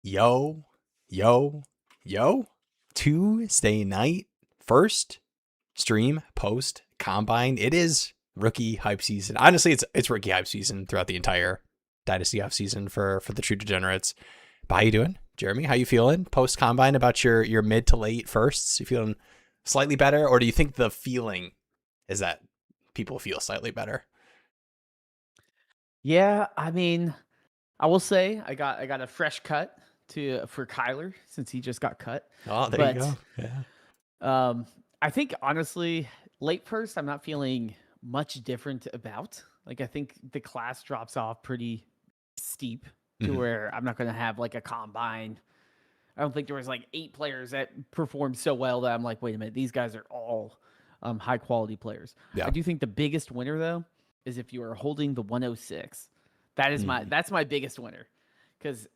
Yo, yo, yo. Tuesday night, first stream post combine. It is rookie hype season. Honestly, it's rookie hype season throughout the entire Dynasty off season for the true degenerates. But how you doing, Jeremy? How you feeling post combine about your mid to late firsts? You feeling slightly better, or do you think the feeling is that people feel slightly better? Yeah, I mean, I will say I got a fresh cut for Kyler since he just got cut. Oh, there you But go. Yeah. I think honestly, late first, I'm not feeling much different about. Like I think the class drops off pretty steep to where I'm not going to have like a combine. I don't think there was like 8 players that performed so well that I'm like, wait a minute, these guys are all high quality players. Yeah. I do think the biggest winner though is if you are holding the 106. That's my biggest winner because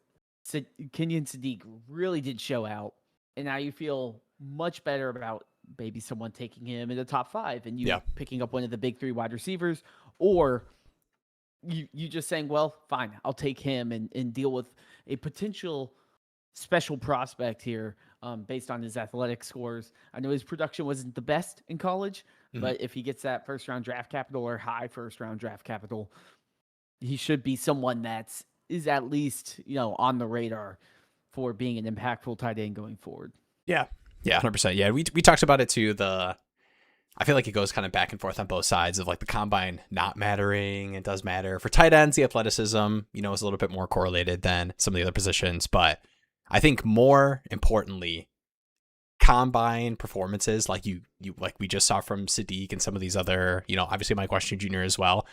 Kenyon Sadiq really did show out, and now you feel much better about maybe someone taking him in the top 5 and you picking up one of the big 3 wide receivers, or you just saying, well, fine, I'll take him and deal with a potential special prospect here based on his athletic scores. I know his production wasn't the best in college, but if he gets that first round draft capital or high first round draft capital, he should be someone is at least, on the radar for being an impactful tight end going forward. Yeah. Yeah, 100%. Yeah, we talked about it too. I feel like it goes kind of back and forth on both sides of like the combine not mattering. It does matter for tight ends. The athleticism, is a little bit more correlated than some of the other positions. But I think more importantly, combine performances like like we just saw from Sadiq and some of these other, obviously Mike Washington Jr. as well,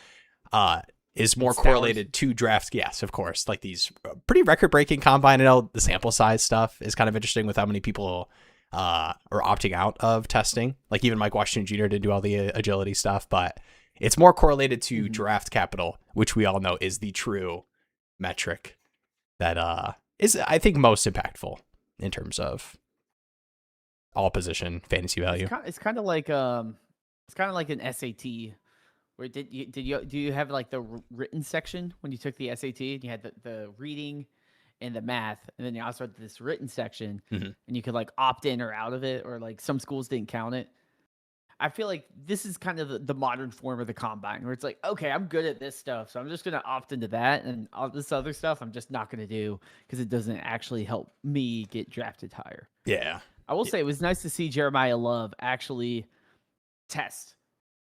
is more correlated to draft. Yes, of course. Like these pretty record-breaking combine. I know the sample size stuff is kind of interesting with how many people are opting out of testing. Like even Mike Washington Jr. did do all the agility stuff, but it's more correlated to draft capital, which we all know is the true metric that is, I think, most impactful in terms of all position fantasy value. It's kind of like an SAT. Where do you have like the written section when you took the SAT and you had the reading and the math, and then you also had this written section and you could like opt in or out of it, or like some schools didn't count it. I feel like this is kind of the modern form of the combine where it's like, okay, I'm good at this stuff, so I'm just going to opt into that, and all this other stuff I'm just not going to do because it doesn't actually help me get drafted higher. Yeah. I will say it was nice to see Jeremiah Love actually test.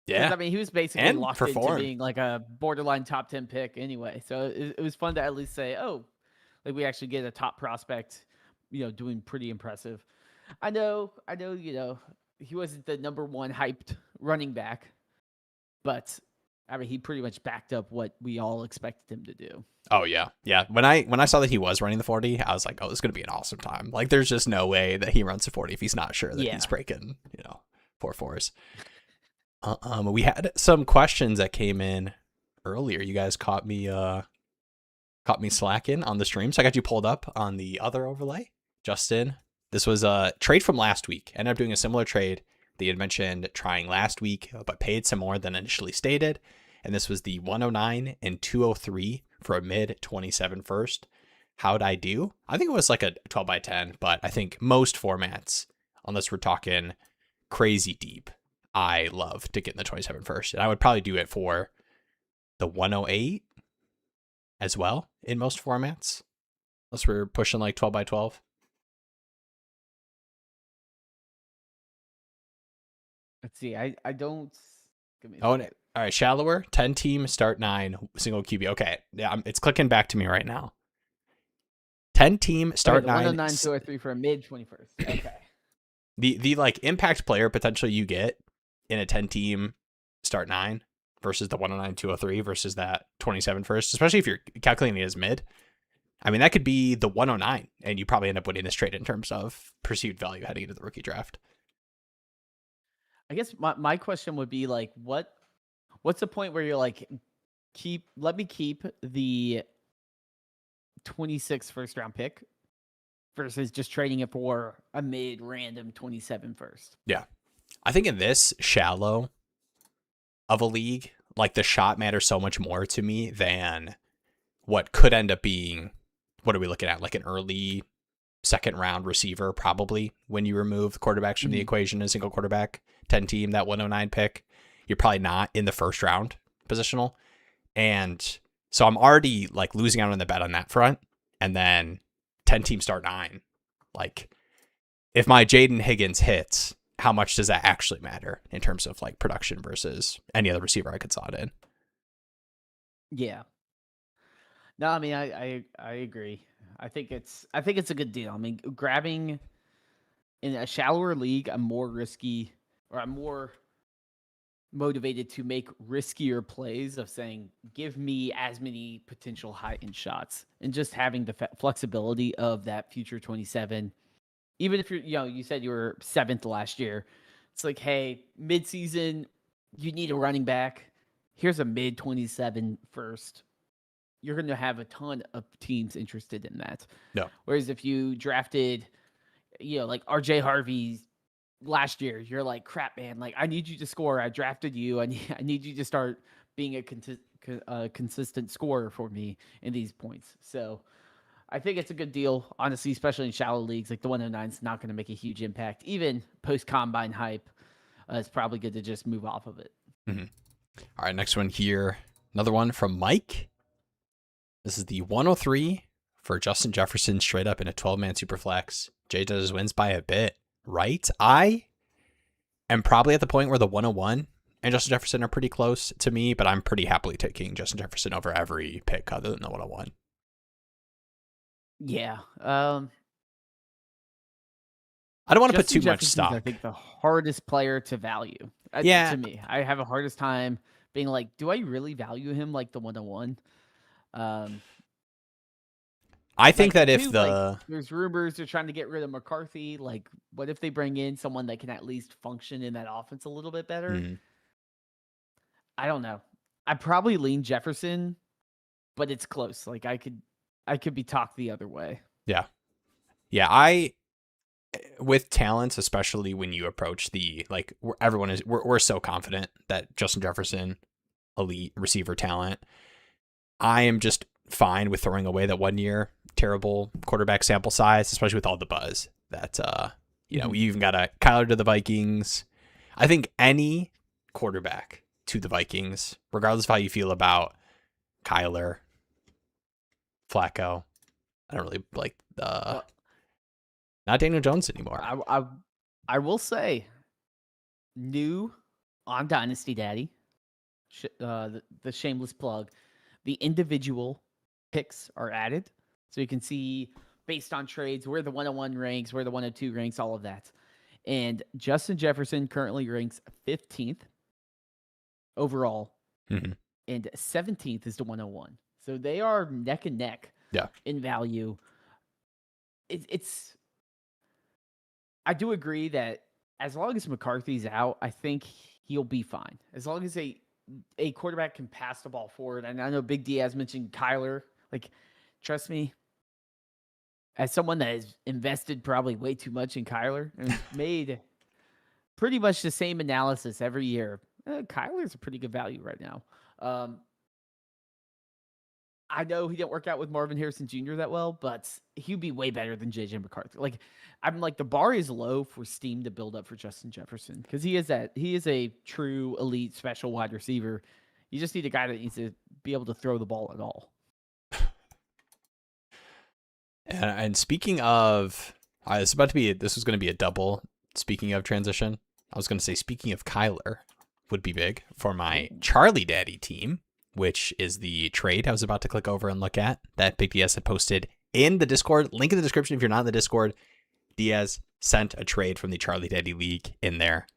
Yeah, I mean, he was basically locked into being like a borderline top 10 pick anyway. So it was fun to at least say, oh, like we actually get a top prospect, doing pretty impressive. I know, he wasn't the number 1 hyped running back, but I mean, he pretty much backed up what we all expected him to do. Oh yeah. Yeah. When I saw that he was running the 40, I was like, oh, this is going to be an awesome time. Like there's just no way that he runs the 40 if he's not sure that he's breaking, 4.4s. We had some questions that came in earlier. You guys caught me slacking on the stream, so I got you pulled up on the other overlay. Justin, this was a trade from last week. Ended up doing a similar trade that you had mentioned trying last week, but paid some more than initially stated. And this was the 109 and 203 for a mid 27 first. How'd I do? I think it was like a 12 by 10, but I think most formats, unless we're talking crazy deep, I love to get in the 27 first. And I would probably do it for the 108 as well in most formats, unless we're pushing like 12 by 12. Let's see. I don't. All right. Shallower, 10 team, start 9, single QB. Okay. Yeah, it's clicking back to me right now. 10 team, start 9. 109, 203 for a mid 21st. Okay. The like impact player potential you get in a 10 team start 9 versus the 109, 203 versus that 27 first, especially if you're calculating it as mid. I mean, that could be the 109 and you probably end up winning this trade in terms of perceived value heading into the rookie draft. I guess my question would be like, what's the point where you're like, let me keep the 26 first round pick versus just trading it for a mid random 27 first? Yeah. I think in this shallow of a league, like the shot matters so much more to me than what could end up being what are we looking at? Like an early second round receiver, probably, when you remove quarterbacks from the equation, a single quarterback, 10 team, that 109 pick. You're probably not in the first round positional. And so I'm already like losing out on the bet on that front. And then 10 team start 9. Like, if my Jaden Higgins hits, how much does that actually matter in terms of like production versus any other receiver I could slot in? Yeah. No, I mean I agree. I think it's a good deal. I mean, grabbing in a shallower league, I'm more risky, or I'm more motivated to make riskier plays of saying, give me as many potential high end shots, and just having the flexibility of that future 27. Even if you said you were 7th last year, it's like, hey, midseason, you need a running back. Here's a mid 27 first. You're going to have a ton of teams interested in that. No. Whereas if you drafted, like RJ Harvey last year, you're like, crap, man. Like, I need you to score. I drafted you. I need you to start being a consistent scorer for me in these points. So I think it's a good deal, honestly, especially in shallow leagues. Like the 109 is not going to make a huge impact. Even post-combine hype, it's probably good to just move off of it. Mm-hmm. All right, next one here. Another one from Mike. This is the 103 for Justin Jefferson, straight up in a 12-man superflex. Jay does wins by a bit, right? I am probably at the point where the 101 and Justin Jefferson are pretty close to me, but I'm pretty happily taking Justin Jefferson over every pick other than the 101. Yeah. I don't want to put too much stock. I think the hardest player to value. Yeah. To me, I have a hardest time being like, do I really value him like the 101? I think that if there's rumors they're trying to get rid of McCarthy, like, what if they bring in someone that can at least function in that offense a little bit better? Mm-hmm. I don't know. I probably lean Jefferson, but it's close. Like, I could be talked the other way. Yeah. Yeah, with talents, especially when you approach the, like, we're so confident that Justin Jefferson, elite receiver talent. I am just fine with throwing away that 1 year terrible quarterback sample size, especially with all the buzz that, we even got a Kyler to the Vikings. I think any quarterback to the Vikings, regardless of how you feel about Kyler, Flacco, I don't really like not Daniel Jones anymore. I will say, new on Dynasty Daddy, the shameless plug, the individual picks are added. So you can see based on trades where the 101 ranks, where the 102 ranks, all of that. And Justin Jefferson currently ranks 15th overall. Mm-hmm. And 17th is the 101. So they are neck and neck in value. I do agree that as long as McCarthy's out, I think he'll be fine. As long as a quarterback can pass the ball forward. And I know Big D has mentioned Kyler. Like, trust me, as someone that has invested probably way too much in Kyler and made pretty much the same analysis every year, Kyler's a pretty good value right now. I know he didn't work out with Marvin Harrison Jr. that well, but he'd be way better than JJ McCarthy. Like, I'm like, the bar is low for steam to build up for Justin Jefferson because he is a true elite special wide receiver. You just need a guy that needs to be able to throw the ball at all. And speaking of, this was going to be a double. Speaking of transition, I was going to say, speaking of Kyler, would be big for my Charlie Daddy team, which is the trade I was about to click over and look at that Big Diaz had posted in the Discord. Link in the description if you're not in the Discord. Diaz sent a trade from the Charlie Daddy League in there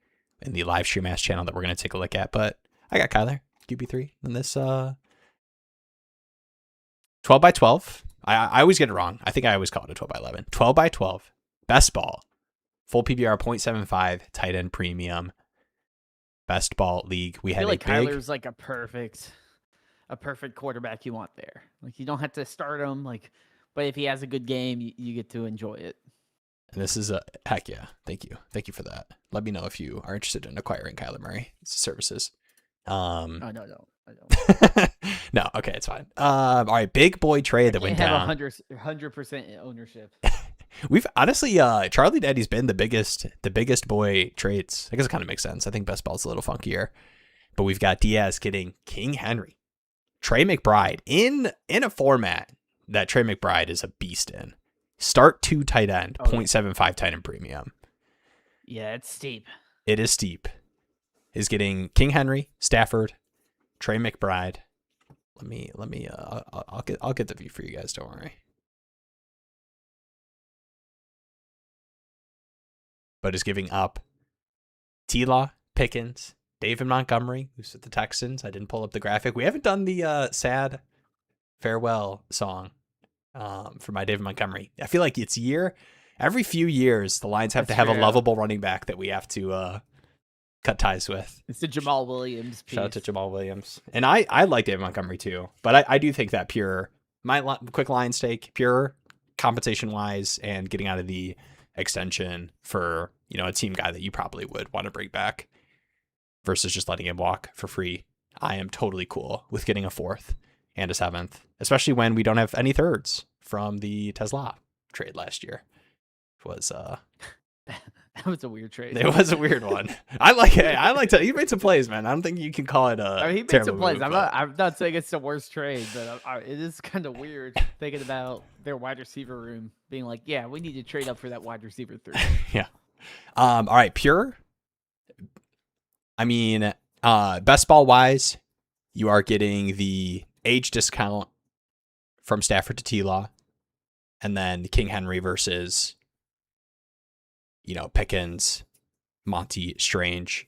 in the live stream ass channel that we're going to take a look at. But I got Kyler, QB3 in this 12 by 12. I always get it wrong. I think I always call it a 12 by 11. 12 by 12. Best ball. Full PBR 0.75. Tight end premium. Best ball league. We had Kyler's like a perfect quarterback you want there. Like, you don't have to start him. Like, but if he has a good game, you get to enjoy it. And this is a heck yeah. Thank you for that. Let me know if you are interested in acquiring Kyler Murray services. No. I don't. No, okay, it's fine. All right, big boy trade that went Have down. 100% ownership. We've honestly, Charlie Daddy's been the biggest boy trades. I guess it kind of makes sense. I think best ball's a little funkier, but we've got Diaz getting King Henry, Trey McBride in a format that Trey McBride is a beast in. Start 2 tight end, 0.75 tight end premium. Yeah, it's steep. It is steep. Is getting King Henry, Stafford, Trey McBride. I'll get the view for you guys. Don't worry. But is giving up T-Law, Pickens, David Montgomery, who's with the Texans. I didn't pull up the graphic. We haven't done the sad farewell song for my David Montgomery. I feel like it's every few years, the Lions have to have a lovable running back that we have to cut ties with. It's the Jamal Williams piece. Shout out to Jamal Williams. And I like David Montgomery too, but I do think that quick Lions take, pure compensation-wise and getting out of the extension for, a team guy that you probably would want to bring back versus just letting him walk for free. I am totally cool with getting a 4th and a 7th, especially when we don't have any 3rds from the Tesla trade last year. It was that was a weird trade. It was a weird one. I like it. He made some plays, man. I don't think you can call it he made some plays. I'm not saying it's the worst trade, but it is kind of weird thinking about their wide receiver room being like, yeah, we need to trade up for that wide receiver 3. Yeah. All right, pure. I mean, best ball wise, you are getting the age discount from Stafford to T-Law, and then King Henry versus, Pickens, Monty, Strange.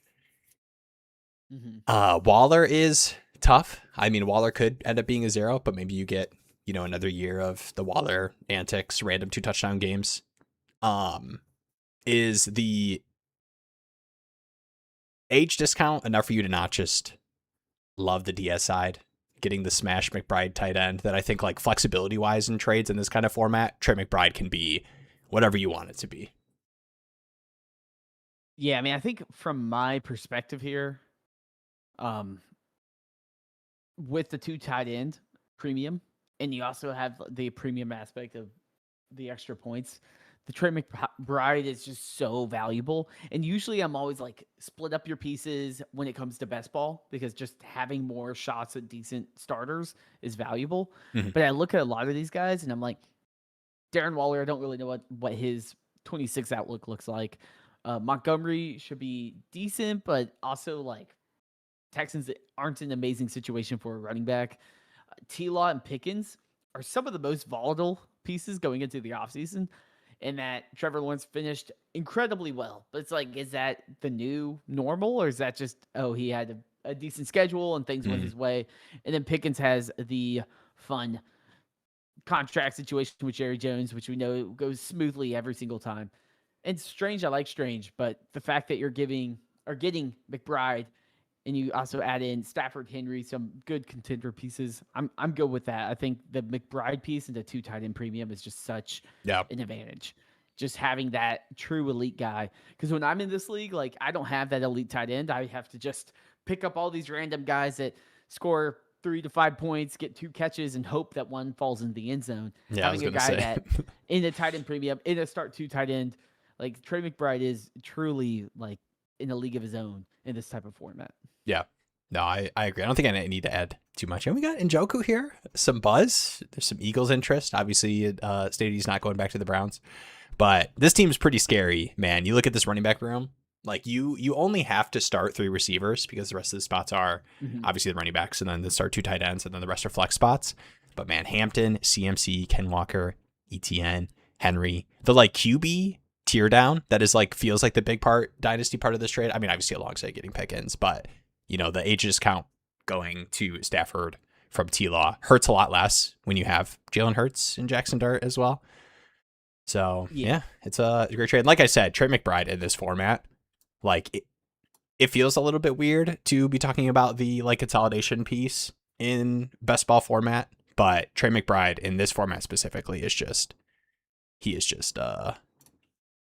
Mm-hmm. Waller is tough. I mean, Waller could end up being a 0, but maybe you get, another year of the Waller antics, random 2 touchdown games. Is the age discount enough for you to not just love the DS side, getting the smash McBride tight end that I think, like, flexibility wise in trades in this kind of format, Trey McBride can be whatever you want it to be. Yeah, I mean, I think from my perspective here, with the 2 tight end premium, and you also have the premium aspect of the extra points, the Trey McBride is just so valuable. And usually I'm always like, split up your pieces when it comes to best ball, because just having more shots at decent starters is valuable. Mm-hmm. But I look at a lot of these guys and I'm like, Darren Waller, I don't really know what his 26 outlook looks like. Montgomery should be decent, but also like Texans aren't in an amazing situation for a running back. T-Law and Pickens are some of the most volatile pieces going into the offseason, and that Trevor Lawrence finished incredibly well. But it's like, is that the new normal, or is that just, he had a decent schedule and things went his way? And then Pickens has the fun contract situation with Jerry Jones, which we know goes smoothly every single time. And Strange, I like Strange, but the fact that you're getting McBride and you also add in Stafford, Henry, some good contender pieces, I'm good with that. I think the McBride piece and the 2 tight end premium is just such an advantage. Just having that true elite guy. Because when I'm in this league, like, I don't have that elite tight end. I have to just pick up all these random guys that score 3 to 5 points, get 2 catches, and hope that one falls in the end zone. Yeah, having a guy that in a tight end premium, in a start 2 tight end, like Trey McBride is truly like in a league of his own in this type of format. Yeah. No, I agree. I don't think I need to add too much. And we got Njoku here. Some buzz. There's some Eagles interest. Obviously, stated he's not going back to the Browns. But this team's pretty scary, man. You look at this running back room. Like, you only have to start 3 receivers because the rest of the spots are obviously the running backs, and then the start 2 tight ends, and then the rest are flex spots. But, man, Hampton, CMC, Ken Walker, ETN, Henry. The, like, QB tear down that is, like, feels like the big dynasty part of this trade. I mean, obviously alongside getting Pickens, but the age discount going to Stafford from T-Law hurts a lot less when you have Jalen Hurts and Jackson Dart as well. So yeah, it's a great trade. Like I said, Trey McBride in this format, like, it feels a little bit weird to be talking about the, like, consolidation piece in best ball format, but Trey McBride in this format specifically is just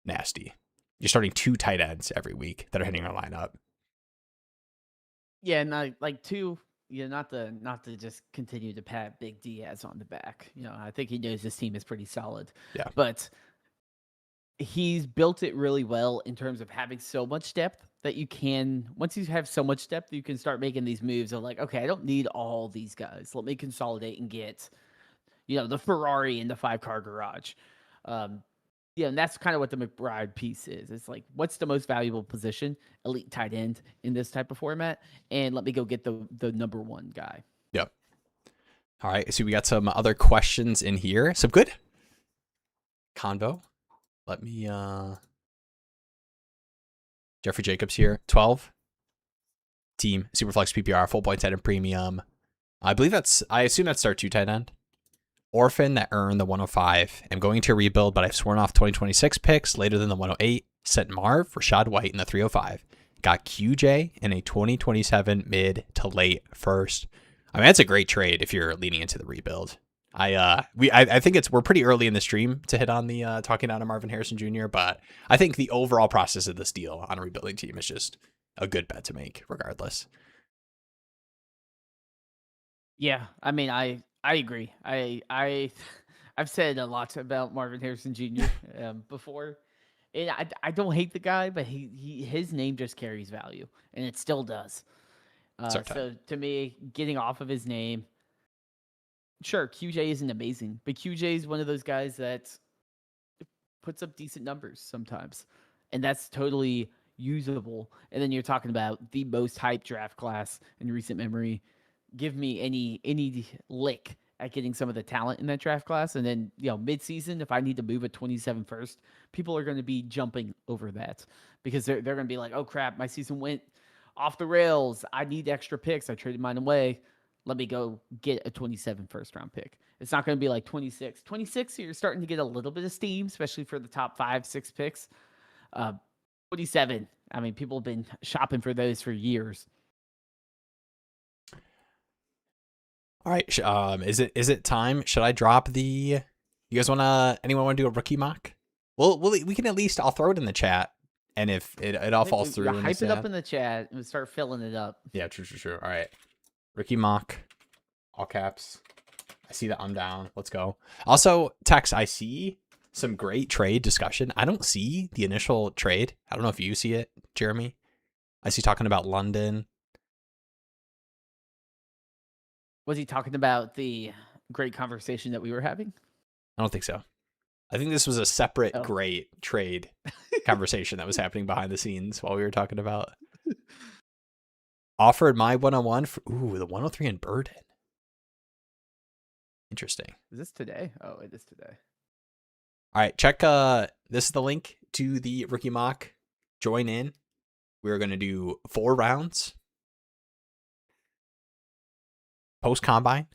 nasty. You're starting 2 tight ends every week that are hitting our lineup. Yeah, and like 2 not to just continue to pat Big Diaz on the back. I think he knows this team is pretty solid. Yeah. But he's built it really well in terms of having so much depth that once you have so much depth, you can start making these moves of like, okay, I don't need all these guys. Let me consolidate and get, the Ferrari in the 5-car garage. And that's kind of what the McBride piece is. It's like, what's the most valuable position? Elite tight end in this type of format. And let me go get the number one guy. Yep. All right. So we got some other questions in here. Some good convo. Let me, Jeffrey Jacobs here, 12 team, Superflex PPR, full points at a premium. I assume that's start 2 tight end. Orphan that earned the 105. I'm going to rebuild, but I've sworn off 2026 picks later than the 108. Sent Marv, Rashad White in the 305. Got QJ in a 2027 mid to late first. I mean, that's a great trade if you're leaning into the rebuild. I think we're pretty early in the stream to hit on the talking down to Marvin Harrison Jr., but I think the overall process of this deal on a rebuilding team is just a good bet to make regardless. Yeah, I mean, I agree. I've said a lot about Marvin Harrison Jr. Before. And I don't hate the guy, but his name just carries value, and it still does. So to me, getting off of his name, sure, QJ isn't amazing, but QJ is one of those guys that puts up decent numbers sometimes, and that's totally usable. And then you're talking about the most hyped draft class in recent memory. Give me any lick at getting some of the talent in that draft class, and then mid-season, if I need to move a 27 first, people are going to be jumping over that because they're going to be like, oh crap, my season went off the rails. I need extra picks. I traded mine away. Let me go get a 27 first-round pick. It's not going to be like 26. 26, you're starting to get a little bit of steam, especially for the top 5-6 picks. 27, I mean, people have been shopping for those for years. All right, is it time? Should I drop the? You guys anyone want to do a rookie mock? Well, we can at least. I'll throw it in the chat, and if it all falls through, hype it up in the chat and start filling it up. Yeah, true. All right, rookie mock, all caps. I see that I'm down. Let's go. Also, Tex, I see some great trade discussion. I don't see the initial trade. I don't know if you see it, Jeremy. I see talking about London. Was he talking about the great conversation that we were having? I don't think so. I think this was a separate great trade conversation that was happening behind the scenes while we were talking about. Offered my 101 for the 103 in Burden. Interesting. Is this today? Oh, it is today. All right, check. This is the link to the rookie mock. Join in. We're going to do 4 rounds. Post-combine.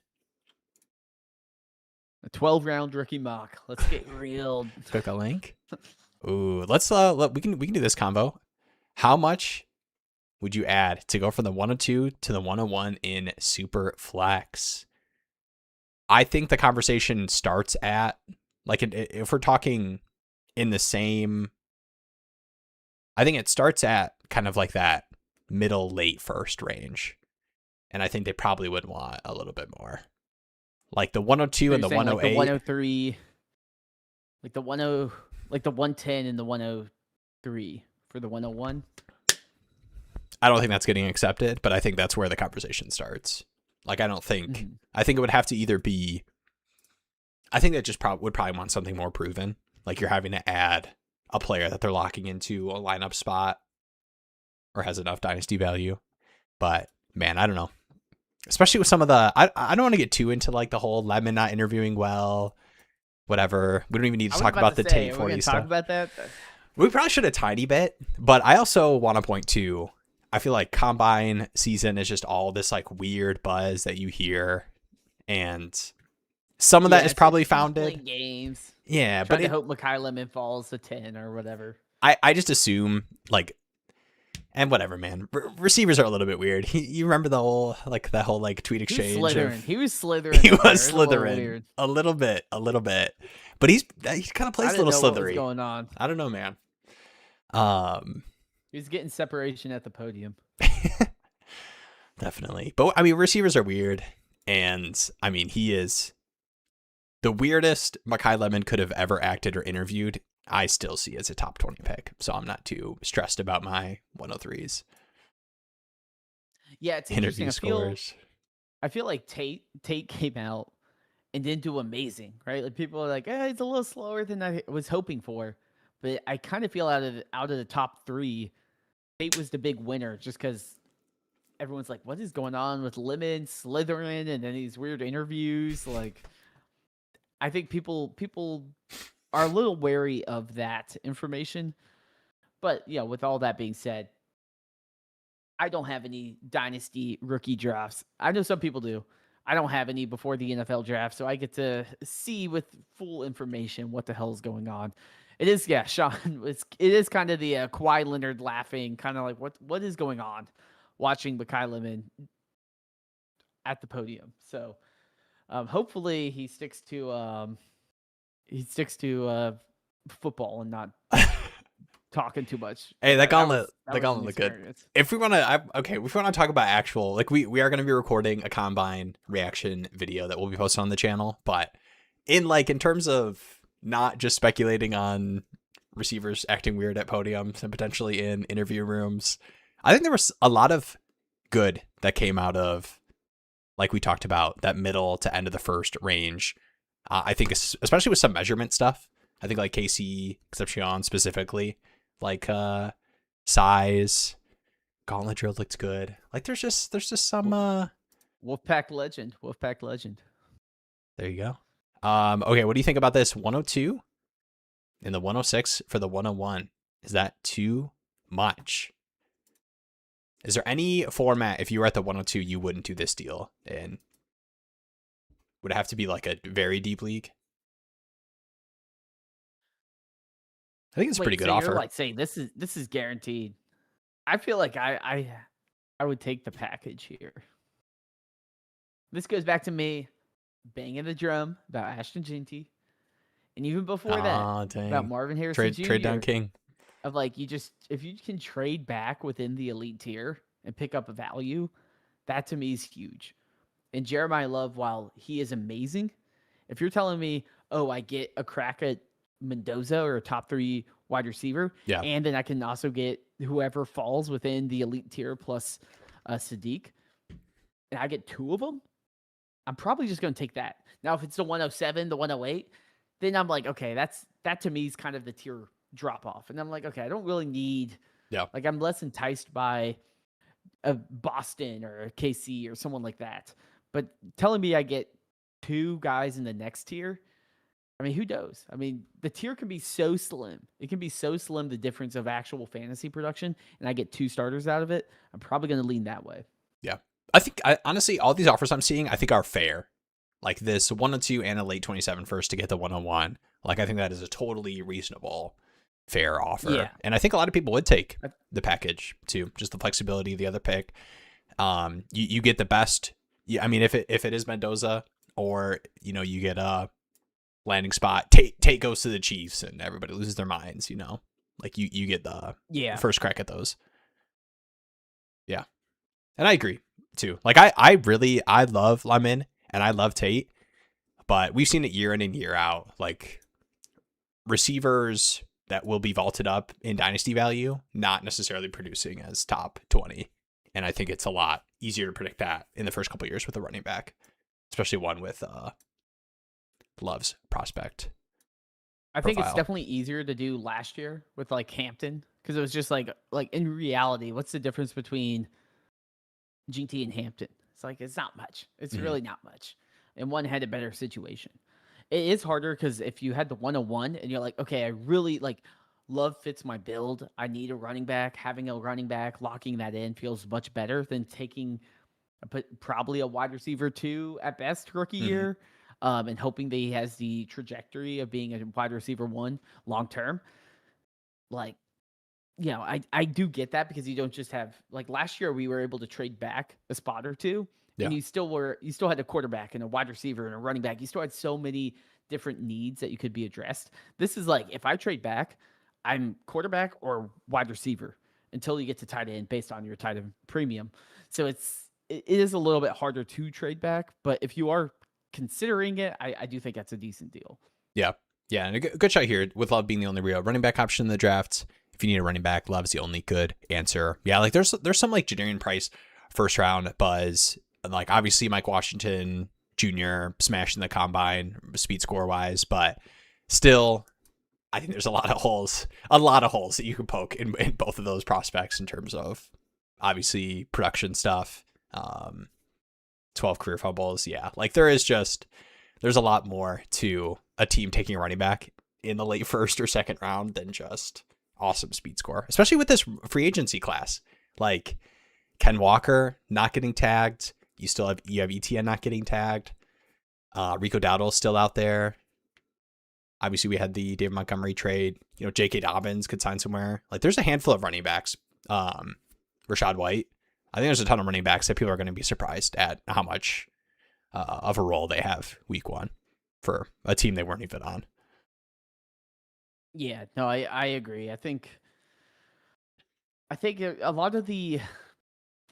A 12-round rookie mock. Let's get real. Click a link. Ooh, let's we can do this combo. How much would you add to go from the 102 to the 101 in Super Flex? I think the conversation starts at if we're talking in the same. I think it starts at kind of like that middle late first range. And I think they probably would want a little bit more. Like the 102 and the 108. Like the 103. Like the 110 and the 103 for the 101. I don't think that's getting accepted, but I think that's where the conversation starts. Like, I don't think, I think it would have to either be, I think that just would probably want something more proven. Like you're having to add a player that they're locking into a lineup spot or has enough dynasty value. But man, I don't know. Especially with some of the, I don't want to get too into like the whole Lemon not interviewing well, whatever. We don't even need to talk about the Tate 40 stuff. Talk about that. We probably should a tiny bit, but I also want to point to, I feel like combine season is just all this like weird buzz that you hear, and some of that is probably founded. Games. Yeah, but I hope Makai Lemon falls to 10 or whatever. I just assume like. And whatever, man. Receivers are a little bit weird. You remember the whole tweet exchange? He was slithering. He was slithering a little bit. But he kind of plays a little slithery. What's going on? I don't know, man. He was getting separation at the podium. Definitely. But I mean, receivers are weird. And I mean, he is the weirdest Mekhi Lemon could have ever acted or interviewed. I still see as a top 20 pick. So I'm not too stressed about my 103s. Yeah, it's Interview interesting. scores. I feel like Tate came out and didn't do amazing, right? Like people are like, it's a little slower than I was hoping for. But I kind of feel out of the top 3, Tate was the big winner just because everyone's like, what is going on with Lemon, Slytherin, and then these weird interviews? Like, I think people are a little wary of that information. But yeah, with all that being said, I don't have any dynasty rookie drafts. I know some people do. I don't have any before the NFL draft, so I get to see with full information what the hell is going on. It is, yeah, Sean. It is kind of the Kawhi Leonard laughing, kind of like what is going on, watching Mekhi Lemon at the podium. So hopefully he sticks to football and not talking too much. Hey, that gauntlet was an looked good. experience. If we want to, if we want to talk about actual, like we are going to be recording a combine reaction video that will be posted on the channel. But in terms of not just speculating on receivers acting weird at podiums and potentially in interview rooms, I think there was a lot of good that came out of, like we talked about, that middle to end of the first range. I think especially with some measurement stuff. I think like KC Concepcion specifically, like size, gauntlet drill looked good. Like there's just some Wolfpack legend. There you go. Okay, what do you think about this 102 and the 106 for the 101? Is that too much? Is there any format, if you were at the 102, you wouldn't do this deal in? Would it have to be like a very deep league? I think it's a pretty good offer. You're like saying this is guaranteed. I feel like I would take the package here. This goes back to me banging the drum about Ashton Jeanty, and even before that about Marvin Harrison Jr. Trade down king. Of like if you can trade back within the elite tier and pick up a value, that to me is huge. And Jeremiah Love, while he is amazing, if you're telling me, oh, I get a crack at Mendoza or a top 3 wide receiver, and then I can also get whoever falls within the elite tier plus Sadiq, and I get 2 of them, I'm probably just going to take that. Now, if it's the 107, the 108, then I'm like, okay, that to me is kind of the tier drop off. And I'm like, okay, I don't really need, like I'm less enticed by a Boston or a KC or someone like that. But telling me I get 2 guys in the next tier, I mean, who knows? I mean, the tier can be so slim. It can be so slim, the difference of actual fantasy production, and I get 2 starters out of it. I'm probably going to lean that way. Yeah. I think, honestly, all these offers I'm seeing, I think are fair. Like this 102 and a late 27 first to get the 101. Like, I think that is a totally reasonable, fair offer. Yeah. And I think a lot of people would take the package too. Just the flexibility of the other pick. You get the best. I mean, if it is Mendoza or, you get a landing spot, Tate goes to the Chiefs and everybody loses their minds, like you get the first crack at those. Yeah. And I agree too. Like I love Lemon and I love Tate, but we've seen it year in and year out. Like receivers that will be vaulted up in dynasty value, not necessarily producing as top 20. And I think it's a lot easier to predict that in the first couple of years with a running back, especially one with Love's prospect. I think it's definitely easier to do last year with like Hampton, because it was just like in reality, what's the difference between GT and Hampton? It's not much. It's really not much. And one had a better situation. It is harder because if you had the 101 and you're like, okay, I really like Love fits my build. I need a running back. Having a running back, locking that in feels much better than taking probably a wide receiver 2 at best rookie year, and hoping that he has the trajectory of being a wide receiver 1 long term. Like, I do get that, because you don't just have, like last year we were able to trade back a spot or 2. And you still had a quarterback and a wide receiver and a running back. You still had so many different needs that you could be addressed. This is like, if I trade back, I'm quarterback or wide receiver until you get to tight end based on your tight end premium. So it is a little bit harder to trade back, but if you are considering it, I do think that's a decent deal. Yeah. Yeah. And a good shot here with Love being the only real running back option in the draft. If you need a running back, Love's the only good answer. Yeah. Like there's some like Jadarian Price first round buzz. Like obviously Mike Washington Jr. smashing the combine speed score wise, but still, I think there's a lot of holes that you can poke in both of those prospects in terms of obviously production stuff. 12 career fumbles. Yeah. Like there's a lot more to a team taking a running back in the late first or second round than just awesome speed score, especially with this free agency class. Like Ken Walker not getting tagged. You have ETN not getting tagged. Rico Dowdle's still out there. Obviously, we had the David Montgomery trade. J.K. Dobbins could sign somewhere. Like, there's a handful of running backs. Rashad White. I think there's a ton of running backs that people are going to be surprised at how much of a role they have week one for a team they weren't even on. Yeah, no, I agree. I think a lot of the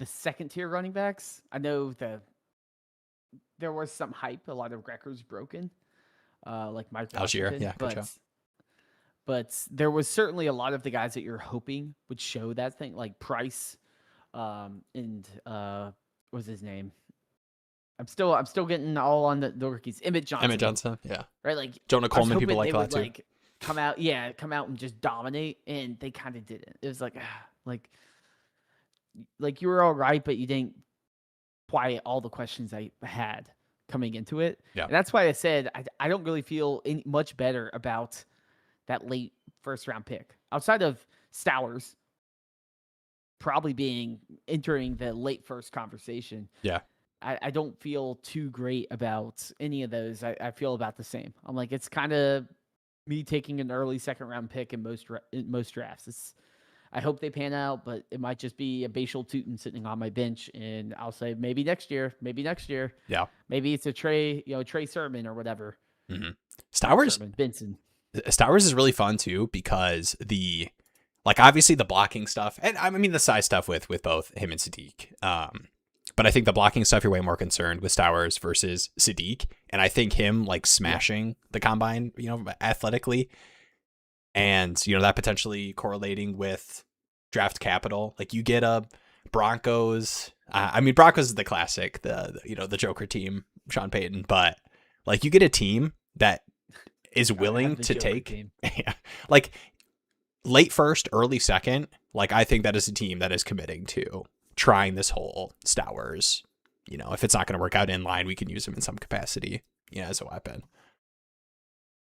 second tier running backs, I know there was some hype. A lot of records broken, like Mike Washington. Yeah, but there was certainly a lot of the guys that you're hoping would show that thing, like Price, and what was his name? I'm still getting all on the rookies. Emmett Johnson, yeah, right. Like Jonah Coleman, people like that too. Like, come out and just dominate, and they kind of didn't. It was like you were all right, but you didn't quiet all the questions I had coming into it. Yeah. And that's why I said I don't really feel much better about that late first round pick outside of Stowers probably entering the late first conversation. Yeah. I don't feel too great about any of those. I feel about the same. I'm like, it's kind of me taking an early second round pick in most drafts. I hope they pan out, but it might just be a Bashal Tootin sitting on my bench, and I'll say maybe next year. Yeah. Maybe it's a Trey Sermon or whatever. Mm-hmm. Stowers Benson. Stowers is really fun too because obviously the blocking stuff, and I mean the size stuff with both him and Sadiq. But I think the blocking stuff you're way more concerned with Stowers versus Sadiq, and I think him smashing the combine, athletically. And, that potentially correlating with draft capital. Like you get a Broncos. Broncos is the classic, the Joker team, Sean Payton. But you get a team that is willing to take late first, early second. I think that is a team that is committing to trying this whole Stowers. If it's not going to work out in line, we can use him in some capacity, as a weapon.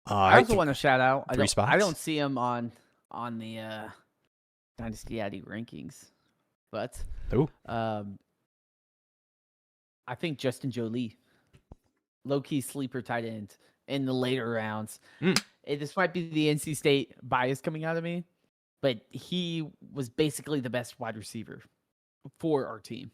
I also want to shout out. I don't see him on the Dynasty Daddy rankings, but I think Justin Jolie, low key sleeper tight end in the later rounds. This might be the NC State bias coming out of me, but he was basically the best wide receiver for our team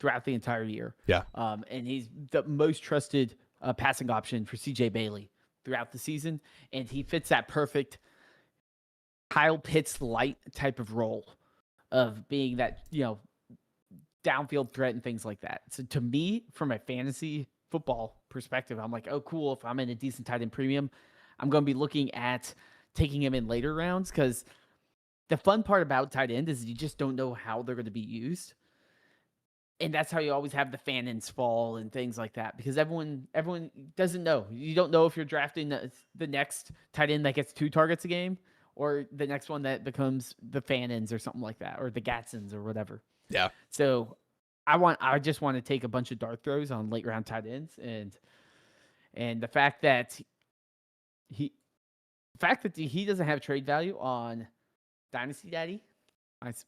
throughout the entire year. Yeah, and he's the most trusted passing option for CJ Bailey throughout the season, and he fits that perfect Kyle Pitts light type of role of being that, downfield threat and things like that. So to me, from a fantasy football perspective, I'm like, oh, cool. If I'm in a decent tight end premium, I'm going to be looking at taking him in later rounds, because the fun part about tight end is you just don't know how they're going to be used. And that's how you always have the fan-ins fall and things like that, because everyone doesn't know. You don't know if you're drafting the next tight end that gets 2 targets a game, or the next one that becomes the fan-ins or something like that, or the Gatsons or whatever. Yeah. So I just want to take a bunch of dart throws on late round tight ends, and the fact that he doesn't have trade value on Dynasty Daddy,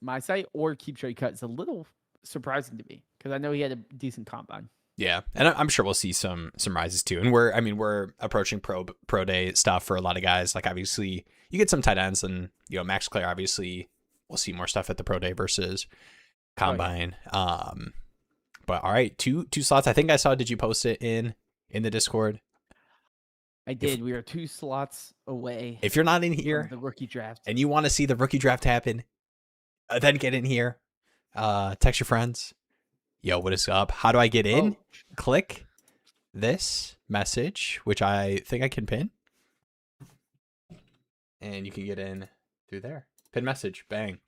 my site, or KeepTradeCut is a little surprising to me, because I know he had a decent combine. Yeah, and I'm sure we'll see some rises too. And we're approaching pro day stuff for a lot of guys. Obviously you get some tight ends, and Max Clare, obviously we'll see more stuff at the pro day versus combine. Oh, yeah. But all right, two slots. I think I saw. Did you post it in the Discord? I did. We are 2 slots away. If you're not in here, the rookie draft, and you want to see the rookie draft happen, then get in here. Text your friends. Yo, what is up? How do I get in? Oh. Click this message, which I think I can pin. And you can get in through there. Pin message. Bang.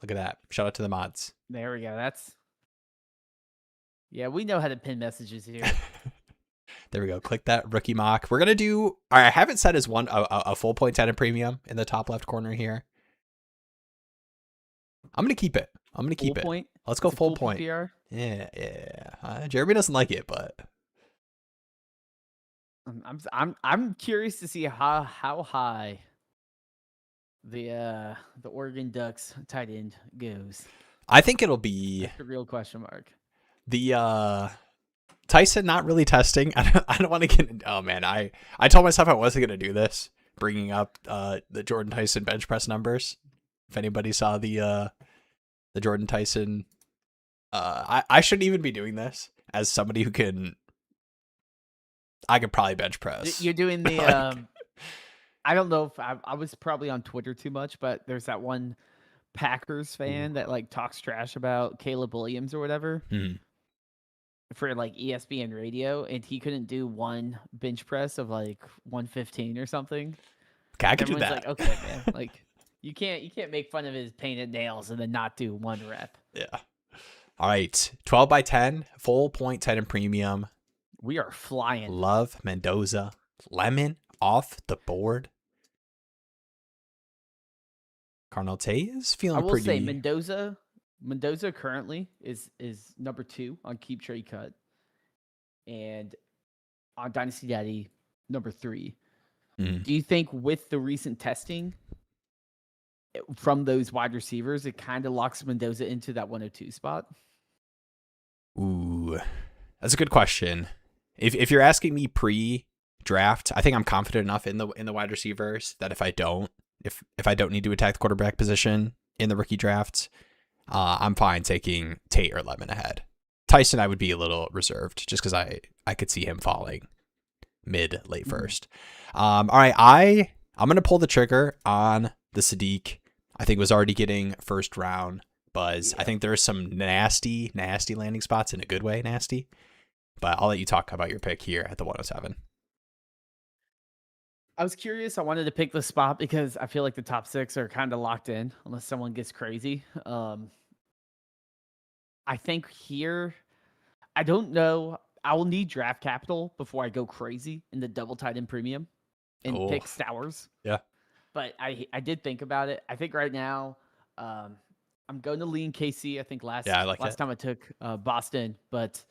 Look at that. Shout out to the mods. There we go. Yeah, we know how to pin messages here. There we go. Click that rookie mock. We're going to do, I have it set as a full point tenant premium in the top left corner here. I'm going to keep it. I'm going to keep it. Point? Let's go full point. PPR? Yeah. Jeremy doesn't like it, but I'm curious to see how high the Oregon Ducks tight end goes. I think it'll be That's the real question mark. The Tyson not really testing. I don't want to get in, oh man, I told myself I wasn't going to do this, bringing up the Jordan Tyson bench press numbers. If anybody saw the Jordan Tyson, I shouldn't even be doing this as somebody who can. I could probably bench press. You're doing the like, I don't know if I was probably on Twitter too much, but there's that one Packers fan that like talks trash about Caleb Williams or whatever for like ESPN radio, and he couldn't do one bench press of like 115 or something. Okay, I could do that. Like, okay, man, like you can't make fun of his painted nails and then not do one rep. Yeah. All right, 12 by 10, full point 10 and premium. We are flying. Love Mendoza. Lemon off the board. Carnolte is feeling pretty. I will say Mendoza currently is number 2 on KeepTradeCut, and on Dynasty Daddy number 3. Do you think with the recent testing from those wide receivers, it kind of locks Mendoza into that 102 spot? Ooh, that's a good question. If you're asking me pre-draft, I think I'm confident enough in the wide receivers that if I don't need to attack the quarterback position in the rookie drafts, I'm fine taking Tate or Lemon ahead. Tyson, I would be a little reserved just because I could see him falling late first. All right, I'm gonna pull the trigger on the Sadiq. I think was already getting first round buzz. Yeah. I think there's some nasty landing spots in a good way, nasty. But I'll let you talk about your pick here at the 107. I was curious. I wanted to pick the spot because I feel like the top 6 are kind of locked in unless someone gets crazy. I think here, I don't know. I will need draft capital before I go crazy in the double tight end premium and pick Stowers. Yeah. But I did think about it. I think right now I'm going to lean KC. I think last time I took Boston, but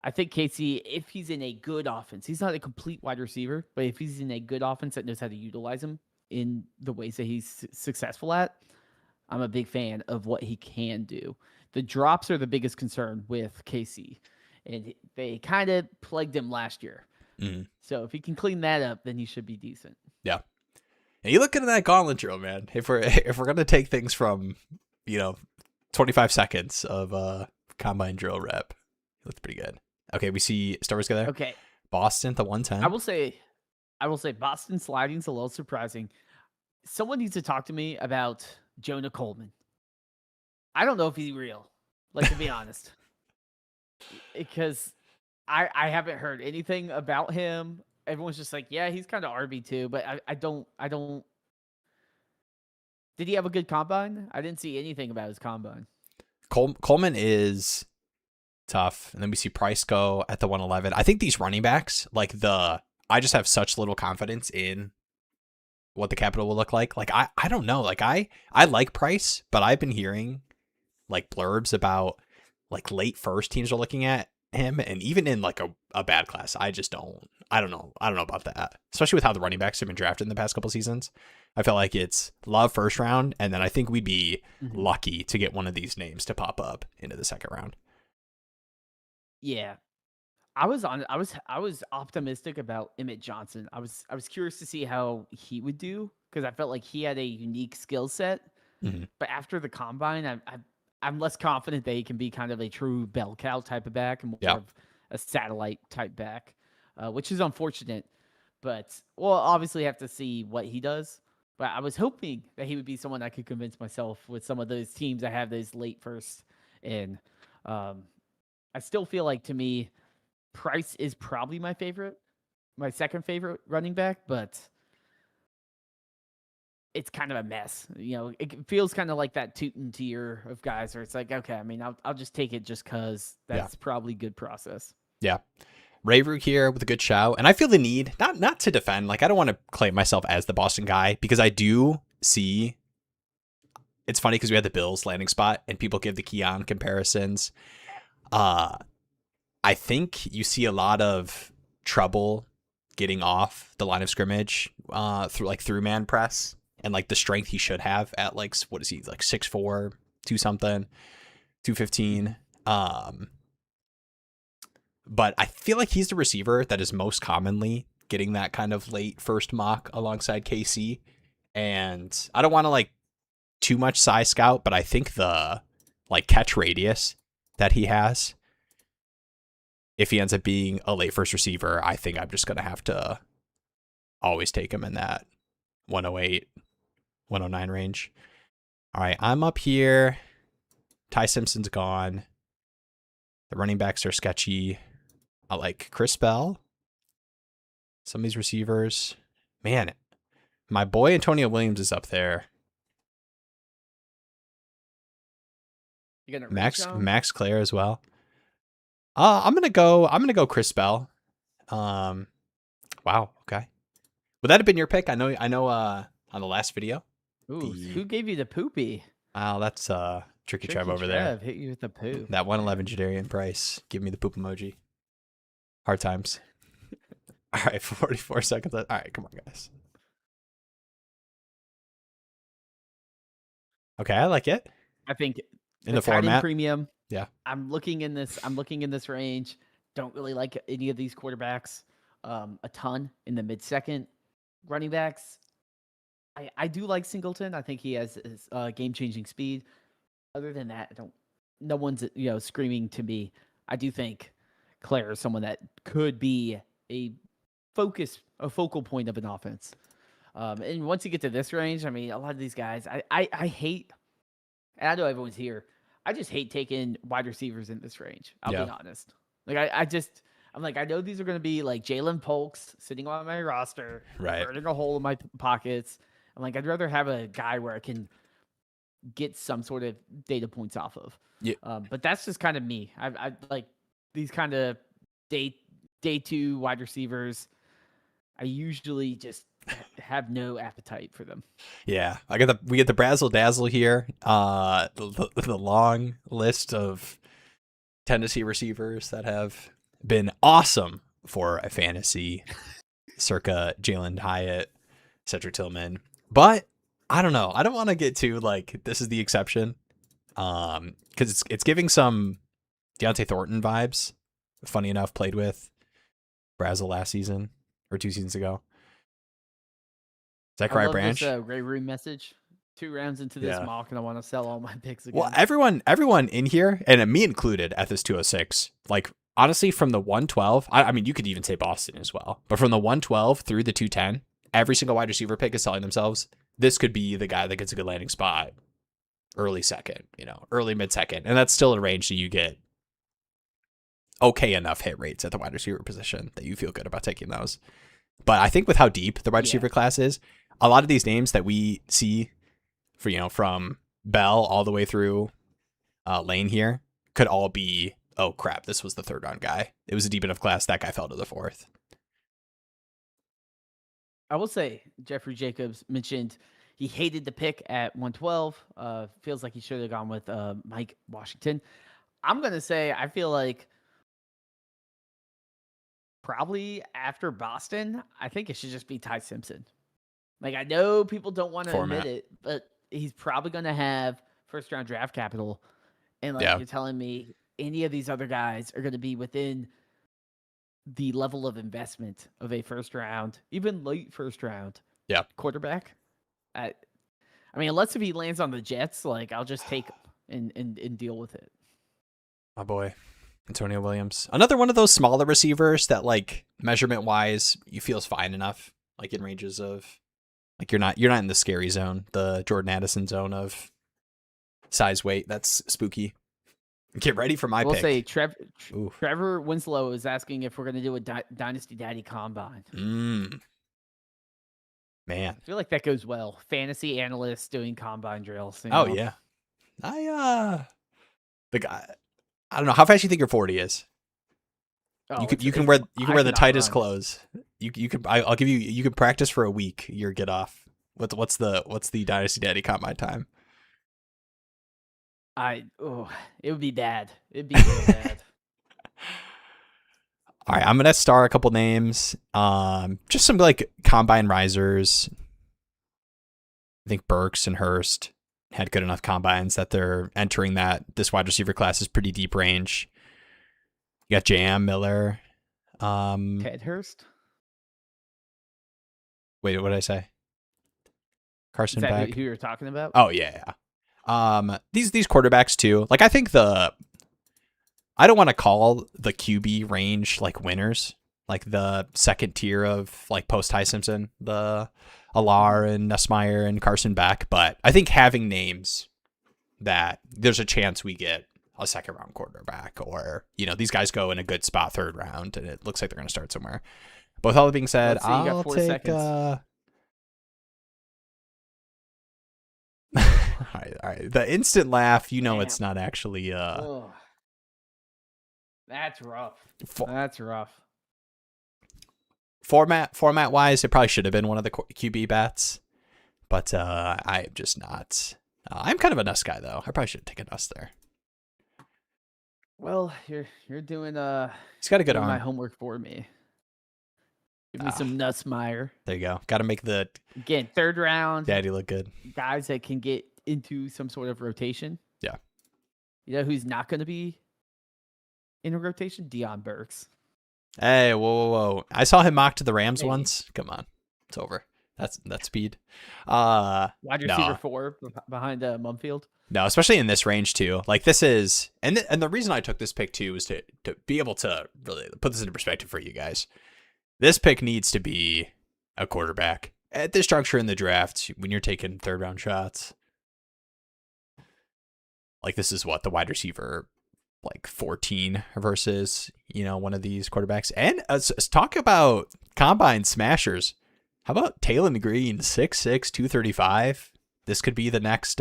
I think KC, if he's in a good offense, he's not a complete wide receiver, but if he's in a good offense that knows how to utilize him in the ways that he's successful at, I'm a big fan of what he can do. The drops are the biggest concern with KC, and they kind of plagued him last year. So if he can clean that up, then he should be decent. Yeah. And you look at that gauntlet drill, man. If we're gonna take things from 25 seconds of combine drill rep, it looks pretty good. Okay, we see Stowers go there. Okay. Boston at the 110. I will say Boston sliding's a little surprising. Someone needs to talk to me about Jonah Coleman. I don't know if he's real, like, to be honest. Because I haven't heard anything about him. Everyone's just like, yeah, he's kind of RB2, but I don't. Did he have a good combine? I didn't see anything about his combine. Coleman is tough. And then we see Price go at the 111. I think these running backs, I just have such little confidence in what the capital will look like. Like, I don't know. Like, I like Price, but I've been hearing like blurbs about like late first teams are looking at him, and even in like a bad class, I don't know about that, especially with how the running backs have been drafted in the past couple seasons. I feel like it's love first round, and then I think we'd be lucky to get one of these names to pop up into the second round. Yeah. I was optimistic about Emmett Johnson. I was curious to see how he would do because I felt like he had a unique skill set. But after the combine, I'm less confident that he can be kind of a true bell cow type of back and more of a satellite type back, which is unfortunate. But we'll obviously have to see what he does. But I was hoping that he would be someone I could convince myself with some of those teams that have those late first and I still feel like, to me, Price is probably my second favorite running back, but it's kind of a mess. It feels kind of like that Tootin tier of guys where it's like, okay, I mean, I'll just take it just because that's probably good process. Yeah. Rayrook here with a good shout. And I feel the need, not to defend, like I don't want to claim myself as the Boston guy, because I do see, it's funny because we had the Bills landing spot and people give the Keon comparisons. I think you see a lot of trouble getting off the line of scrimmage through man press, and like the strength he should have at like, what is he, like 6'4", 2 something, 215. But I feel like he's the receiver that is most commonly getting that kind of late first mock alongside KC. And I don't want to like too much size scout, but I think the like catch radius that he has, if he ends up being a late first receiver, I think I'm just going to have to always take him in that 108, 109 range. All right, I'm up here. Ty Simpson's gone. The running backs are sketchy. I like Chris Bell. Some of these receivers. Man, my boy Antonio Williams is up there. You gonna Max Clare as well. I'm gonna go Chris Bell. Wow, okay. Would that have been your pick? I know on the last video. Ooh, who gave you the poopy? Oh, that's Tricky Trev over there. Hit you with the poop. That 111 Jadarian Price. Give me the poop emoji. Hard times. All right, 44 seconds. All right, come on, guys. Okay, I like it. I think in the format premium. Yeah, I'm looking in this range. Don't really like any of these quarterbacks a ton in the mid-second. Running backs, I do like Singleton. I think he has game-changing speed. Other than that, no one's screaming to me. I do think Claire is someone that could be a focal point of an offense. And once you get to this range, I mean, a lot of these guys, I hate, and I know everyone's here, I just hate taking wide receivers in this range. I'll be honest. Like, I'm like, I know these are going to be like Jalen Polks sitting on my roster, right, burning a hole in my pockets. I'm like, I'd rather have a guy where I can get some sort of data points off of. Yeah. But that's just kind of me. I like these kind of day 2 wide receivers. I usually just have no appetite for them. Yeah, we get the Brazzle Dazzle here. The long list of Tennessee receivers that have been awesome for a fantasy, circa Jalen Hyatt, Cedric Tillman. But I don't know. I don't want to get too like this is the exception, because it's giving some Deontay Thornton vibes. Funny enough, played with Brazzle last season or 2 seasons ago. Zachariah Branch. This Ray Room message. 2 rounds into this mock, and I want to sell all my picks again. Well, everyone in here, and me included, at this 206, like honestly, from the 112, I mean, you could even say Boston as well, but from the 112 through the 210, every single wide receiver pick is telling themselves this could be the guy that gets a good landing spot, early second, early mid second, and that's still a range that you get okay enough hit rates at the wide receiver position that you feel good about taking those. But I think with how deep the wide receiver class is, a lot of these names that we see for, from Bell all the way through Lane here could all be, oh crap, this was the 3rd round guy. It was a deep enough class. That guy fell to the 4th. I will say Jeffrey Jacobs mentioned he hated the pick at 112. Feels like he should have gone with Mike Washington. I'm going to say I feel like probably after Boston, I think it should just be Ty Simpson. Like, I know people don't want to admit it, but he's probably going to have 1st round draft capital. And like you're telling me any of these other guys are going to be within the level of investment of a 1st round, even late 1st round quarterback. I mean, unless if he lands on the Jets, like I'll just take him and deal with it. My boy. Antonio Williams. Another one of those smaller receivers that like measurement wise, you feel is fine enough. Like in ranges of like you're not in the scary zone, the Jordan Addison zone of size weight. That's spooky. Get ready for my We'll pick. say Ooh. Trevor Winslow is asking if we're going to do a Dynasty Daddy combine. Man. I feel like that goes well. Fantasy analysts doing combine drills. Oh, yeah. The guy, I don't know how fast you think your 40 is. Oh, you can wear the tightest run. clothes. You can I'll give you can practice for a week. Your get off. What's the Dynasty Daddy combine time? It would be bad. It'd be real bad. All right, I'm gonna star a couple names. Just some like combine risers. I think Burks and Hurst had good enough combines that they're entering this wide receiver class is pretty deep range. You got Jam Miller. Ted Hurst. Wait, what did I say? Carson Is that Beck. who you're talking about? Oh yeah. These quarterbacks too. Like I think I don't want to call the QB range like winners, like the second tier of like post Ty Simpson, the Alar and Nussmeier and Carson Beck. But I think having names that there's a chance we get a second round quarterback, or these guys go in a good spot 3rd round, and it looks like they're going to start somewhere. But with all that being said, I'll take. All right. The instant laugh, Damn. It's not actually. That's rough. That's rough. Format wise, it probably should have been one of the QB bets, but I'm just not. I'm kind of a Nuss guy though. I probably should have taken Nuss there. Well, you're doing He's got a good arm. My homework for me. Give me some Nussmeier. There you go. Got to make the again 3rd round. Daddy look good. Guys that can get into some sort of rotation. Yeah. You know who's not going to be in a rotation? Deion Burks. Hey, whoa. I saw him mock to the Rams once. Come on. It's over. That's speed. Wide receiver 4 behind Mumfield. No, especially in this range too. Like this is, and the reason I took this pick too was to be able to really put this into perspective for you guys. This pick needs to be a quarterback at this juncture in the draft when you're taking 3rd round shots. Like this is what the wide receiver like 14 versus one of these quarterbacks. And let's talk about combine smashers. How about Taylor Green, 6'6", 235? This could be the next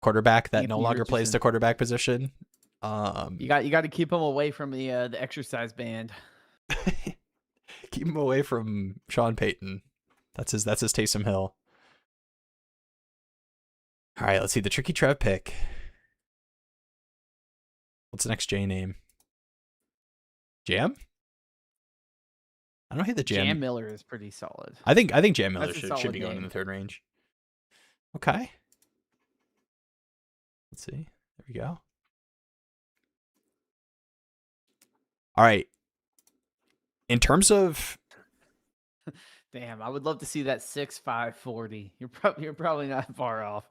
quarterback that no longer plays the quarterback position. You got to keep him away from the exercise band. Keep him away from Sean Payton. That's his Taysom Hill. All right, let's see the tricky Trev pick. What's the next J name? Jam? I don't hate the Jam. Jam Miller is pretty solid. I think Jam Miller should be going in the 3rd range. Okay. Let's see. There we go. All right. In terms of damn, I would love to see that 6'5" 40. You're probably not far off.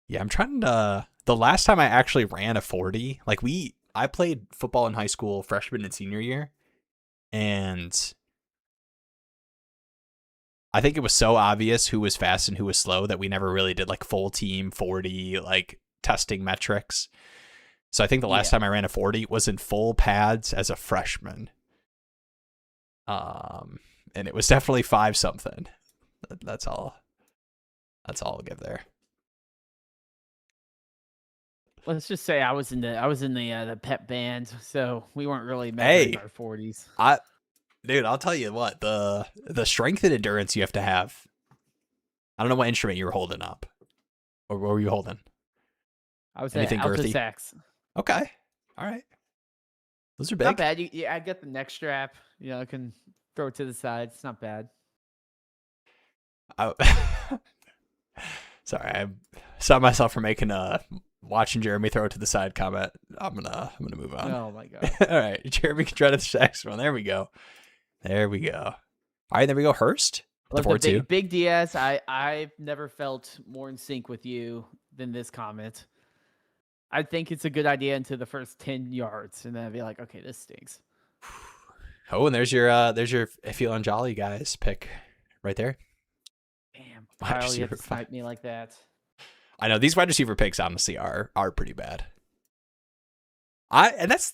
Yeah, I'm trying to. The last time I actually ran a 40, like I played football in high school freshman and senior year, and I think it was so obvious who was fast and who was slow that we never really did like full team 40 like testing metrics. So I think the last time I ran a 40 was in full pads as a freshman. And it was definitely 5 something. That's all I'll give there. Let's just say I was in the pep band, so we weren't really measuring our 40s. Dude, I'll tell you what, the strength and endurance you have to have. I don't know what instrument you were holding up. Or what were you holding? I was anything girthy? Sax. Okay. All right. Those are big. Not bad. I get the neck strap. I can throw it to the side. It's not bad. Sorry, I stopped myself from making watching Jeremy throw it to the side comment. I'm gonna move on. Oh my god. All right, Jeremy can try to the next one. There we go. All right, there we go. Hurst. The big DS. I've never felt more in sync with you than this comment. I think it's a good idea into the first 10 yards, and then I'd be like, okay, this stinks. Oh, and there's your Feeling Jolly guys pick right there. Damn. wide Kyle, you have receiver to snipe me like that. I know these wide receiver picks honestly are pretty bad. That's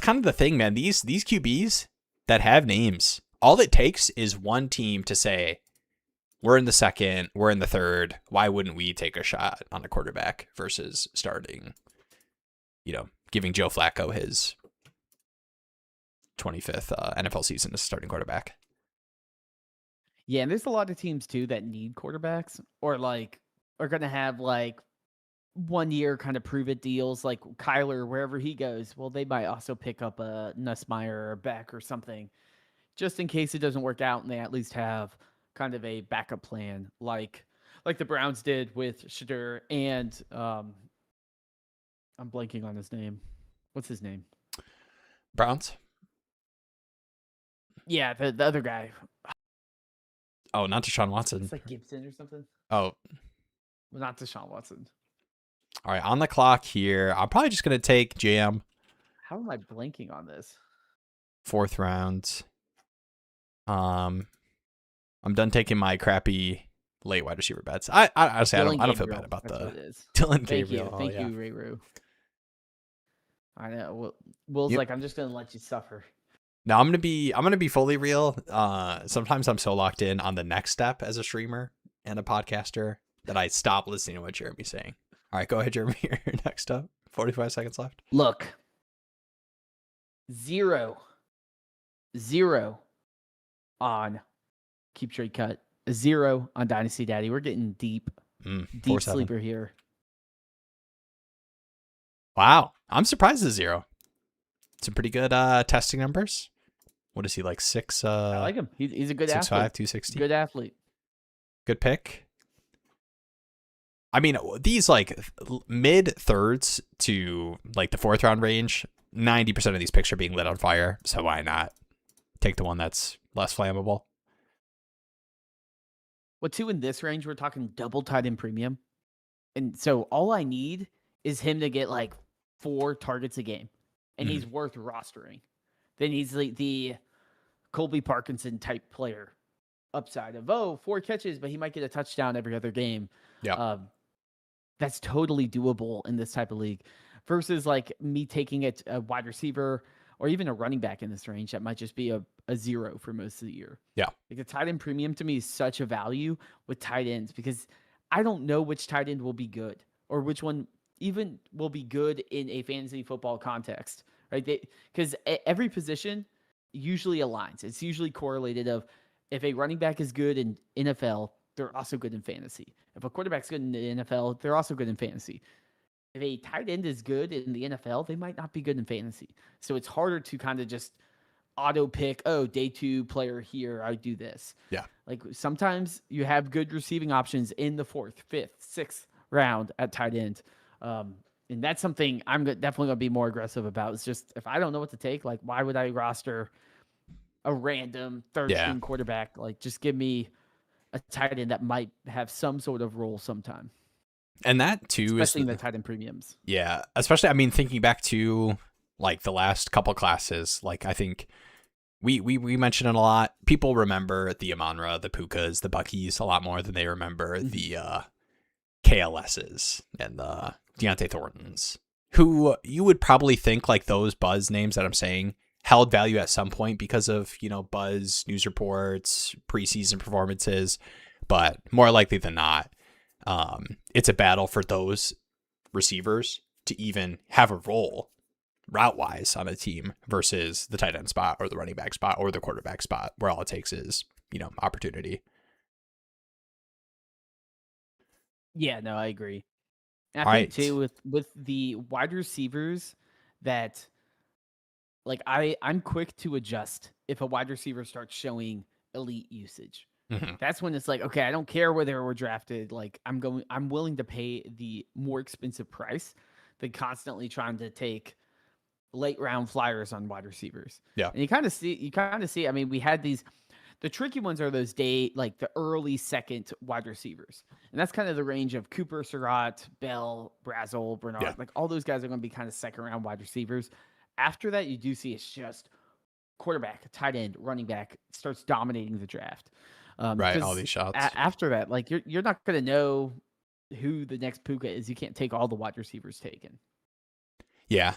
kind of the thing, man. These QBs that have names, all it takes is one team to say, we're in the second, we're in the third. Why wouldn't we take a shot on a quarterback versus starting, giving Joe Flacco his 25th NFL season as starting quarterback? Yeah, and there's a lot of teams too that need quarterbacks or like are gonna have like 1 year kind of prove it deals, like Kyler, wherever he goes. Well, they might also pick up a Nussmeier or a Beck or something, just in case it doesn't work out, and they at least have kind of a backup plan, like the Browns did with Shadur and I'm blanking on his name. What's his name? Browns? Yeah, the other guy. Oh, not Deshaun Watson. It's like Gibson or something. Oh, Well, not Deshaun Watson. all right. On the clock here, I'm probably just gonna take Jam. How am I blanking on this? 4th round. I'm done taking my crappy late wide receiver bets. I honestly, I don't feel bad about That's the what it is. Dylan Thank Gabriel. you. Thank you, Ray Roo. I know. Will's like, I'm just gonna let you suffer. Now I'm gonna be fully real. Sometimes I'm so locked in on the next step as a streamer and a podcaster that I stop listening to what Jeremy's saying. All right, go ahead, Jeremy. You're next up. 45 seconds left. Look, 0 on KeepTradeCut, 0 on Dynasty Daddy. We're getting deep 4-7. sleeper here. Wow, I'm surprised at 0. Some pretty good testing numbers. What is he, like 6? I like him. He's a good 6'5", athlete. 260. Good athlete. Good pick. I mean, these like mid thirds to like the 4th round range, 90% of these picks are being lit on fire. So why not take the one that's less flammable? Well, 2 in this range, we're talking double tight end premium. And so all I need is him to get like 4 targets a game. And he's worth rostering. Then he's like the Colby Parkinson type player upside of 4 catches, but he might get a touchdown every other game. Yeah. That's totally doable in this type of league versus like me taking it a wide receiver or even a running back in this range that might just be a 0 for most of the year. Yeah. Like the tight end premium to me is such a value with tight ends because I don't know which tight end will be good or which one even will be good in a fantasy football context, right? Because every position usually aligns. It's usually correlated of if a running back is good in NFL, they're also good in fantasy. If a quarterback's good in the NFL, they're also good in fantasy. If a tight end is good in the NFL, they might not be good in fantasy. So it's harder to kind of just auto pick, day 2 player here, I do this. Yeah. Like sometimes you have good receiving options in the 4th, 5th, 6th round at tight end. And that's something I'm definitely going to be more aggressive about. It's just if I don't know what to take, like why would I roster a random third string quarterback? Like just give me a tight end that might have some sort of role sometime. And that too especially is in the tight end premiums. Yeah, especially I mean thinking back to like the last couple classes, like I think we mentioned it a lot. People remember the Amon-Ra, the Pukas, the Buckies a lot more than they remember the KLSs and the Deontay Thorntons, who you would probably think like those buzz names that I'm saying held value at some point because of, buzz, news reports, preseason performances, but more likely than not, it's a battle for those receivers to even have a role route-wise on a team versus the tight end spot or the running back spot or the quarterback spot where all it takes is, opportunity. Yeah, no, I agree. And I think too with the wide receivers that like I'm quick to adjust if a wide receiver starts showing elite usage. Mm-hmm. That's when it's like, okay, I don't care where they were drafted. Like I'm willing to pay the more expensive price than constantly trying to take late round flyers on wide receivers. Yeah. And you kind of see, I mean, we had the tricky ones are those like the early second wide receivers. And that's kind of the range of Cooper, Surratt, Bell, Brazel, Bernard. Yeah. Like all those guys are going to be kind of second round wide receivers. After that, you do see it's just quarterback, tight end, running back starts dominating the draft. Right, all Because these shots. after that, like you're not gonna know who the next Puka is. You can't take all the wide receivers taken. Yeah.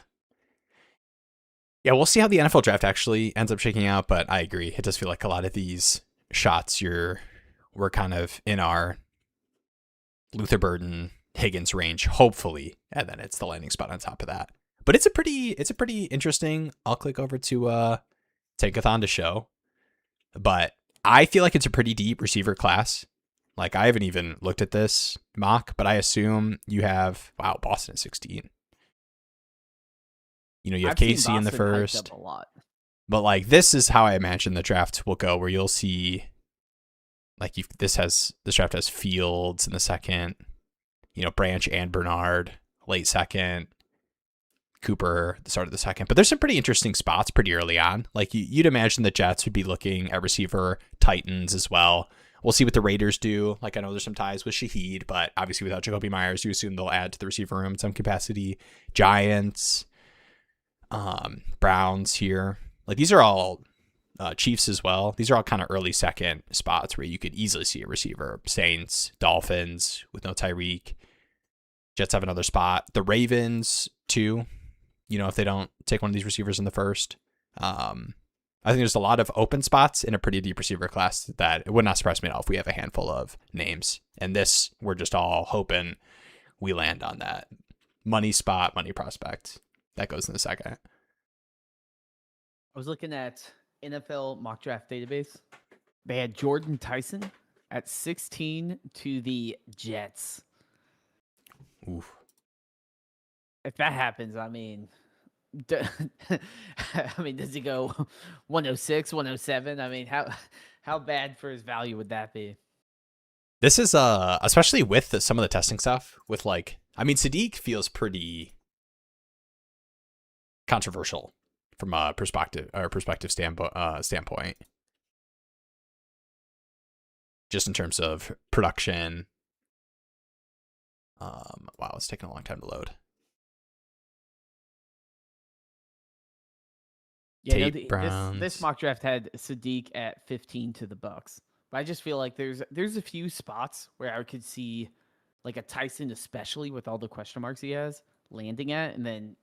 Yeah, we'll see how the NFL draft actually ends up shaking out, but I agree. It does feel like a lot of these shots we're kind of in our Luther Burden Higgins range, hopefully, and then it's the landing spot on top of that. But it's a pretty interesting. I'll click over to Tankathon to show, but I feel like it's a pretty deep receiver class. Like I haven't even looked at this mock, but I assume you have Boston at 16. You have I've seen KC in the Boston hyped first. up a lot. But like this is how I imagine the draft will go, where you'll see like this draft has Fields in the second, Branch and Bernard late second, Cooper the start of the second. But there's some pretty interesting spots pretty early on. Like you'd imagine the Jets would be looking at receiver, Titans as well. We'll see what the Raiders do. Like I know there's some ties with Shaheed, but obviously without Jacoby Myers, you assume they'll add to the receiver room in some capacity. Giants, Browns here. Like these are all Chiefs as well. These are all kind of early second spots where you could easily see a receiver. Saints, Dolphins with no Tyreek. Jets have another spot. The Ravens too. If they don't take one of these receivers in the first. I think there's a lot of open spots in a pretty deep receiver class that it would not surprise me at all if we have a handful of names. And this, we're just all hoping we land on that money spot, money prospect. That goes in the second. I was looking at NFL mock draft database. They had Jordan Tyson at 16 to the Jets. Oof. If that happens, I mean, does he go 106, 107? I mean, how bad for his value would that be? This is especially with some of the testing stuff with Sadiq feels pretty controversial from a perspective standpoint. Just in terms of production. Wow, it's taking a long time to load. Yeah, this mock draft had Sadiq at 15 to the Bucks. But I just feel like there's a few spots where I could see like a Tyson, especially with all the question marks he has, landing at, and then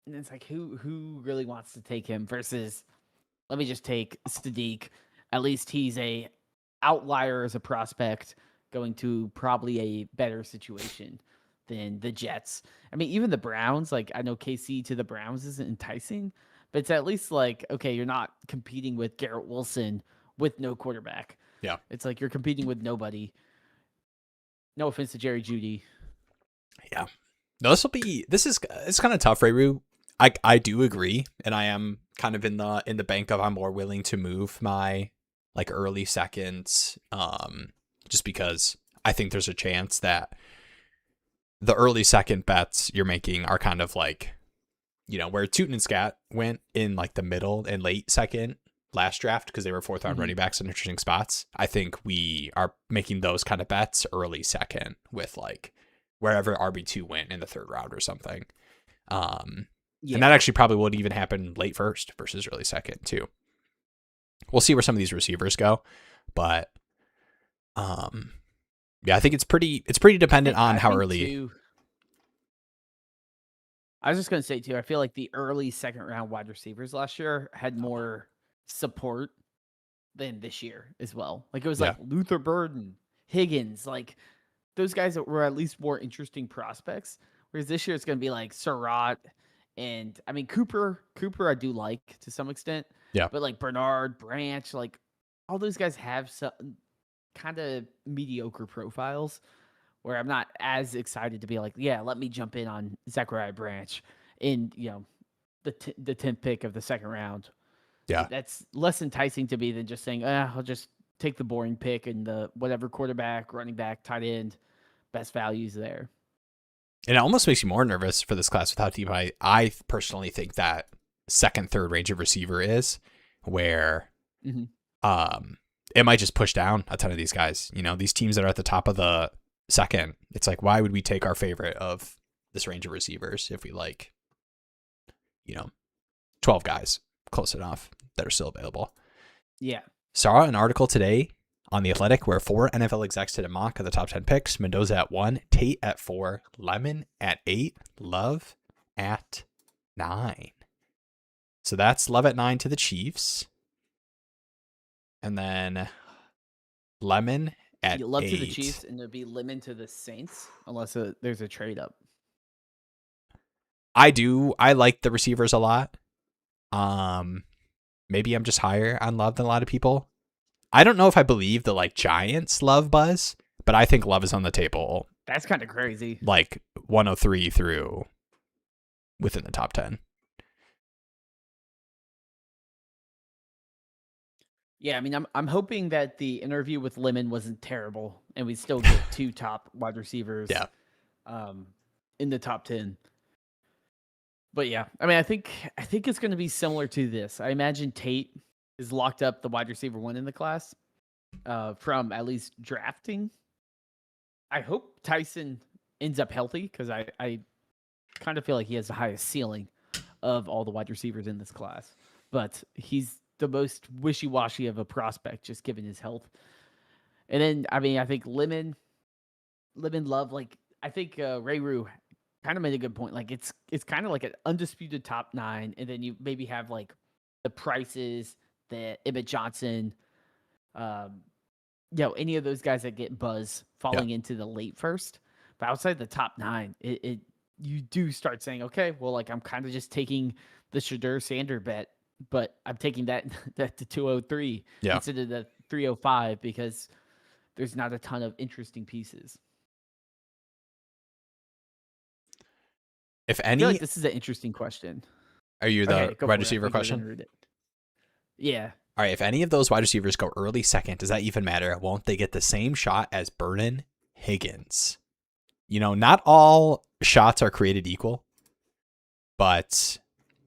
it's like who really wants to take him versus let me just take Sadiq. At least he's a outlier as a prospect going to probably a better situation than the Jets. I mean, even the Browns, like I know KC to the Browns isn't enticing, but it's at least like, okay, you're not competing with Garrett Wilson with no quarterback. Yeah. It's like you're competing with nobody. No offense to Jerry Jeudy. Yeah. No, it's kind of tough, Rayru. I do agree, and I am kind of in the bank of I'm more willing to move my like early seconds, just because I think there's a chance that the early second bets you're making are kind of like, where Tootin and Scat went in like the middle and late second last draft because they were fourth round running backs in interesting spots. I think we are making those kind of bets early second with like wherever RB2 went in the third round or something. And that actually probably would even happen late first versus early second too. We'll see where some of these receivers go, but yeah, I think it's pretty dependent on how early. I was just going to say too, I feel like the early second round wide receivers last year had more support than this year as well. Like it was like Luther Burden, Higgins, like those guys that were at least more interesting prospects. Whereas this year it's going to be like Surratt and I mean Cooper I do like to some extent. Yeah. But like Bernard, Branch, like all those guys have some kind of mediocre profiles where I'm not as excited to be like, yeah, let me jump in on Zachariah Branch in, the 10th pick of the second round. Yeah. That's less enticing to me than just saying, I'll just take the boring pick and the whatever quarterback, running back, tight end, best values there. And it almost makes you more nervous for this class with how deep I personally think that second, third range of receiver is, where it might just push down a ton of these guys. These teams that are at the top of the second, it's like, why would we take our favorite of this range of receivers if we like, 12 guys close enough that are still available? Yeah. Saw an article today on The Athletic where 4 NFL execs did a mock of the top 10 picks. Mendoza at 1, Tate at 4, Lemon at 8, Love at 9. So that's Love at 9 to the Chiefs. And then Lemon at Love 8. to the Chiefs, and it'll be Lemon to the Saints, unless there's a trade up. I like the receivers a lot. Maybe I'm just higher on Love than a lot of people. I don't know if I believe the like Giants Love buzz, but I think Love is on the table. That's kind of crazy. Like 103 through within the top 10. Yeah, I mean, I'm hoping that the interview with Lemon wasn't terrible, and we still get 2 top wide receivers. Yeah. In the top 10. But yeah, I mean, I think it's going to be similar to this. I imagine Tate is locked up the wide receiver 1 in the class from at least drafting. I hope Tyson ends up healthy because I kind of feel like he has the highest ceiling of all the wide receivers in this class. But he's the most wishy-washy of a prospect, just given his health. And then, I mean, I think Lemon Love, like, I think Ray Rue kind of made a good point. Like, it's kind of like an undisputed top 9, and then you maybe have, like, the Prices, the Emmett Johnson, any of those guys that get buzz falling into the late first. But outside the top 9, it you do start saying, okay, well, like, I'm kind of just taking the Shadur Sander bet, but I'm taking that to 203 instead of the 305 because there's not a ton of interesting pieces. If I any, feel like this is an interesting question. Are you the wide receiver question? Yeah. All right. If any of those wide receivers go early second, does that even matter? Won't they get the same shot as Vernon Higgins? You know, not all shots are created equal, but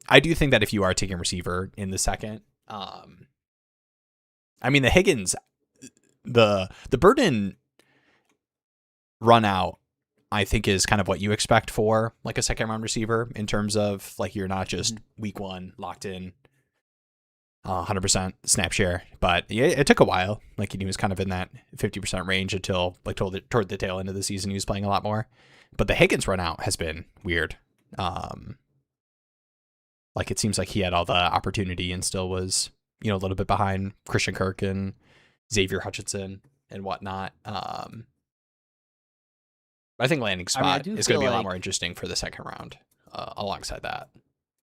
I do think that if you are taking receiver in the second, I mean, the Higgins, the Burden run out, I think is kind of what you expect for like a second round receiver in terms of like, you're not just week 1 locked in 100% snap share, but yeah, it took a while. Like he was kind of in that 50% range until like toward the tail end of the season, he was playing a lot more, but the Higgins run out has been weird. Like it seems like he had all the opportunity and still was, a little bit behind Christian Kirk and Xavier Hutchinson and whatnot. I think landing spot is going to be a lot more interesting for the second round alongside that.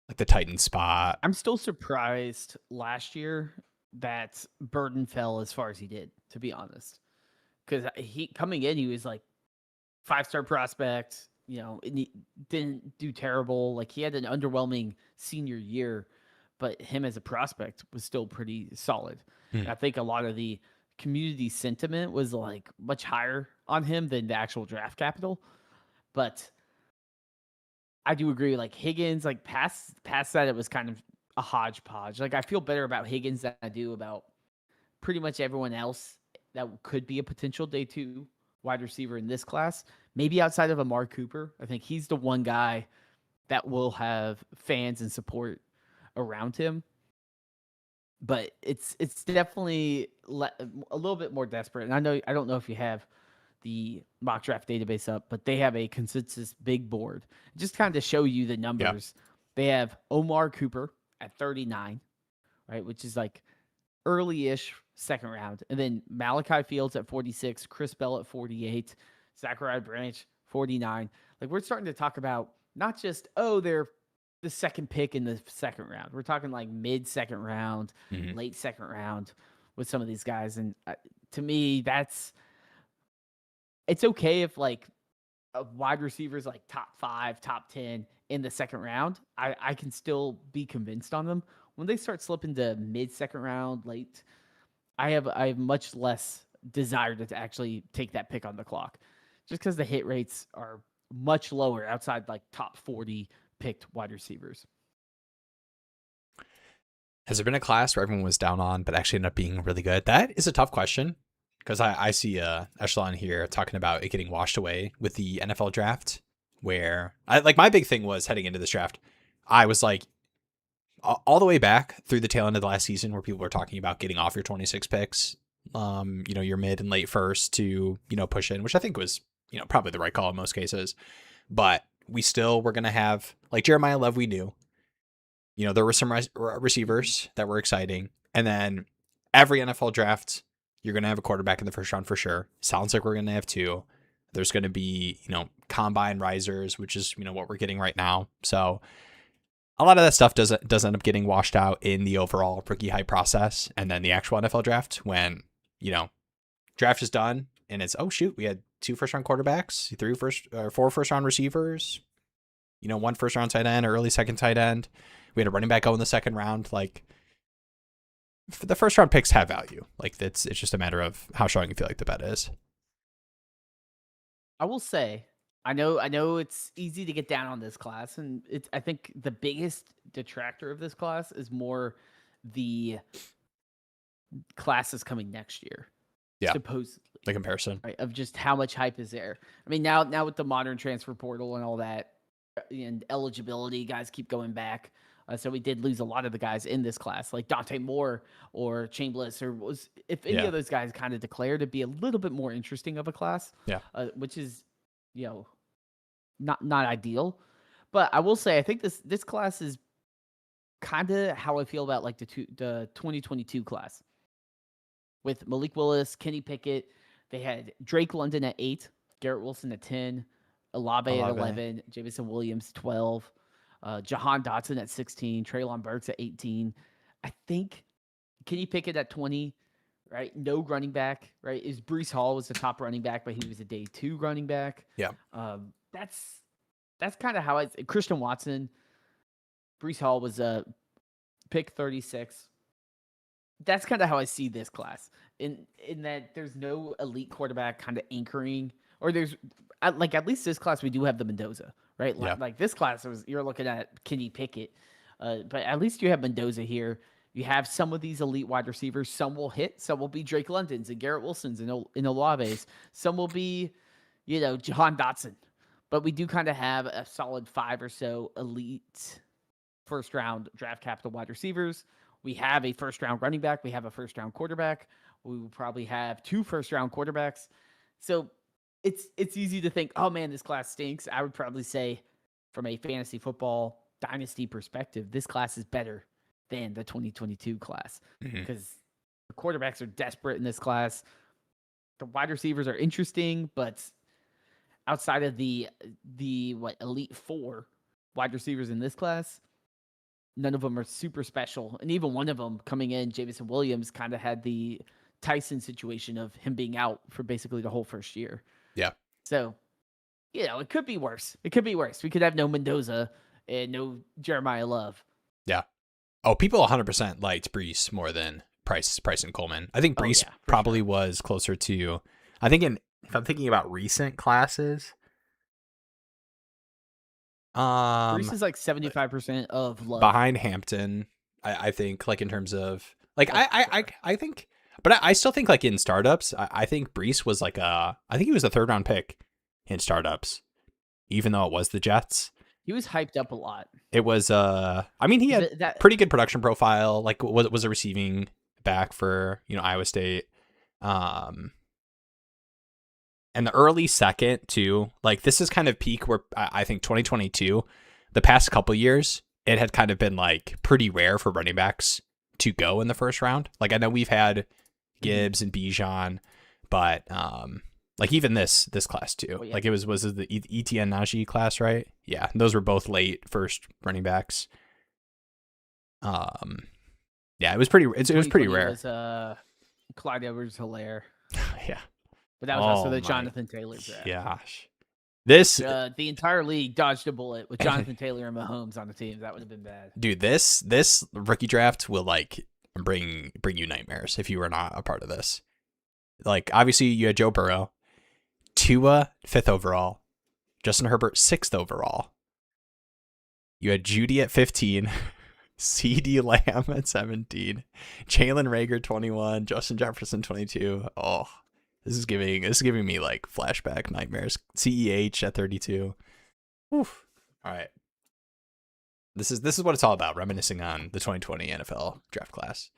Like the Titan spot. I'm still surprised last year that Burden fell as far as he did, to be honest. Because coming in, he was like 5-star prospect, and he didn't do terrible. Like he had an underwhelming senior year, but him as a prospect was still pretty solid. I think a lot of the community sentiment was like much higher on him than the actual draft capital. But I do agree, like Higgins, like past that, it was kind of a hodgepodge. Like I feel better about Higgins than I do about pretty much everyone else that could be a potential day 2 wide receiver in this class. Maybe outside of Amari Cooper. I think he's the one guy that will have fans and support around him. But it's definitely a little bit more desperate. And I don't know if you have the mock draft database up, but they have a consensus big board. Just kind of show you the numbers. Yeah. They have Omar Cooper at 39, right, which is like early-ish second round. And then Malachi Fields at 46, Chris Bell at 48, Zachariah Branch 49. Like we're starting to talk about not just, they're the second pick in the second round. We're talking like mid-second round, late second round with some of these guys. And to me, it's okay if like a wide receivers like top 5, top 10 in the second round. I can still be convinced on them. When they start slipping to mid-second round, late, I have much less desire to actually take that pick on the clock, just because the hit rates are much lower outside like top 40 picked wide receivers. Has there been a class where everyone was down on but actually ended up being really good? That is a tough question, because I see Echelon here talking about it getting washed away with the NFL draft, where my big thing was heading into this draft, I was like, all the way back through the tail end of the last season where people were talking about getting off your 26 picks, your mid and late first to, push in, which I think was, probably the right call in most cases. But we still were going to have, like Jeremiah Love, we knew, there were some receivers that were exciting. And then every NFL draft, you're going to have a quarterback in the first round for sure. Sounds like we're going to have two. There's going to be, combine risers, which is, what we're getting right now. So a lot of that stuff does end up getting washed out in the overall rookie hype process. And then the actual NFL draft, when, draft is done and it's, oh shoot, we had 2 first-round quarterbacks, 4 first-round receivers, 1 first-round tight end, or early second tight end. We had a running back go in the second round. Like, the first-round picks have value. Like, it's just a matter of how strong you feel like the bet is. I will say, I know it's easy to get down on this class, and I think the biggest detractor of this class is more the classes coming next year. Yeah. Supposedly. The comparison. Right, of just how much hype is there. I mean, now with the modern transfer portal and all that, and eligibility, guys keep going back. So we did lose a lot of the guys in this class, like Dante Moore or Chambliss, or if any of those guys kind of declare to be a little bit more interesting of a class. Yeah. Which is, not ideal. But I will say, I think this class is kind of how I feel about like the 2022 class with Malik Willis, Kenny Pickett. They had Drake London at 8, Garrett Wilson at 10, Olave at 11, Jamison Williams 12, Jahan Dotson at 16, Treylon Burks at 18. I think Kenny Pickett at 20, right? No running back, right? Breece Hall was the top running back, but he was a day 2 running back. Yeah. That's kind of how Christian Watson, Breece Hall was a pick 36. That's kind of how I see this class in that there's no elite quarterback kind of anchoring, or there's like, at least this class, we do have the Mendoza, right? Yeah. Like this class you're looking at Kenny Pickett, but at least you have Mendoza here. You have some of these elite wide receivers. Some will hit, some will be Drake Londons and Garrett Wilsons and Olaves. Some will be, Jahan Dotson, but we do kind of have a solid 5 or so elite first round draft capital wide receivers. We have a first round running back. We have a first round quarterback. We will probably have 2 first round quarterbacks. So it's easy to think, oh man, this class stinks. I would probably say, from a fantasy football dynasty perspective, this class is better than the 2022 class because the quarterbacks are desperate in this class. The wide receivers are interesting, but outside of the elite 4 wide receivers in this class, none of them are super special. And even one of them coming in, Jamison Williams, kind of had the Tyson situation of him being out for basically the whole first year. Yeah. So, it could be worse. It could be worse. We could have no Mendoza and no Jeremiah Love. Yeah. Oh, people 100% liked Breece more than Price and Coleman. I think Breece probably was closer to, I think if I'm thinking about recent classes, Breece is like 75% of Love. Behind Hampton, I think, like in terms of like I think, but I still think like in startups, I think Breece was like I think he was a 3rd round pick in startups, even though it was the Jets. He was hyped up a lot. It was I mean, he had pretty good production profile. Like was a receiving back for Iowa State. And the early second too, like this is kind of peak where I think 2022, the past couple years, it had kind of been like pretty rare for running backs to go in the first round. Like I know we've had Gibbs and Bijan, but like even this class too. Well, yeah. Like it was it the Etienne Najee class, right? Yeah, those were both late first running backs. Yeah, it was pretty rare. It was Clyde Edwards-Helaire. Yeah. But that was also the Jonathan Taylor draft. Gosh. This the entire league dodged a bullet with Jonathan Taylor and Mahomes on the team. That would have been bad. Dude, this rookie draft will like bring you nightmares if you were not a part of this. Like obviously you had Joe Burrow, Tua 5th overall, Justin Herbert 6th overall. You had Judy at 15, CeeDee Lamb at 17, Jalen Reagor 21, Justin Jefferson 22. Oh. This is giving me like flashback nightmares. CEH at 32. Oof. All right. This is what it's all about, reminiscing on the 2020 NFL draft class.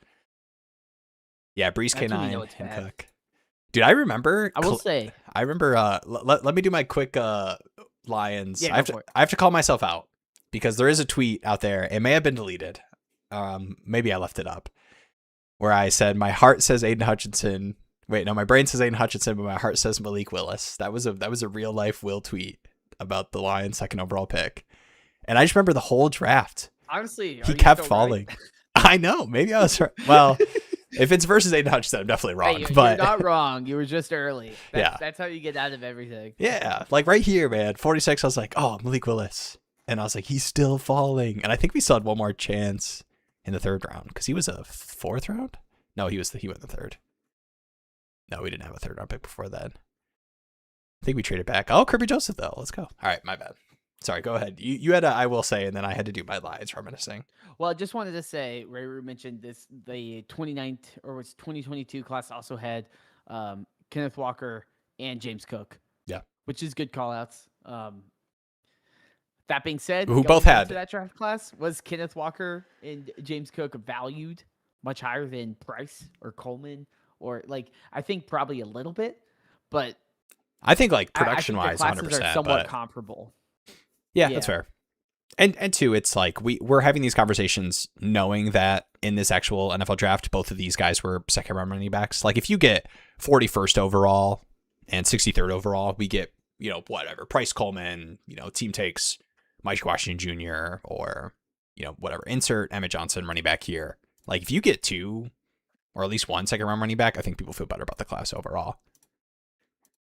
Yeah, Brees That's when you know K9 it's and bad. Cook. Dude, I remember. I will say, Let me do my quick Lions. yeah, go for it. I have to call myself out because there is a tweet out there. It may have been deleted. Maybe I left it up where I said my heart says Aiden Hutchinson. Wait, no, my brain says Aiden Hutchinson, but my heart says Malik Willis. That was a real life Will tweet about the Lions' second overall pick, and I just remember the whole draft. Honestly, He kept falling. Right? I know. Maybe I was right. Well. If it's versus Aiden Hutchinson, I'm definitely wrong. Hey, but you're not wrong. You were just early. Yeah. That's how you get out of everything. Yeah. Like right here, man. 46, I was like, oh, Malik Willis. And I was like, he's still falling. And I think we still had one more chance in the third round because he was a fourth round. No, he went in the third. No, we didn't have a third round pick before that. I think we traded back. Oh, Kirby Joseph, though. Let's go. All right. My bad. Sorry, go ahead. You had a I will say, and then I had to do my Lions reminiscing. Well, I just wanted to say, Ray Rue mentioned this, the 2022 class also had Kenneth Walker and James Cook. Yeah. Which is good call-outs. That being said, who both had that draft class, was Kenneth Walker and James Cook valued much higher than Price or Coleman? Or like, I think probably a little bit, but I think like production-wise, 100%. Are somewhat comparable. Yeah, that's fair. And two, it's like we're having these conversations knowing that in this actual NFL draft, both of these guys were second round running backs. Like if you get 41st overall and 63rd overall, we get, whatever, Price Coleman, team takes Mike Washington Jr. or, whatever, insert Emmett Johnson running back here. Like if you get two or at least one second round running back, I think people feel better about the class overall.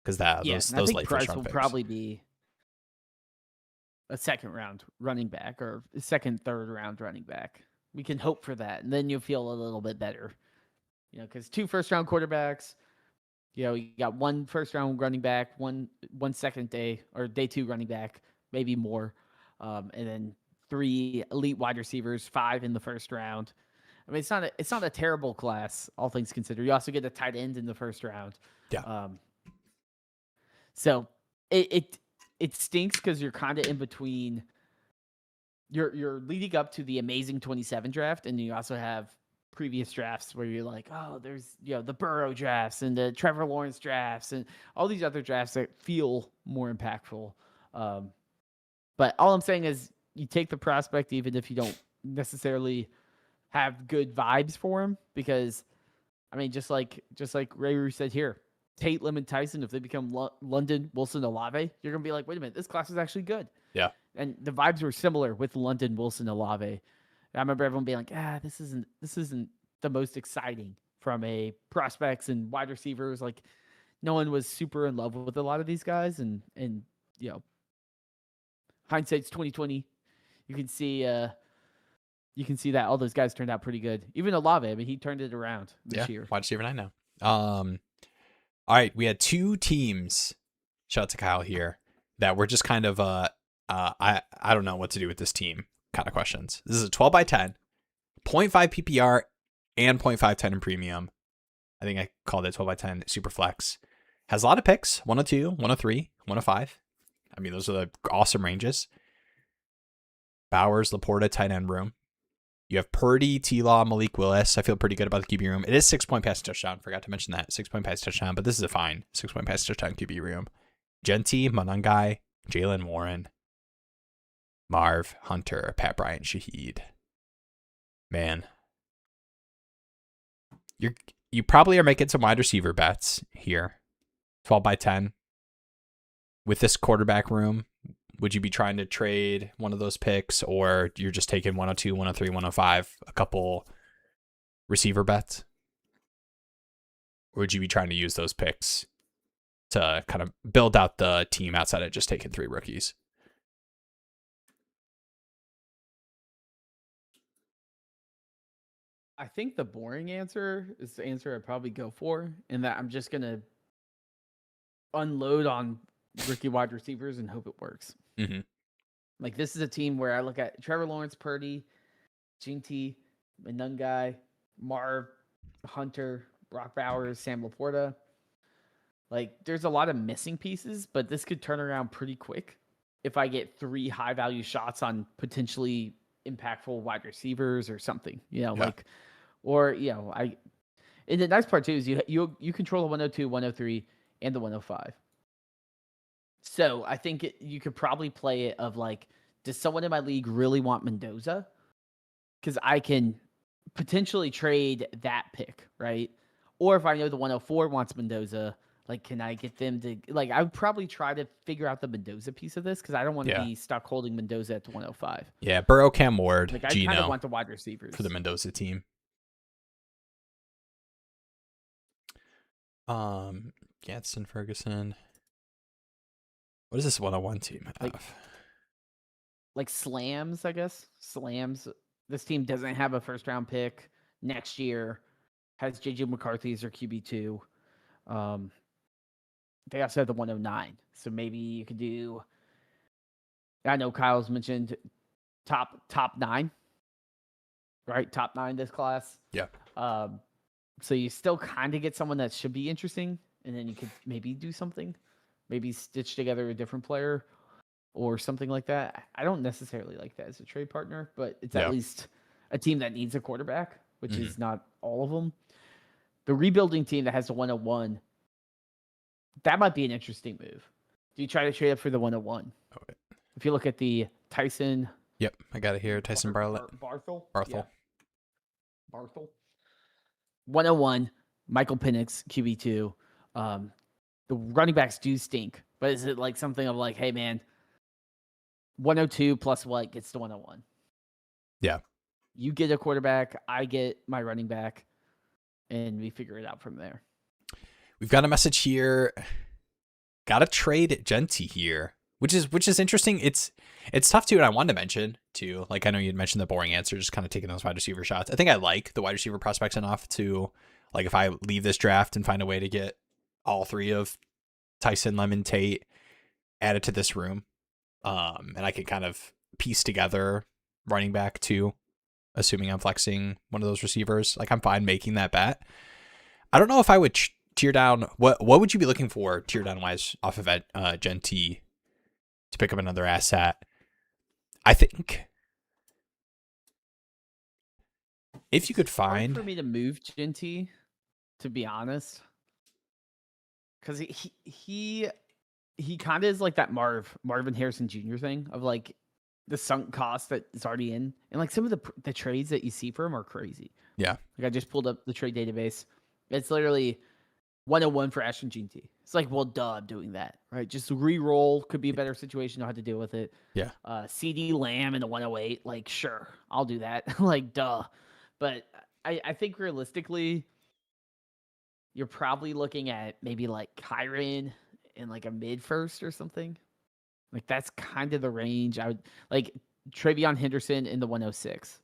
Because those late first round picks will probably be a second round running back or a second, third round running back. We can hope for that. And then you'll feel a little bit better, because 2 first round quarterbacks, you got 1 first round running back, one second day or day 2 running back, maybe more. And then 3 elite wide receivers, 5 in the first round. I mean, it's not a terrible class, all things considered. You also get a tight end in the first round. Yeah. So it stinks because you're kind of in between. You're leading up to the amazing 27 draft, and you also have previous drafts where you're like, oh, there's the Burrow drafts and the Trevor Lawrence drafts and all these other drafts that feel more impactful. But all I'm saying is you take the prospect even if you don't necessarily have good vibes for him, because I mean, just like Ray Rue said here, Tate, Lemon, Tyson, if they become London, Wilson, Olave, you're going to be like, wait a minute, this class is actually good. Yeah. And the vibes were similar with London, Wilson, Olave. I remember everyone being like, this isn't the most exciting from a prospects and wide receivers. Like no one was super in love with a lot of these guys. And hindsight's 2020. You can see that all those guys turned out pretty good. Even Olave, I mean, he turned it around this year. Wide receiver 9 now. All right, we had 2 teams. Shout out to Kyle here that were just kind of I don't know what to do with this team kind of questions. This is a 12 by 10, 0.5 PPR and 0.5 10 in premium. I think I called it 12 by 10 super flex. Has a lot of picks, 102, 103, 105. I mean, those are the awesome ranges. Bowers, Laporta, tight end room. You have Purdy, T-Law, Malik Willis. I feel pretty good about the QB room. It is 6-point pass touchdown. Forgot to mention that. 6-point pass touchdown, but this is a fine 6-point pass touchdown QB room. Genty, Monangai, Jalen Warren, Marv, Hunter, Pat Bryant, Shaheed. Man. You probably are making some wide receiver bets here. 12 by 10. With this quarterback room, would you be trying to trade one of those picks, or you're just taking 102, 103, 105, a couple receiver bets? Or would you be trying to use those picks to kind of build out the team outside of just taking 3 rookies? I think the boring answer is the answer I'd probably go for, in that I'm just going to unload on rookie wide receivers and hope it works. Mm-hmm. Like, this is a team where I look at Trevor Lawrence, Purdy, Ginty, Monangai, Marv, Hunter, Brock Bowers, Sam Laporta. Like, there's a lot of missing pieces, but this could turn around pretty quick if I get 3 high-value shots on potentially impactful wide receivers or something, Yeah. like, or, and the nice part too is you control the 102, 103, and the 105. So I think you could probably play it of like, does someone in my league really want Mendoza? Because I can potentially trade that pick, right? Or if I know the 104 wants Mendoza, like, can I get them to, like, I would probably try to figure out the Mendoza piece of this because I don't want to be stuck holding Mendoza at the 105. Yeah, Burrow, Cam Ward, Like, I Geno kind of want the wide receivers for the Mendoza team. Gadsden, Ferguson. What does this 101 team have? Like slams, I guess. Slams. This team doesn't have a first round pick next year. Has JJ McCarthy as their QB2. They also have the 109. So maybe you could do. I know Kyle's mentioned top 9. Right? Top 9 this class. Yeah. So you still kind of get someone that should be interesting, and then you could maybe do something. Maybe stitch together a different player or something like that. I don't necessarily like that as a trade partner, but it's at least a team that needs a quarterback, which is not all of them. The rebuilding team that has the 101, that might be an interesting move. Do you try to trade up for the 101? Okay. If you look at the Tyson. Yep, I got it here. Tyson Bartlett. Barthel. Yeah. Barthel. 101, Michael Penix, QB2. The running backs do stink, but is it like something of like, hey, man, 102 plus what gets to 101? Yeah. You get a quarterback, I get my running back, and we figure it out from there. We've got a message here. Got to trade Genty here, which is interesting. It's tough too, and I wanted to mention too. Like, I know you'd mentioned the boring answer, just kind of taking those wide receiver shots. I think I like the wide receiver prospects enough to, like, if I leave this draft and find a way to get all 3 of Tyson, Lemon, Tate added to this room, and I can kind of piece together running back too, assuming I'm flexing one of those receivers. Like, I'm fine making that bet. I don't know if I would tier down. What would you be looking for tier down wise off of Genty to pick up another asset? I think if you could find, hard for me to move Genty, to be honest, because he kind of is like that Marvin Harrison Jr. thing of like the sunk cost that is already in, and like some of the trades that you see for him are crazy. Yeah, like I just pulled up the trade database. It's literally 101 for Ashton Genty. It's like, well, duh, I'm doing that, right? Just re-roll could be a better situation. Know how to deal with it. Yeah. CD Lamb in the 108, like, sure, I'll do that. Like, duh. But I think realistically, you're probably looking at maybe like Kyron in like a mid first or something. Like, that's kind of the range. I would like Travion Henderson in the 106.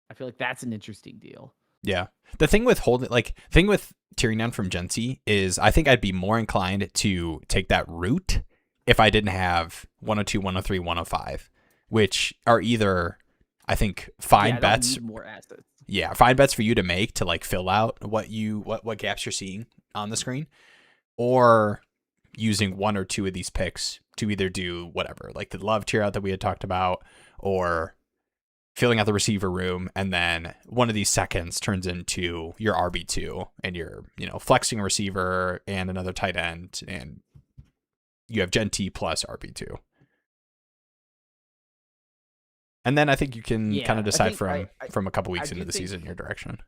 I feel like that's an interesting deal. Yeah. The thing with tearing down from Genty is I think I'd be more inclined to take that route if I didn't have 102, 103, 105, which are either, I think, fine bets. Need more assets. Yeah, fine bets for you to make to like fill out what gaps you're seeing on the screen, or using 1 or 2 of these picks to either do whatever, like the love tier out that we had talked about, or filling out the receiver room, and then one of these seconds turns into your RB2 and you're, flexing a receiver and another tight end, and you have Genty plus RB2. And then I think you can kind of decide from a couple weeks into the season your direction.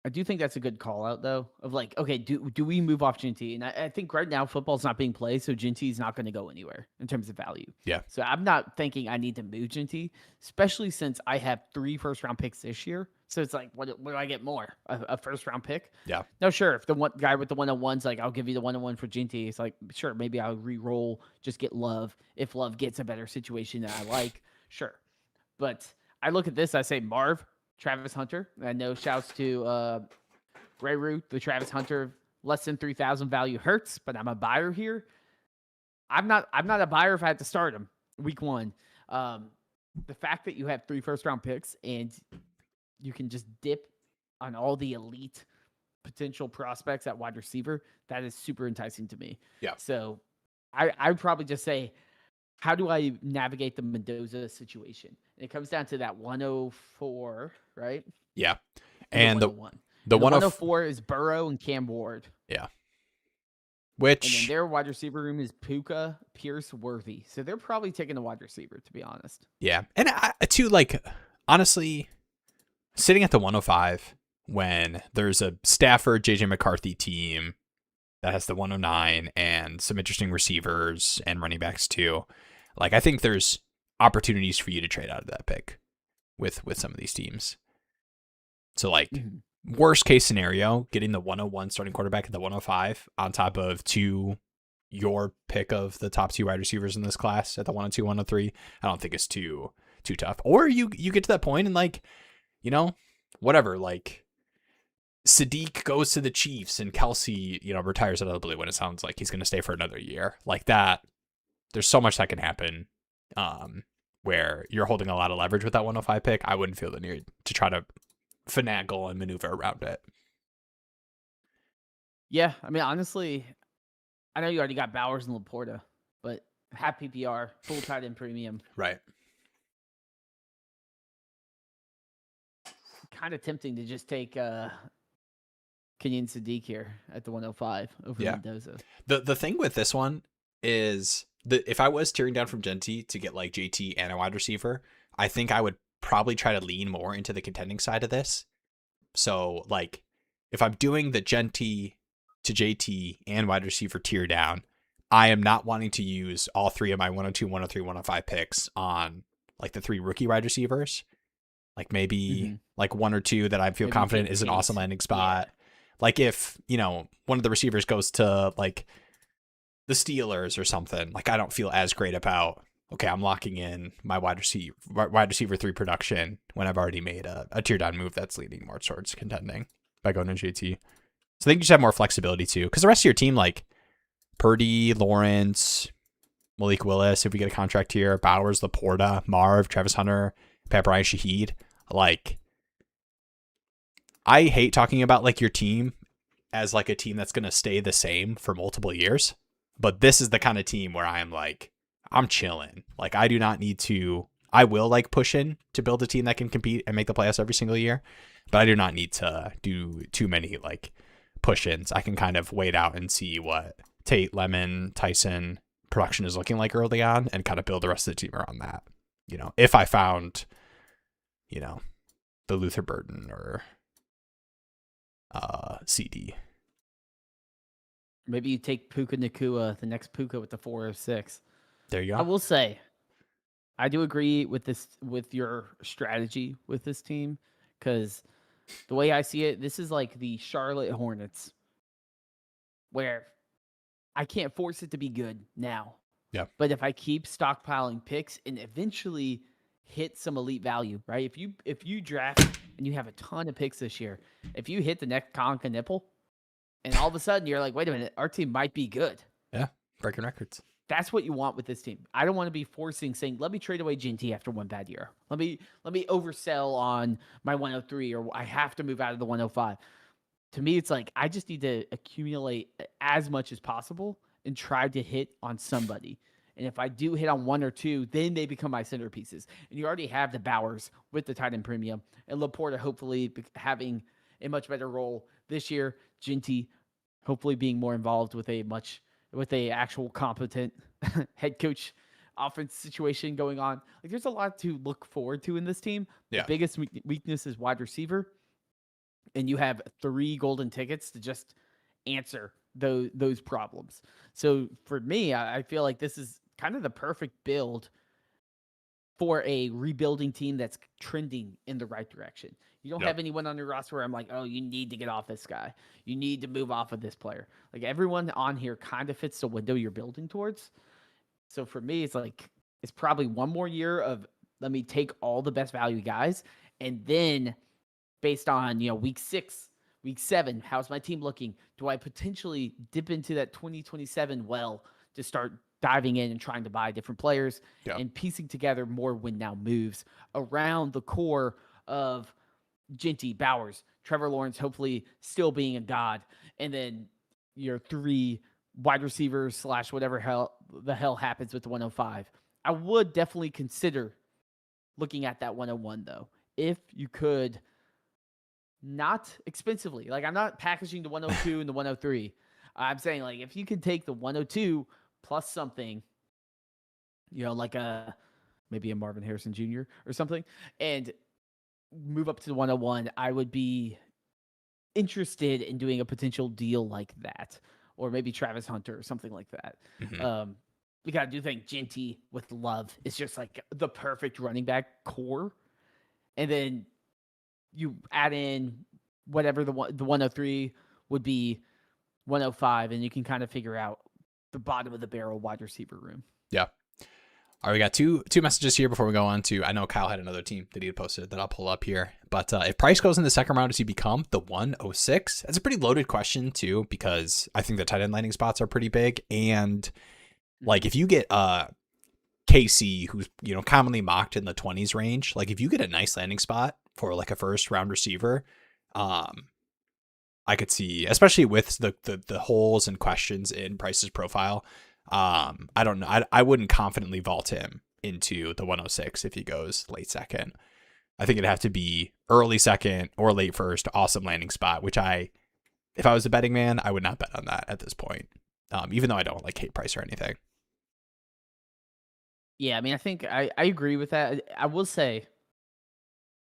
I do think that's a good call out, though, of like, okay, do we move off Genty? And I think right now football's not being played, so Genty is not going to go anywhere in terms of value. Yeah. So I'm not thinking I need to move Genty, especially since I have 3 first-round picks this year. So it's like, what do I get more? A first-round pick? Yeah. No, sure. If the one guy with the 101's like, I'll give you the 101 for Genty, it's like, sure, maybe I'll re-roll, just get Love. If Love gets a better situation that I like, sure. But I look at this, I say Marv, Travis Hunter. I know shouts to Ray Root, the Travis Hunter, less than 3,000 value hurts, but I'm a buyer here. I'm not a buyer if I had to start him week 1. The fact that you have 3 first-round picks and you can just dip on all the elite potential prospects at wide receiver, that is super enticing to me. Yeah. So I'd probably just say how do I navigate the Mendoza situation? And it comes down to that 104, right? Yeah. And the And 101. the And the 104, 104 is Burrow and Cam Ward. yeah. And then Which, their wide receiver room is Puka, Pierce, Worthy. So they're probably taking a wide receiver, to be honest. yeah. And too, like, honestly, sitting at the 105 when there's a Stafford, JJ McCarthy team that has the 109 and some interesting receivers and running backs too. Like, I think there's opportunities for you to trade out of that pick with some of these teams. So, like, worst case scenario, getting the 101 starting quarterback at the 105 on top of your pick of the top 2 wide receivers in this class at the 102, 103, I don't think it's too tough. Or you get to that point and, like, you know, whatever, like, Sadiq goes to the Chiefs and Kelsey, retires out of the blue when it sounds like he's going to stay for another year. Like that, there's so much that can happen where you're holding a lot of leverage with that 105 pick. I wouldn't feel the need to try to finagle and maneuver around it. Yeah, I mean, honestly, I know you already got Bowers and Laporta, but half PPR, full tight end premium. Right. Kind of tempting to just take Kenyon Sadiq here at the 105 over Mendoza. The thing with this one is if I was tearing down from Genty to get like JT and a wide receiver, I think I would probably try to lean more into the contending side of this. So, like, if I'm doing the Genty to JT and wide receiver tier down, I am not wanting to use all 3 of my 102, 103, 105 picks on like the 3 rookie wide receivers. Like maybe like 1 or 2 that I feel confident is an awesome landing spot. Yeah. Like if, one of the receivers goes to like the Steelers or something, like I don't feel as great about, okay, I'm locking in my wide receiver 3 production when I've already made a tier down move that's leaning more towards contending by going to JT. So I think you just have more flexibility too. Because the rest of your team, like Purdy, Lawrence, Malik Willis, if we get a contract here, Bowers, Laporta, Marv, Travis Hunter, Pat Bryant, Shaheed, like I hate talking about like your team as like a team that's going to stay the same for multiple years. But this is the kind of team where I am like, I'm chilling. Like I do not need to, I will like push in to build a team that can compete and make the playoffs every single year. But I do not need to do too many like push-ins. I can kind of wait out and see what Tate, Lemon, Tyson production is looking like early on and kind of build the rest of the team around that. If I found, the Luther Burden or CD. Maybe you take Puka Nakua, the next Puka with the 406. There you go. I will say, I do agree with your strategy with this team, because the way I see it, this is like the Charlotte Hornets, where I can't force it to be good now. Yeah. But if I keep stockpiling picks and eventually hit some elite value, right? If you draft and you have a ton of picks this year, if you hit the next Conca nipple, and all of a sudden you're like, wait a minute, our team might be good. Yeah, breaking records. That's what you want with this team. I don't want to be saying, let me trade away GNT after one bad year. Let me oversell on my 103, or I have to move out of the 105. To me, it's like I just need to accumulate as much as possible and try to hit on somebody. And if I do hit on 1 or 2, then they become my centerpieces. And you already have the Bowers with the tight end premium, and Laporta hopefully having a much better role this year. Ginty hopefully being more involved with a actual competent head coach offense situation going on. Like there's a lot to look forward to in this team. Yeah. The biggest weakness is wide receiver, and you have 3 golden tickets to just answer those problems. So for me, I feel like this is kind of the perfect build for a rebuilding team that's trending in the right direction. You don't have anyone on your roster where I'm like, oh, you need to get off this guy. You need to move off of this player. Like everyone on here kind of fits the window you're building towards. So for me, it's like, it's probably one more year of let me take all the best value guys. And then based on, week 6, week 7, how's my team looking? Do I potentially dip into that 2027 well to start diving in and trying to buy different players and piecing together more win now moves around the core of Ginty, Bowers, Trevor Lawrence, hopefully still being a god. And then your 3 wide receivers / whatever the hell happens with the 105. I would definitely consider looking at that 101 though. If you could, not expensively. Like I'm not packaging the 102 and the 103. I'm saying like if you could take the 102 plus something, like maybe a Marvin Harrison Jr. or something, and move up to the 101, I would be interested in doing a potential deal like that, or maybe Travis Hunter or something like that. Mm-hmm. Because I do think Genty with Love is just like the perfect running back core, and then you add in whatever the 103 would be 105, and you can kind of figure out the bottom of the barrel wide receiver room. Yeah. All right, we got two messages here before we go on to, I know Kyle had another team that he had posted that I'll pull up here. But if Price goes in the second round, does he become the 106? That's a pretty loaded question too, because I think the tight end landing spots are pretty big. And like if you get KC, who's commonly mocked in the 20s range, like if you get a nice landing spot for like a first round receiver, I could see, especially with the holes and questions in Price's profile. I don't know. I wouldn't confidently vault him into the 106 if he goes late second. I think it'd have to be early second or late first, awesome landing spot, which if I was a betting man, I would not bet on that at this point. Even though I don't like hate Price or anything. Yeah, I mean, I think I agree with that. I will say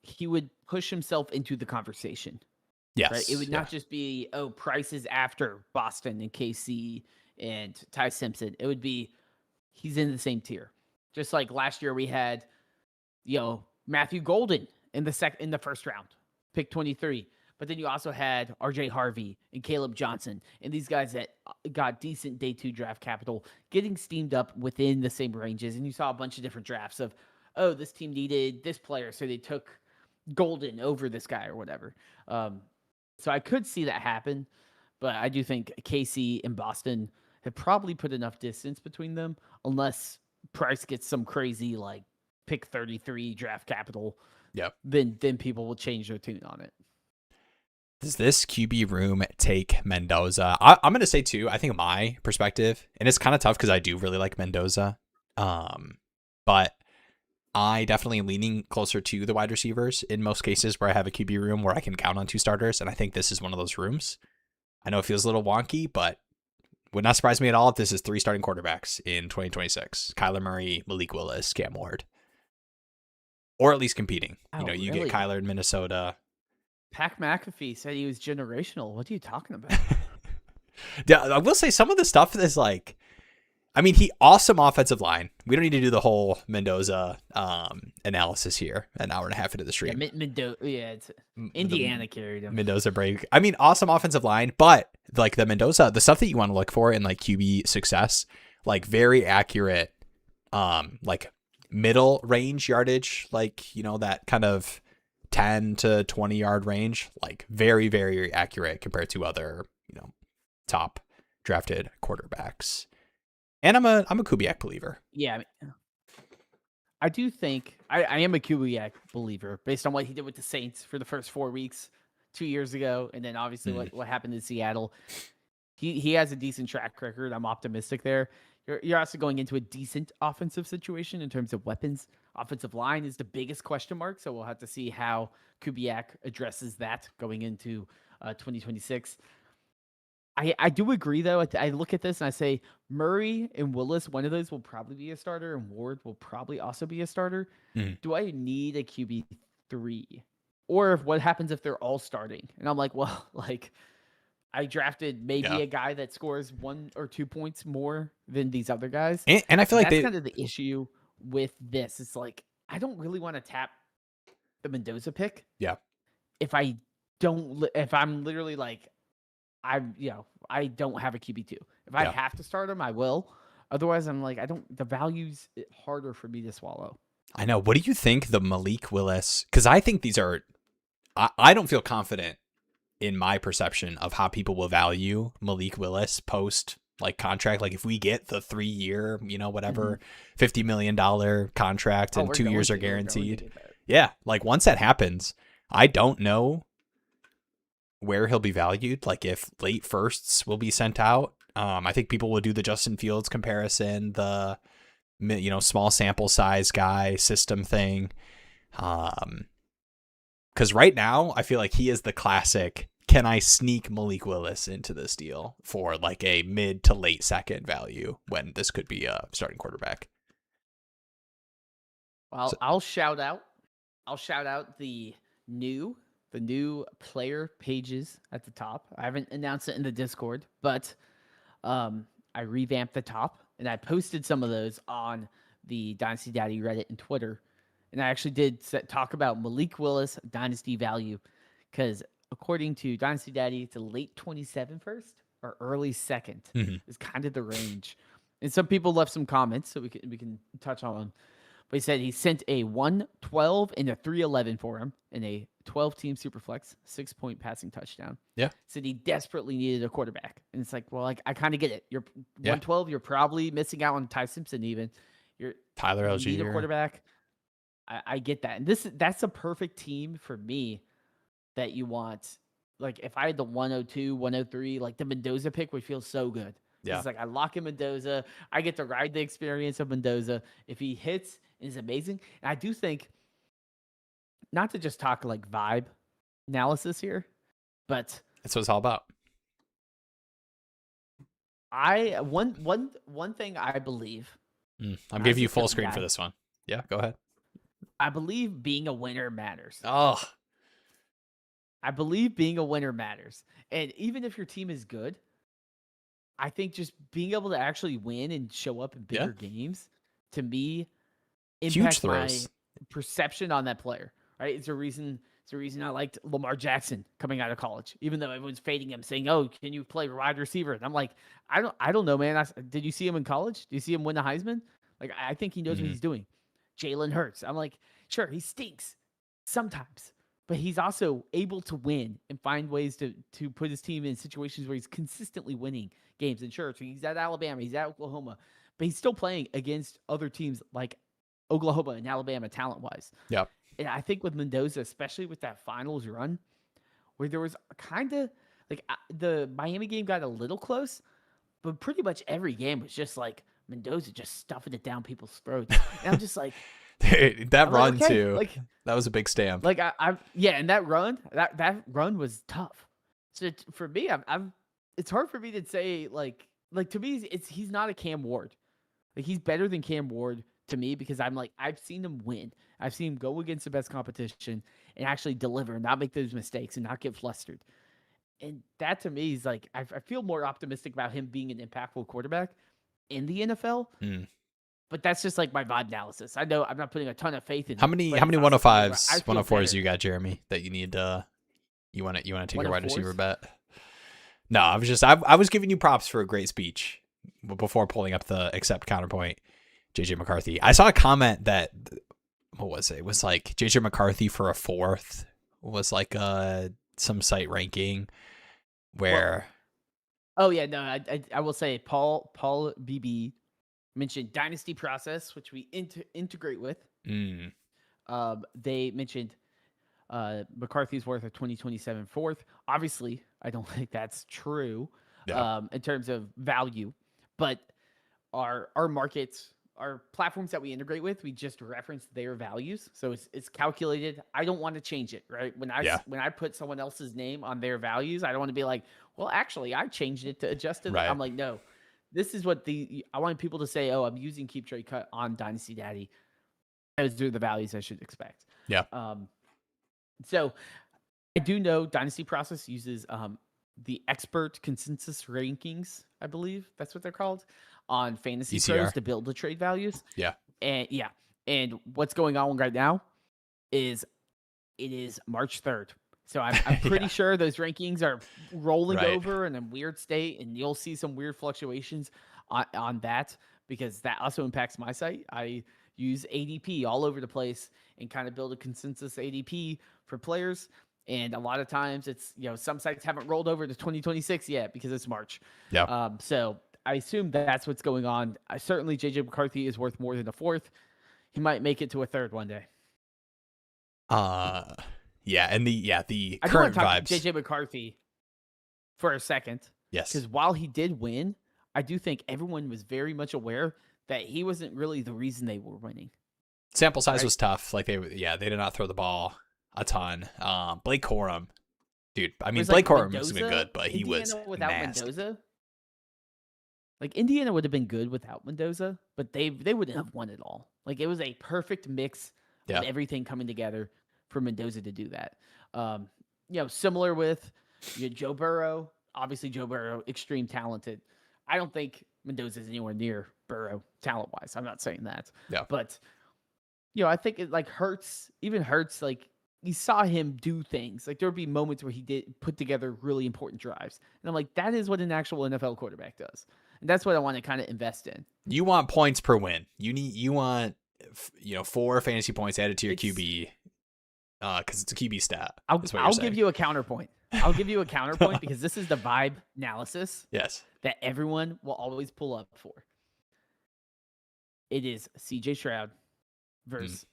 he would push himself into the conversation. Yes. Right? It would not just be, Price is after Boston and KC and Ty Simpson. It would be he's in the same tier. Just like last year we had, Matthew Golden in the first round, pick 23. But then you also had RJ Harvey and Caleb Johnson and these guys that got decent day 2 draft capital getting steamed up within the same ranges. And you saw a bunch of different drafts of, this team needed this player, so they took Golden over this guy or whatever. So I could see that happen, but I do think KC and Boston have probably put enough distance between them, unless Price gets some crazy like pick 33 draft capital. Yep. Then people will change their tune on it. Does this QB room take Mendoza? I'm going to say too, I think my perspective, and it's kind of tough because I do really like Mendoza, but I definitely am leaning closer to the wide receivers in most cases where I have a QB room where I can count on 2 starters. And I think this is one of those rooms. I know it feels a little wonky, but would not surprise me at all if this is 3 starting quarterbacks in 2026. Kyler Murray, Malik Willis, Cam Ward. Or at least competing. You Really? get Kyler in Minnesota. Pat McAfee said he was generational. What are you talking about? Yeah, I will say some of the stuff is like, he awesome offensive line. We don't need to do the whole Mendoza analysis here. An hour and a half into the stream. It's Indiana carried him. Mendoza break. Awesome offensive line, but like the Mendoza, the stuff that you want to look for in like QB success, like very accurate, like middle range yardage, like that kind of 10 to 20 yard range, like very, very accurate compared to other top drafted quarterbacks. And I'm a Kubiak believer. Yeah, I do think I am a Kubiak believer based on what he did with the Saints for the first 4 weeks 2 years ago, and then obviously what happened in Seattle. He has a decent track record. I'm optimistic there. You're also going into a decent offensive situation in terms of weapons. Offensive line is the biggest question mark, so we'll have to see how Kubiak addresses that going into 2026. I do agree, though. I look at this and I say Murray and Willis, one of those will probably be a starter, and Ward will probably also be a starter. Do I need a QB3? Or what happens if they're all starting? And I'm like, well, like I drafted maybe a guy that scores 1 or 2 points more than these other guys. And I feel like that's kind of the issue with this. It's like, I don't really want to tap the Mendoza pick. Yeah. If I'm literally like, I don't have a QB2. If I have to start him, I will. Otherwise, I'm like, the value's harder for me to swallow. I know. What do you think the Malik Willis? Because I think these are, I don't feel confident in my perception of how people will value Malik Willis post like contract. Like if we get the 3-year, whatever, $50 million contract and 2 years are guaranteed. Yeah. Like once that happens, I don't know where he'll be valued. Like if late firsts will be sent out. I think people will do the Justin Fields comparison, the small sample size guy, system thing. Because right now, I feel like he is the classic, can I sneak Malik Willis into this deal for like a mid to late second value when this could be a starting quarterback? Well, I'll shout out the new player pages at the top. I haven't announced it in the Discord, but I revamped the top and I posted some of those on the Dynasty Daddy Reddit and Twitter. And I actually did talk about Malik Willis dynasty value because according to Dynasty Daddy, it's a late 27 first or early second is kind of the range. And some people left some comments, so we can touch on them. But he said he sent a 112 and a 311 for him in a 12-team superflex, 6-point passing touchdown. Yeah. Said he desperately needed a quarterback. And it's like, well, I kind of get it. You're 112, you're probably missing out on Ty Simpson even. Tyler You Algier. need a quarterback. I get that. And that's a perfect team for me that you want. Like, if I had the 102, 103, like the Mendoza pick would feel so good. Yeah. It's like I lock in Mendoza. I get to ride the experience of Mendoza. If he hits, it's amazing. And I do think, not to just talk like vibe analysis here, but that's what it's all about. One thing I believe. I'm giving you full screen for this one. Yeah, go ahead. I believe being a winner matters. Oh, I believe being a winner matters. And even if your team is good, I think just being able to actually win and show up in bigger games, to me, impacts my perception on that player. Right? It's a reason I liked Lamar Jackson coming out of college, even though everyone's fading him, saying, "Oh, can you play wide receiver?" And I'm like, I don't know, man. Did you see him in college? Did you see him win the Heisman? Like, I think he knows what he's doing. Jalen Hurts. I'm like, sure, he stinks sometimes, but he's also able to win and find ways to put his team in situations where he's consistently winning games. And sure, he's at Alabama, he's at Oklahoma, but he's still playing against other teams like Oklahoma and Alabama talent-wise. Yeah. And I think with Mendoza, especially with that finals run, where there was kind of like the Miami game got a little close, but pretty much every game was just like Mendoza just stuffing it down people's throats. And I'm just like, that run like, okay, too. Like, that was a big stamp. Like and that run was tough. So for me, it's hard for me to say like to me, he's not a Cam Ward. Like, he's better than Cam Ward to me because I'm like, I've seen him win. I've seen him go against the best competition and actually deliver and not make those mistakes and not get flustered. And that to me is like, I feel more optimistic about him being an impactful quarterback in the NFL. But that's just like my vibe analysis. I know I'm not putting a ton of faith in how many 105s, 104s you got, Jeremy, that you need you want to take a wide receiver bet? No, I was giving you props for a great speech before pulling up the accept counterpoint. JJ McCarthy. I saw a comment that, what was it? It was like JJ McCarthy for a fourth was like some site ranking where. Well, oh yeah, no, I will say Paul BB mentioned Dynasty Process, which we integrate with. They mentioned McCarthy's worth of 2027 fourth. Obviously, I don't think that's true in terms of value, but our markets, our platforms that we integrate with, we just reference their values. So it's calculated. I don't want to change it, right? When I put someone else's name on their values, I don't want to be like, well, actually, I changed it to adjust it. Right. I'm like, no, this is what I want people to say, oh, I'm using KeepTradeCut on Dynasty Daddy. Those are the values I should expect. Yeah. So I do know Dynasty Process uses the expert consensus rankings, I believe that's what they're called, on FantasyPros to build the trade values. Yeah. And what's going on right now is it is March 3rd. So I'm pretty sure those rankings are rolling over in a weird state, and you'll see some weird fluctuations on that because that also impacts my site. I use ADP all over the place and kind of build a consensus ADP for players. And a lot of times it's, some sites haven't rolled over to 2026 yet because it's March. Yeah. So I assume that's what's going on. Certainly JJ McCarthy is worth more than a fourth. He might make it to a third one day. Yeah, and the I current do want vibes. to talk JJ McCarthy for a second. Yes. Because while he did win, I do think everyone was very much aware that he wasn't really the reason they were winning. Sample size was tough. Like they did not throw the ball a ton. Blake Corum, dude. I mean, Blake Corum has been good, but he was without nasty. Mendoza. Like Indiana would have been good without Mendoza, but they wouldn't have won it all. Like it was a perfect mix of everything coming together for Mendoza to do that. Similar with Joe Burrow. Obviously, Joe Burrow, extreme talented. I don't think Mendoza is anywhere near Burrow talent-wise. I'm not saying that. Yeah. But, I think it like Hurts, like you saw him do things. Like there would be moments where he did put together really important drives. And I'm like, that is what an actual NFL quarterback does. And that's what I want to kind of invest in. You want points per win. You want 4 fantasy points added to your QB because it's a QB stat. I'll give you a counterpoint. I'll give you a counterpoint because this is the vibe analysis. Yes. That everyone will always pull up for. It is CJ Stroud versus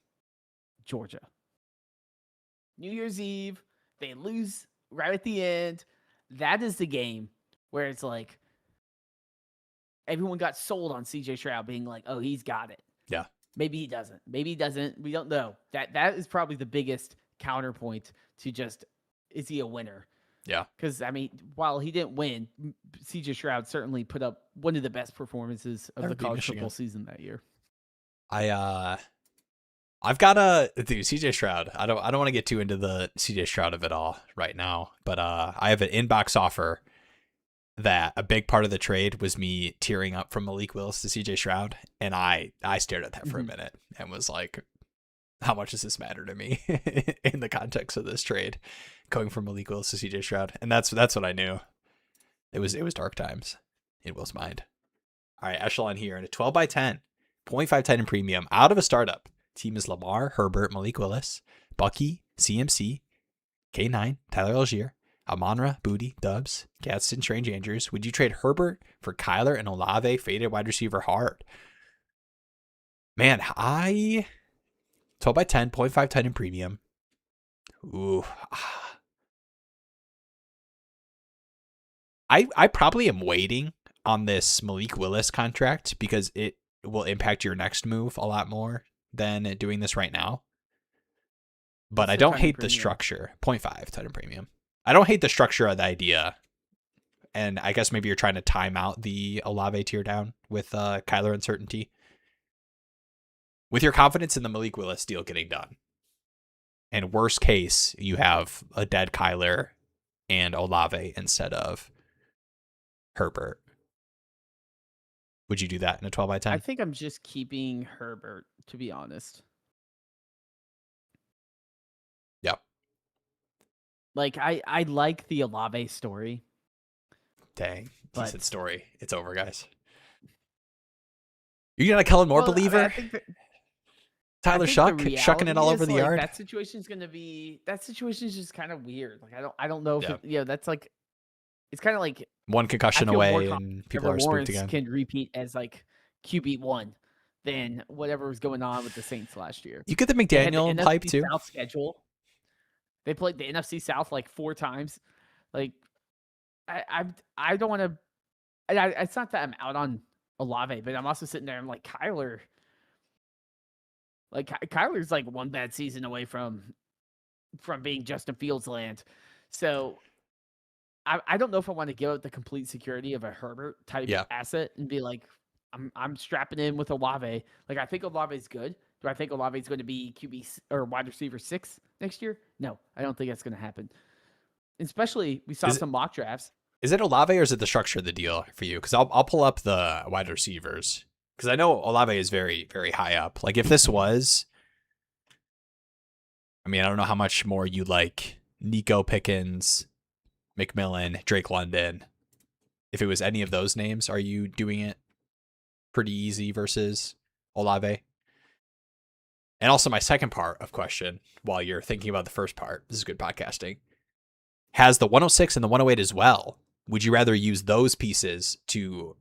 Georgia. New Year's Eve, they lose right at the end. That is the game where it's like everyone got sold on CJ Stroud being like, oh, he's got it. Yeah. Maybe he doesn't. Maybe he doesn't. We don't know. That is probably the biggest counterpoint to just, is he a winner? Yeah. Because, I mean, while he didn't win, CJ Stroud certainly put up one of the best performances of the college football season that year. I've got CJ Stroud. I don't want to get too into the CJ Stroud of it all right now, but I have an inbox offer that a big part of the trade was me tearing up from Malik Willis to CJ Stroud, and I stared at that for a minute and was like, how much does this matter to me in the context of this trade, going from Malik Willis to CJ Stroud? And that's what I knew. It was dark times in Will's mind. All right, echelon here in a 12 by 10, 0.5 tight end premium out of a startup. Team is Lamar, Herbert, Malik Willis, Bucky, CMC, K9, Tyler Algier, Amon-Ra, Booty, Dubs, Gadsden, Strange Andrews. Would you trade Herbert for Kyler and Olave, faded wide receiver hard? Man, 12 by 10, 0.5 tight end premium. Ooh. I probably am waiting on this Malik Willis contract because it will impact your next move a lot more than doing this right now. But I don't hate the structure. 0.5 tight end premium. I don't hate the structure of the idea. And I guess maybe you're trying to time out the Olave tear down with Kyler uncertainty. With your confidence in the Malik Willis deal getting done. And worst case, you have a dead Kyler and Olave instead of Herbert. Would you do that in a 12 by 10? I think I'm just keeping Herbert, to be honest. Yep. Like, I like the Olave story. Dang. Decent story. It's over, guys. You're going to Kellen Moore believer? Tyler shucking it all over the yard? That situation's just kind of weird. Like, I don't know if that's like, it's kind of like one concussion away and people are spooked again. Can repeat as like QB1 than whatever was going on with the Saints last year. You get the McDaniel hype too. South schedule. They played the NFC South like 4 times. Like I don't want to. It's not that I'm out on Olave, but I'm also sitting there. I'm like Kyler. Like Kyler's like one bad season away from being Justin Fields land. So I don't know if I want to give up the complete security of a Herbert type asset and be like, I'm strapping in with Olave. Like I think Olave is good. Do I think Olave is going to be QB or wide receiver 6 next year? No, I don't think that's going to happen. Especially we saw some mock drafts. Is it Olave or is it the structure of the deal for you? Because I'll pull up the wide receivers because I know Olave is very, very high up. Like if this was, I mean, I don't know how much more you like Nico Pickens, McMillan, Drake London. If it was any of those names, are you doing it pretty easy versus Olave? And also my second part of question, while you're thinking about the first part, this is good podcasting, has the 106 and the 108 as well. Would you rather use those pieces to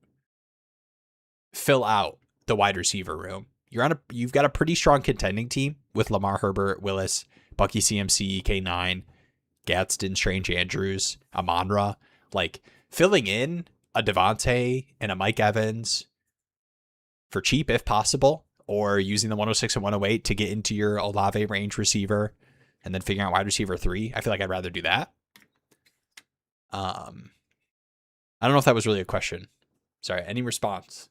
fill out the wide receiver room? You've got a pretty strong contending team with Lamar, Herbert, Willis, Bucky, CMC, K9, Gadsden, Strange Andrews, Amon-Ra, like filling in a Devontae and a Mike Evans for cheap if possible, or using the 106 and 108 to get into your Olave range receiver and then figuring out wide receiver 3. I feel like I'd rather do that. I don't know if that was really a question. Sorry, any response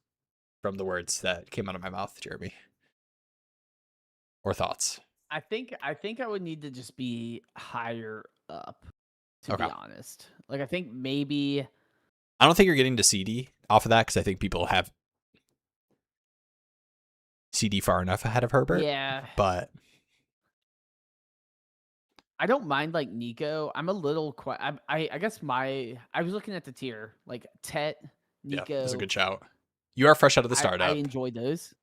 from the words that came out of my mouth, Jeremy? Or thoughts? I think I would need to just be higher up, to be honest. Like, I think maybe I don't think you're getting to CD off of that because I think people have CD far enough ahead of Herbert. Yeah. But I don't mind like Nico. I'm a little I guess I was looking at the tier, like Tet, Nico. Yeah, that's a good shout. You are fresh out of the startup. I enjoy those.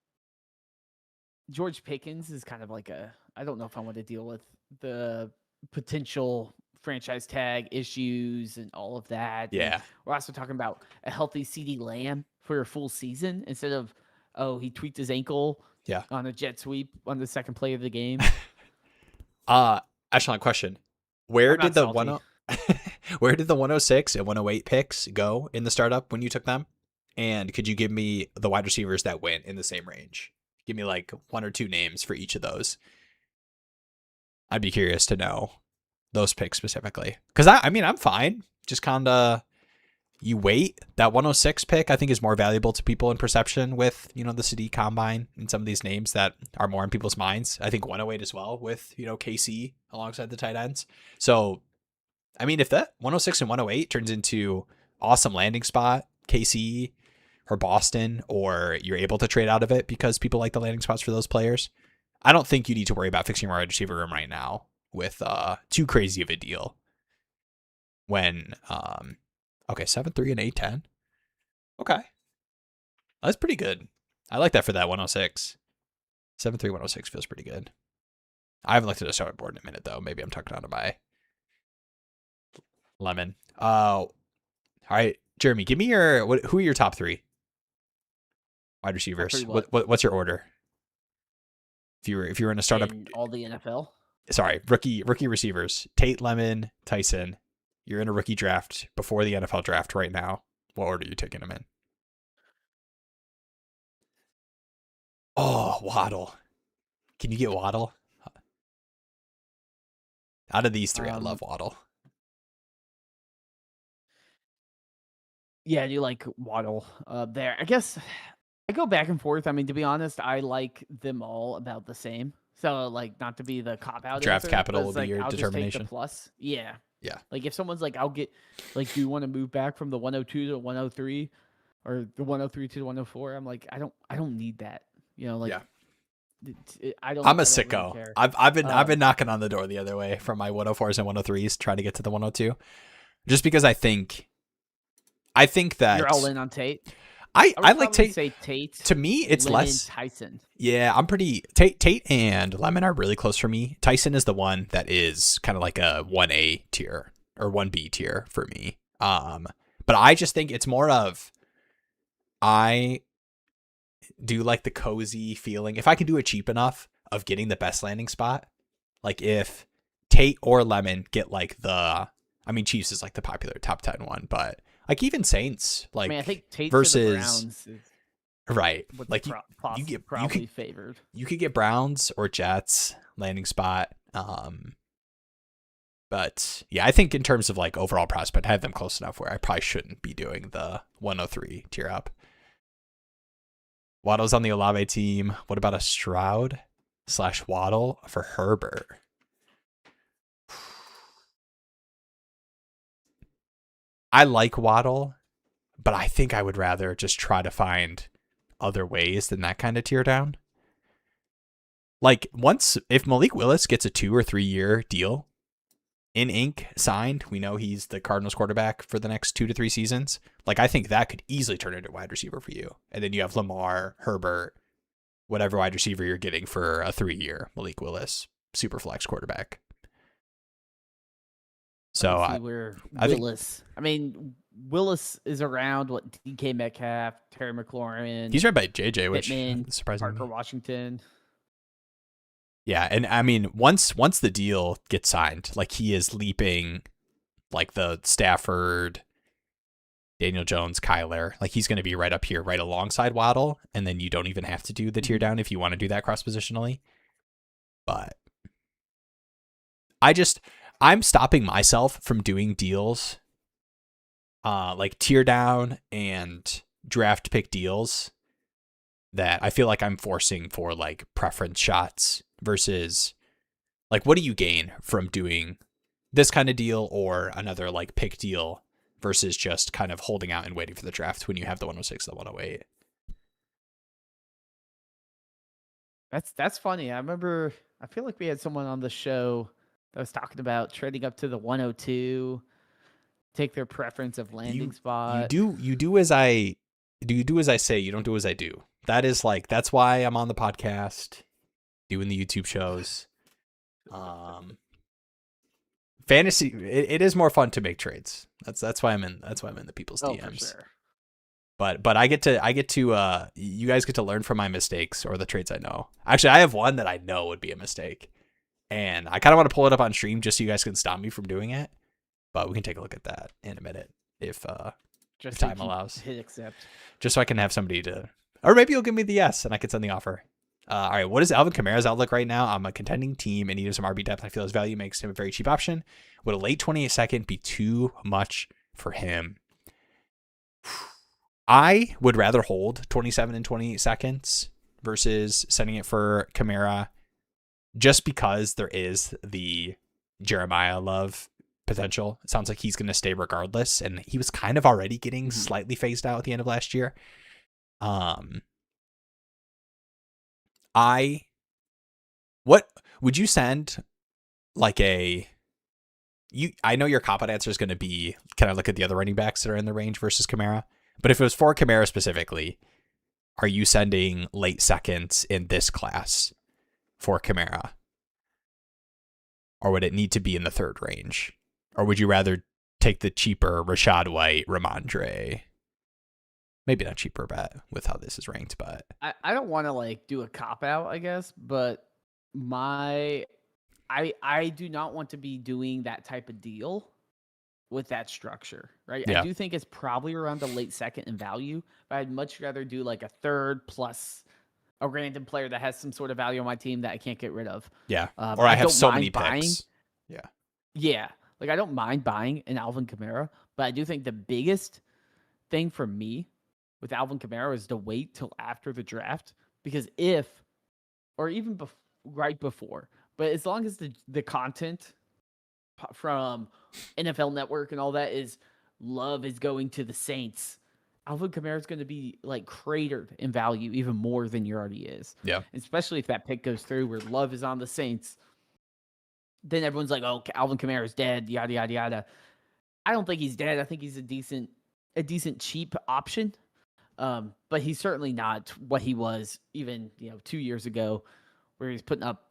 George Pickens is kind of like I don't know if I want to deal with the potential franchise tag issues and all of that. Yeah. And we're also talking about a healthy CD Lamb for a full season instead of, he tweaked his ankle on a jet sweep on the second play of the game. Echelon question. Where did the 106 and 108 picks go in the startup when you took them? And could you give me the wide receivers that went in the same range? Give me like 1 or 2 names for each of those. I'd be curious to know those picks specifically. Because I'm fine. Just kind of, you wait. That 106 pick, I think, is more valuable to people in perception with, the CD Combine and some of these names that are more in people's minds. I think 108 as well with, KC alongside the tight ends. So, if that 106 and 108 turns into awesome landing spot, KC or Boston, or you're able to trade out of it because people like the landing spots for those players, I don't think you need to worry about fixing your wide receiver room right now with too crazy of a deal. When 7-3 and 8-10. Okay. That's pretty good. I like that for that 106. 7-3 106 feels pretty good. I haven't looked at a starting board in a minute though. Maybe I'm talking out of my lemon. All right, Jeremy, give me who are your top 3 wide receivers? What's your order? If you were in a startup, in all the NFL. Sorry, rookie receivers. Tate, Lemon, Tyson. You're in a rookie draft before the NFL draft right now. What order are you taking them in? Oh, Waddle. Can you get Waddle? Out of these 3, I love Waddle. Yeah, you like Waddle there. I guess I go back and forth. To be honest, I like them all about the same. So, like, not to be the cop-out draft answer, capital will be like, your I'll determination. Just take the plus. Yeah. Yeah. Like, if someone's like, I'll get, like, do you want to move back from the 102 to 103 or the 103 to the 104? I'm like, I don't need that. I'm a sicko. Really I've been knocking on the door the other way from my 104s and 103s, trying to get to the 102, just because I think that you're all in on Tate. I like Tate. Say Tate. To me, it's Lemon, less Tyson. Yeah, I'm pretty Tate and Lemon are really close for me. Tyson is the one that is kind of like a 1A tier or 1B tier for me. But I just think it's more of, I do like the cozy feeling. If I can do it cheap enough of getting the best landing spot, like if Tate or Lemon get like Chiefs is like the popular top 10 one, but like even Saints, like I think Tate versus the Browns is right, like probably favored. You could get Browns or Jets landing spot. But yeah, I think in terms of like overall prospect, I have them close enough where I probably shouldn't be doing the 103 tier up. Waddle's on the Olave team. What about a Stroud/Waddle for Herbert? I like Waddle, but I think I would rather just try to find other ways than that kind of tear down. Like, if Malik Willis gets a 2 or 3 year deal in ink signed, we know he's the Cardinals quarterback for the next 2 to 3 seasons. Like, I think that could easily turn into a wide receiver for you. And then you have Lamar, Herbert, whatever wide receiver you're getting for a 3 year Malik Willis super flex quarterback. So Willis. Willis is around DK Metcalf, Terry McLaurin. He's right by JJ, which Pittman, is surprising. Parker Washington. Yeah, and once the deal gets signed, like he is leaping like the Stafford, Daniel Jones, Kyler, like he's going to be right up here, right alongside Waddle, and then you don't even have to do the tier down if you want to do that cross positionally. But I'm stopping myself from doing deals like tier down and draft pick deals that I feel like I'm forcing for like preference shots versus like what do you gain from doing this kind of deal or another like pick deal versus just kind of holding out and waiting for the draft when you have the 106, the 108. That's funny. I feel like we had someone on the show that was talking about trading up to the 102, take their preference of landing spot. You do as I say, you don't do as I do. That's why I'm on the podcast, doing the YouTube shows. Fantasy it is more fun to make trades. That's why I'm in the people's DMs. For sure. But I get to you guys get to learn from my mistakes or the trades I know. Actually, I have one that I know would be a mistake. And I kind of want to pull it up on stream just so you guys can stop me from doing it. But we can take a look at that in a minute if time allows. Hit accept. Just so I can have somebody to, or maybe you'll give me the yes and I can send the offer. All right, what is Alvin Kamara's outlook right now? I'm a contending team in need of some RB depth. I feel his value makes him a very cheap option. Would a late 28 second be too much for him? I would rather hold 27 and 28 seconds versus sending it for Kamara just because there is the Jeremiah Love potential. It sounds like he's going to stay regardless, and he was kind of already getting slightly phased out at the end of last year. What would you send like I know your cop out answer is going to be, can I look at the other running backs that are in the range versus Kamara? But if it was for Kamara specifically, are you sending late seconds in this class for Kamara? Or would it need to be in the third range? Or would you rather take the cheaper Rashad White, Ramondre? Maybe not cheaper bet with how this is ranked, but I don't want to like do a cop out, I guess, but I do not want to be doing that type of deal with that structure, right? Yeah. I do think it's probably around the late second in value, but I'd much rather do like a third plus a random player that has some sort of value on my team that I can't get rid of. Yeah. Or I have so many buying. picks. Yeah. Yeah. Like I don't mind buying an Alvin Kamara, but I do think the biggest thing for me with Alvin Kamara is to wait till after the draft, because even right before, but as long as the content from NFL Network and all that is Love is going to the Saints, Alvin Kamara is going to be like cratered in value even more than he already is. Yeah. Especially if that pick goes through where Love is on the Saints. Then everyone's like, oh, Alvin Kamara is dead, yada, yada, yada. I don't think he's dead. I think he's a decent cheap option. But he's certainly not what he was even 2 years ago, where he's putting up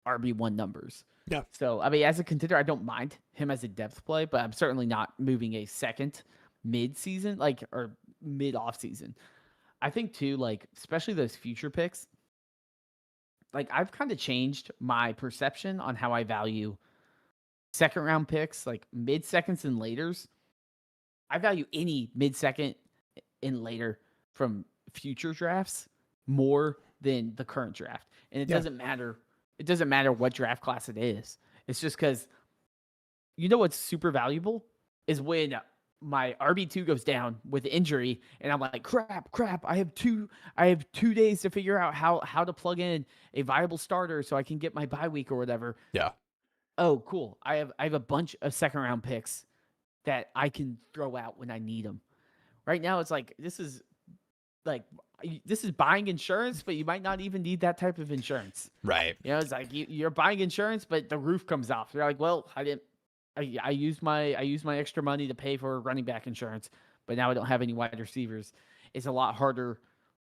RB1 numbers. Yeah. So I mean, as a contender, I don't mind him as a depth play, but I'm certainly not moving a second mid-season, or mid-off season. I think too, especially those future picks. I've kind of changed my perception on how I value second round picks, like mid seconds and laters. I value any mid second and later from future drafts more than the current draft. And it doesn't matter. It doesn't matter what draft class it is. It's just because what's super valuable is when my RB2 goes down with injury and I'm like, crap. I have 2 days to figure out how to plug in a viable starter so I can get my bye week or whatever. Yeah. Oh, cool. I have a bunch of second round picks that I can throw out when I need them. Right now it's like this is buying insurance, but you might not even need that type of insurance. Right. It's like you're buying insurance, but the roof comes off. You're like, well, I used my extra money to pay for running back insurance, but now I don't have any wide receivers. It's a lot harder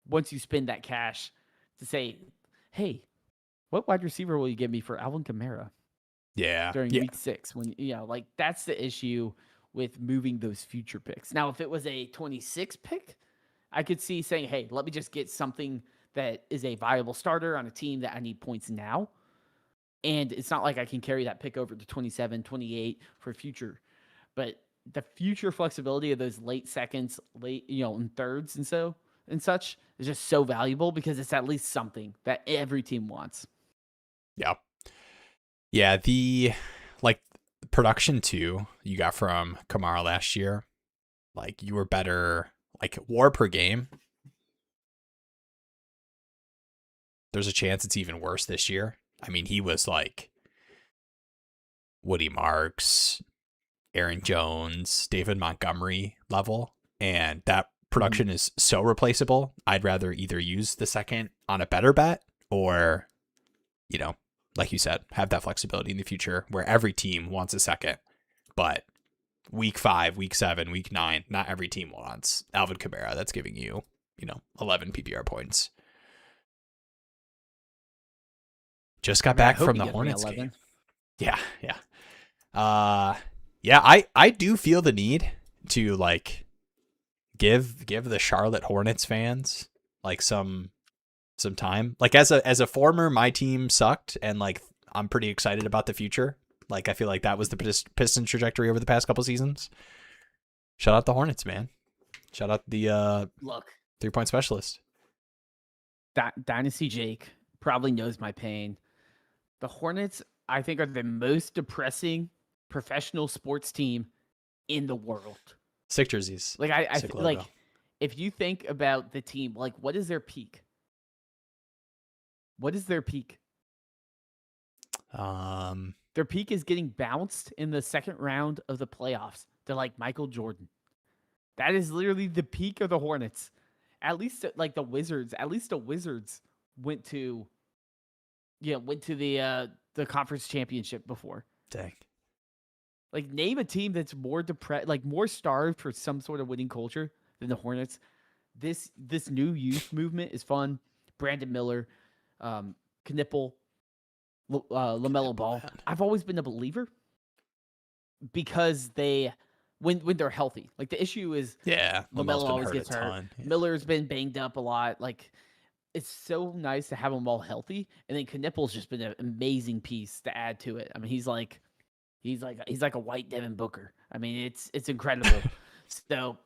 once you spend that cash to say, hey, what wide receiver will you give me for Alvin Kamara? Yeah. During week 6, when that's the issue with moving those future picks. Now, if it was a 26 pick, I could see saying, hey, let me just get something that is a viable starter on a team that I need points now. And it's not like I can carry that pick over to 27, 28 for future. But the future flexibility of those late seconds, late, and thirds and such is just so valuable because it's at least something that every team wants. Yeah. Yeah, the like production too you got from Kamara last year, like you were better, like WAR per game. There's a chance it's even worse this year. I mean, he was like Woody Marks, Aaron Jones, David Montgomery level, and that production is so replaceable. I'd rather either use the second on a better bet or, like you said, have that flexibility in the future where every team wants a second, but week 5, week 7, week 9, not every team wants Alvin Kamara. That's giving you, 11 PPR points. Just got back from the Hornets game. Yeah. I do feel the need to like give the Charlotte Hornets fans like some time. Like as a former, my team sucked, and like I'm pretty excited about the future. Like I feel like that was the Pistons trajectory over the past couple seasons. Shout out the Hornets, man. Shout out the 3-point specialist. Dynasty Jake probably knows my pain. The Hornets, I think, are the most depressing professional sports team in the world. Sick jerseys. Like I like, if you think about the team, like what is their peak? What is their peak? Their peak is getting bounced in the second round of the playoffs to like Michael Jordan. That is literally the peak of the Hornets. At least like the Wizards. At least the Wizards went to the conference championship before. Dang. Like name a team that's more depressed, like more starved for some sort of winning culture than the Hornets. This new youth movement is fun. Brandon Miller, Knipple, LaMelo Ball. Man. I've always been a believer because when they're healthy. Like the issue is, LaMelo always gets hurt. Yeah. Miller's been banged up a lot. Like it's so nice to have them all healthy. And then Knipple's just been an amazing piece to add to it. I mean, he's like a white Devin Booker. I mean, it's incredible. So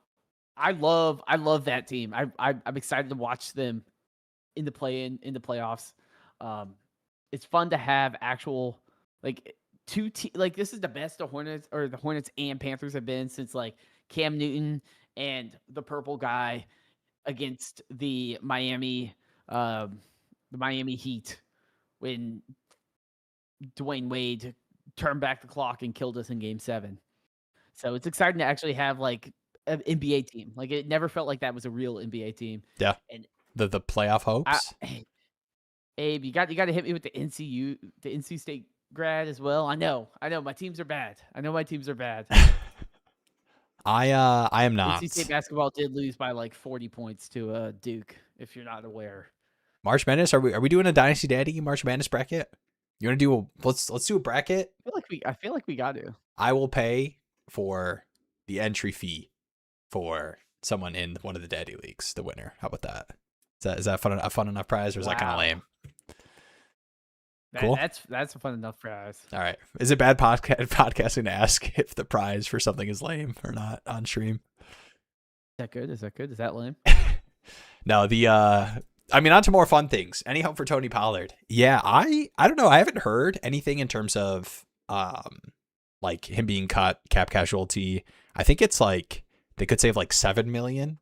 I love that team. I'm excited to watch them in the playoffs. It's fun to have actual like like this is the best the Hornets and Panthers have been since like Cam Newton and the purple guy against the Miami Heat when Dwayne Wade turned back the clock and killed us in Game 7. So it's exciting to actually have like an NBA team. Like it never felt like that was a real NBA team. Yeah. And the playoff hopes. Abe, you got to hit me with the NC State grad as well. I know. My teams are bad. I am not. NC State basketball did lose by like 40 points to Duke, if you're not aware. March Madness, are we doing a Dynasty Daddy March Madness bracket? You want to do let's do a bracket? I feel like we got to. I will pay for the entry fee for someone in one of the Daddy leagues, the winner. How about that? Is that a fun enough prize, or is that kind of lame? Cool. That's a fun enough prize. All right. Is it bad podcasting to ask if the prize for something is lame or not on stream? Is that good? Is that lame? No, on to more fun things. Any hope for Tony Pollard? Yeah, I don't know. I haven't heard anything in terms of like him being cut, cap casualty. I think it's like they could save like $7 million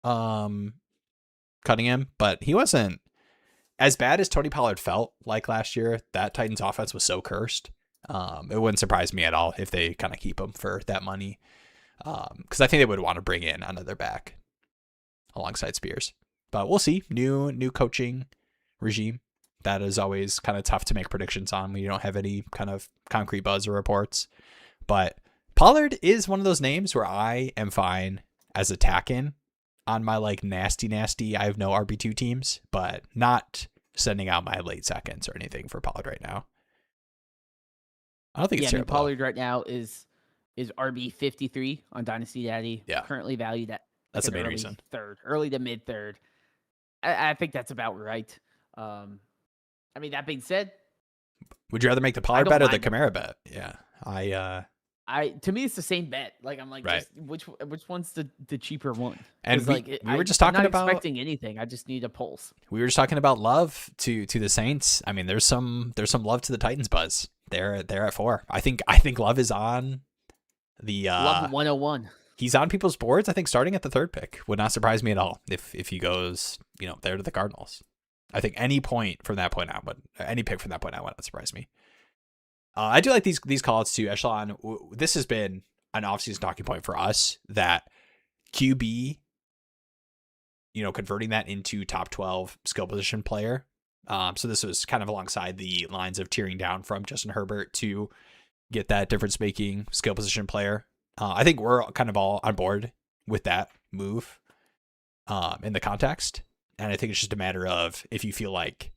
cutting him, but he wasn't as bad as Tony Pollard felt like last year. That Titans offense was so cursed. It wouldn't surprise me at all if they kind of keep him for that money. Because I think they would want to bring in another back alongside Spears. But we'll see. New coaching regime. That is always kind of tough to make predictions on when you don't have any kind of concrete buzz or reports. But Pollard is one of those names where I am fine as attacking on my like nasty. I have no RB2 teams, but not sending out my late seconds or anything for Pollard right now. I don't think it's terrible. Pollard right now is RB 53 on Dynasty Daddy. Yeah. Currently valued at that's the main reason. Early to mid third. I think that's about right. That being said, would you rather make the Pollard bet or the Kamara bet? Yeah. to me it's the same bet. Like I'm like, Right. just which one's the cheaper one? And 'Cause, we like we were just I'm talking not about expecting anything. I just need a pulse. Love to the Saints. I mean, there's some love to the Titans buzz. They're at 4. I think Love is on the Love 101. he's on people's boards. I think starting at the 3rd pick would not surprise me at all if he goes, there to the Cardinals. I think any point from that point out, but any pick from that point out would not surprise me. I do like these calls too. Echelon. This has been an offseason talking point for us that QB, converting that into top 12 skill position player. So this was kind of alongside the lines of tearing down from Justin Herbert to get that difference making skill position player. I think we're kind of all on board with that move in the context. And I think it's just a matter of if you feel like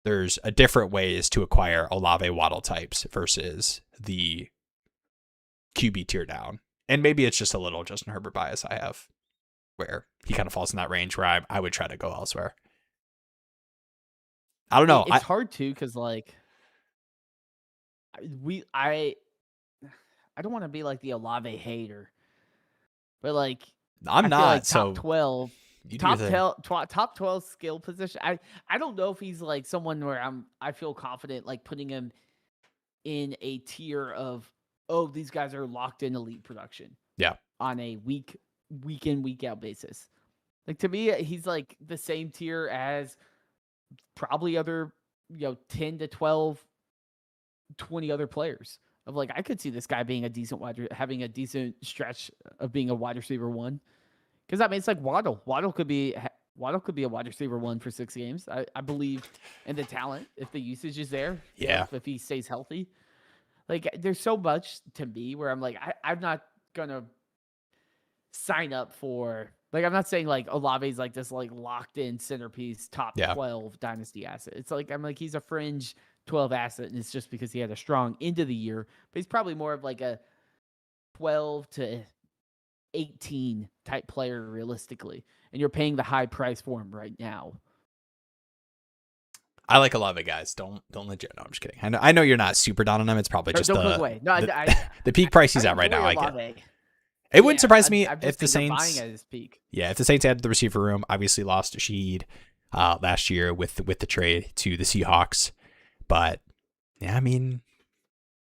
there's a different ways to acquire Olave Waddle types versus the QB tier down. And maybe it's just a little Justin Herbert bias I have where he kind of falls in that range where I would try to go elsewhere. I don't know. It's hard too, because like I don't want to be like the Olave hater, but like I'm I not. feel like So top 12, you do your thing. top 12 skill position. I don't know if he's like someone where I feel confident like putting him in a tier of, oh, these guys are locked in elite production. Yeah. On a week in, week out basis. Like to me, he's like the same tier as probably other, 10 to 12, 20 other players. Of like, I could see this guy being a decent having a decent stretch of being a wide receiver 1. Because I mean, it's like Waddle. Waddle could be a wide receiver 1 for 6 games. I believe in the talent if the usage is there. Yeah. If he stays healthy. Like, there's so much to me where I'm like, I'm not gonna sign up for. Like, I'm not saying like Olave's like this like locked in centerpiece top 12 dynasty asset. It's like I'm like he's a fringe 12 asset, and it's just because he had a strong end of the year. But he's probably more of like a 12 to 18 type player realistically, and you're paying the high price for him right now. I like Olave, guys. Don't legit. No, I'm just kidding. I know you're not super down on him. It's probably just the peak price he's at right now. I get. It wouldn't surprise me if the Saints buying at his peak. Yeah, if the Saints added the receiver room, obviously lost Sheed last year with the trade to the Seahawks. But yeah, I mean,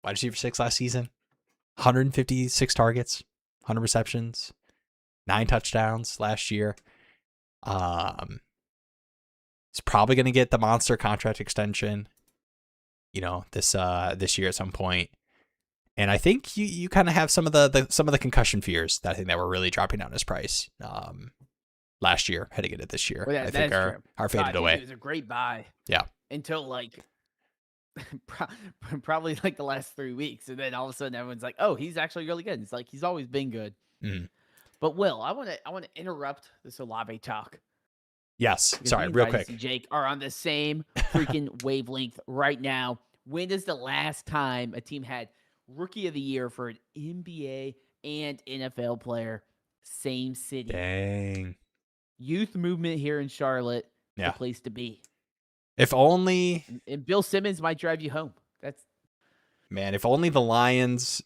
wide receiver 6 last season, 156 targets, 100 receptions, 9 touchdowns last year. He's probably going to get the monster contract extension, this year at some point. And I think you kind of have some of the concussion fears that I think that were really dropping down his price last year heading into this year. Well, I think are faded away. It was a great buy. Yeah. Until like probably like the last 3 weeks, and then all of a sudden everyone's like, "Oh, he's actually really good." It's like he's always been good. Mm-hmm. But Will, I want to interrupt this Olave talk. Yes. Because sorry, real quick. Jake are on the same freaking wavelength right now. When is the last time a team had Rookie of the Year for an NBA and NFL player, same city? Dang. Youth movement here in Charlotte, the place to be. If only. And Bill Simmons might drive you home. If only the Lions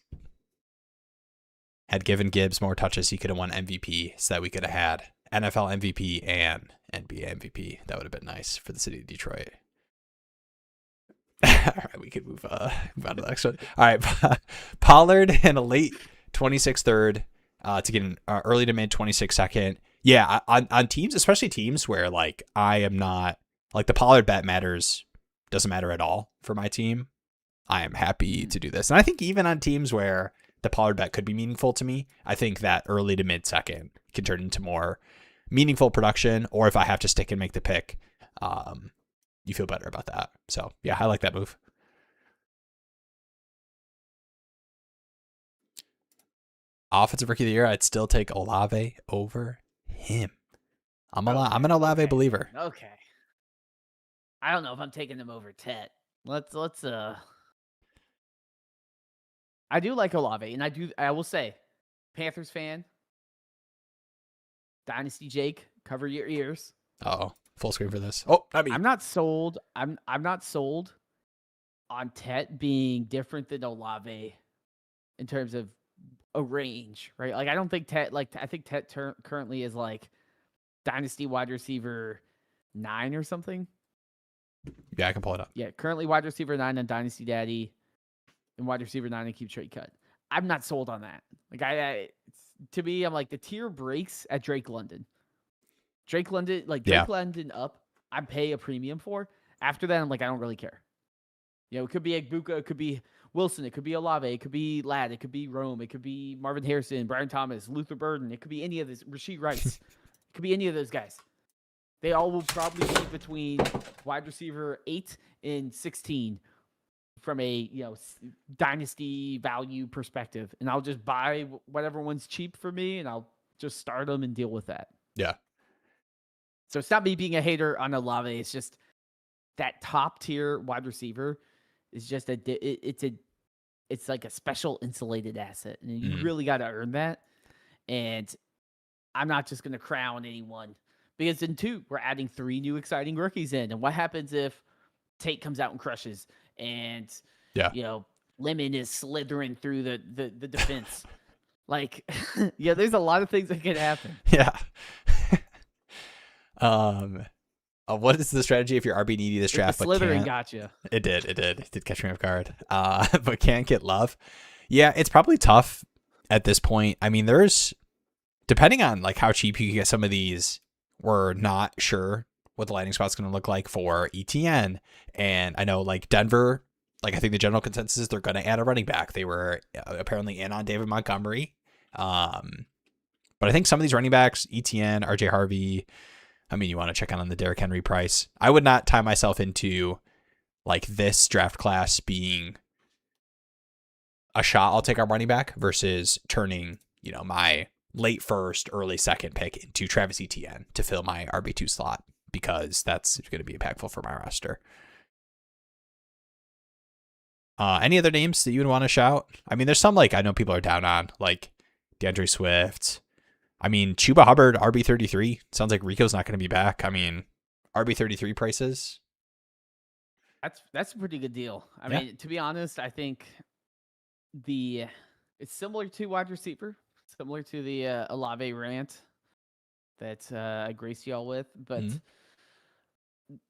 had given Gibbs more touches, he could have won MVP, so that we could have had NFL MVP and NBA MVP. That would have been nice for the city of Detroit. All right, we could move on to the next one. All right, Pollard and a late 26 third to get an early to mid 26 second. Yeah, on teams, especially teams where like I am not like the Pollard bet doesn't matter at all for my team. I am happy to do this, and I think even on teams where the Pollard bet could be meaningful to me, I think that early to mid second can turn into more meaningful production. Or if I have to stick and make the pick, you feel better about that. So yeah, I like that move. Offensive Rookie of the Year, I'd still take Olave over him. I'm an Olave believer. Okay. I don't know if I'm taking him over Tet. Let's I do like Olave, and I will say, Panthers fan, Dynasty Jake, cover your ears. Oh, full screen for this. Oh, I'm not sold. I'm not sold on Tet being different than Olave in terms of a range, right? Like I don't think Tet I think Tet currently is like Dynasty wide receiver 9 or something. Yeah, I can pull it up. Yeah, currently wide receiver 9 on Dynasty Daddy and wide receiver 9 in KeepTradeCut. I'm not sold on that. Like to me, I'm like the tier breaks at Drake London. Drake London up, I pay a premium for. After that, I'm like, I don't really care. You know, it could be Egbuka, it could be Wilson, it could be Olave, it could be Ladd, it could be Rome, it could be Marvin Harrison, Brian Thomas, Luther Burden, it could be any of this, Rasheed Rice, it could be any of those guys. They all will probably be between wide receiver 8 and 16 from a dynasty value perspective, and I'll just buy whatever one's cheap for me, and I'll just start them and deal with that. Yeah. So it's not me being a hater on Olave. It's just that top tier wide receiver is just it's like a special insulated asset, and you really got to earn that. And I'm not just going to crown anyone because in 2, we're adding 3 new exciting rookies in. And what happens if Tate comes out and crushes and, Lemon is slithering through the defense? Like, there's a lot of things that could happen. Yeah. What is the strategy if you're RB needy this draft? Slithering got you. It did catch me off guard. But can't get love. Yeah, it's probably tough at this point. I mean, depending on like how cheap you can get some of these, we're not sure what the landing spot's going to look like for ETN. And I know like Denver, like I think the general consensus is they're going to add a running back. They were apparently in on David Montgomery. But I think some of these running backs, ETN, RJ Harvey, I mean, you want to check on the Derrick Henry price. I would not tie myself into like this draft class being a shot I'll take our running back versus turning, my late first, early second pick into Travis Etienne to fill my RB2 slot, because that's going to be impactful for my roster. Any other names that you would want to shout? I mean, there's some like I know people are down on, like DeAndre Swift. I mean, Chuba Hubbard, RB33. Sounds like Rico's not going to be back. I mean, RB33 prices. That's a pretty good deal. I mean, to be honest, I think it's similar to wide receiver, similar to the Olave rant that I graced y'all with, but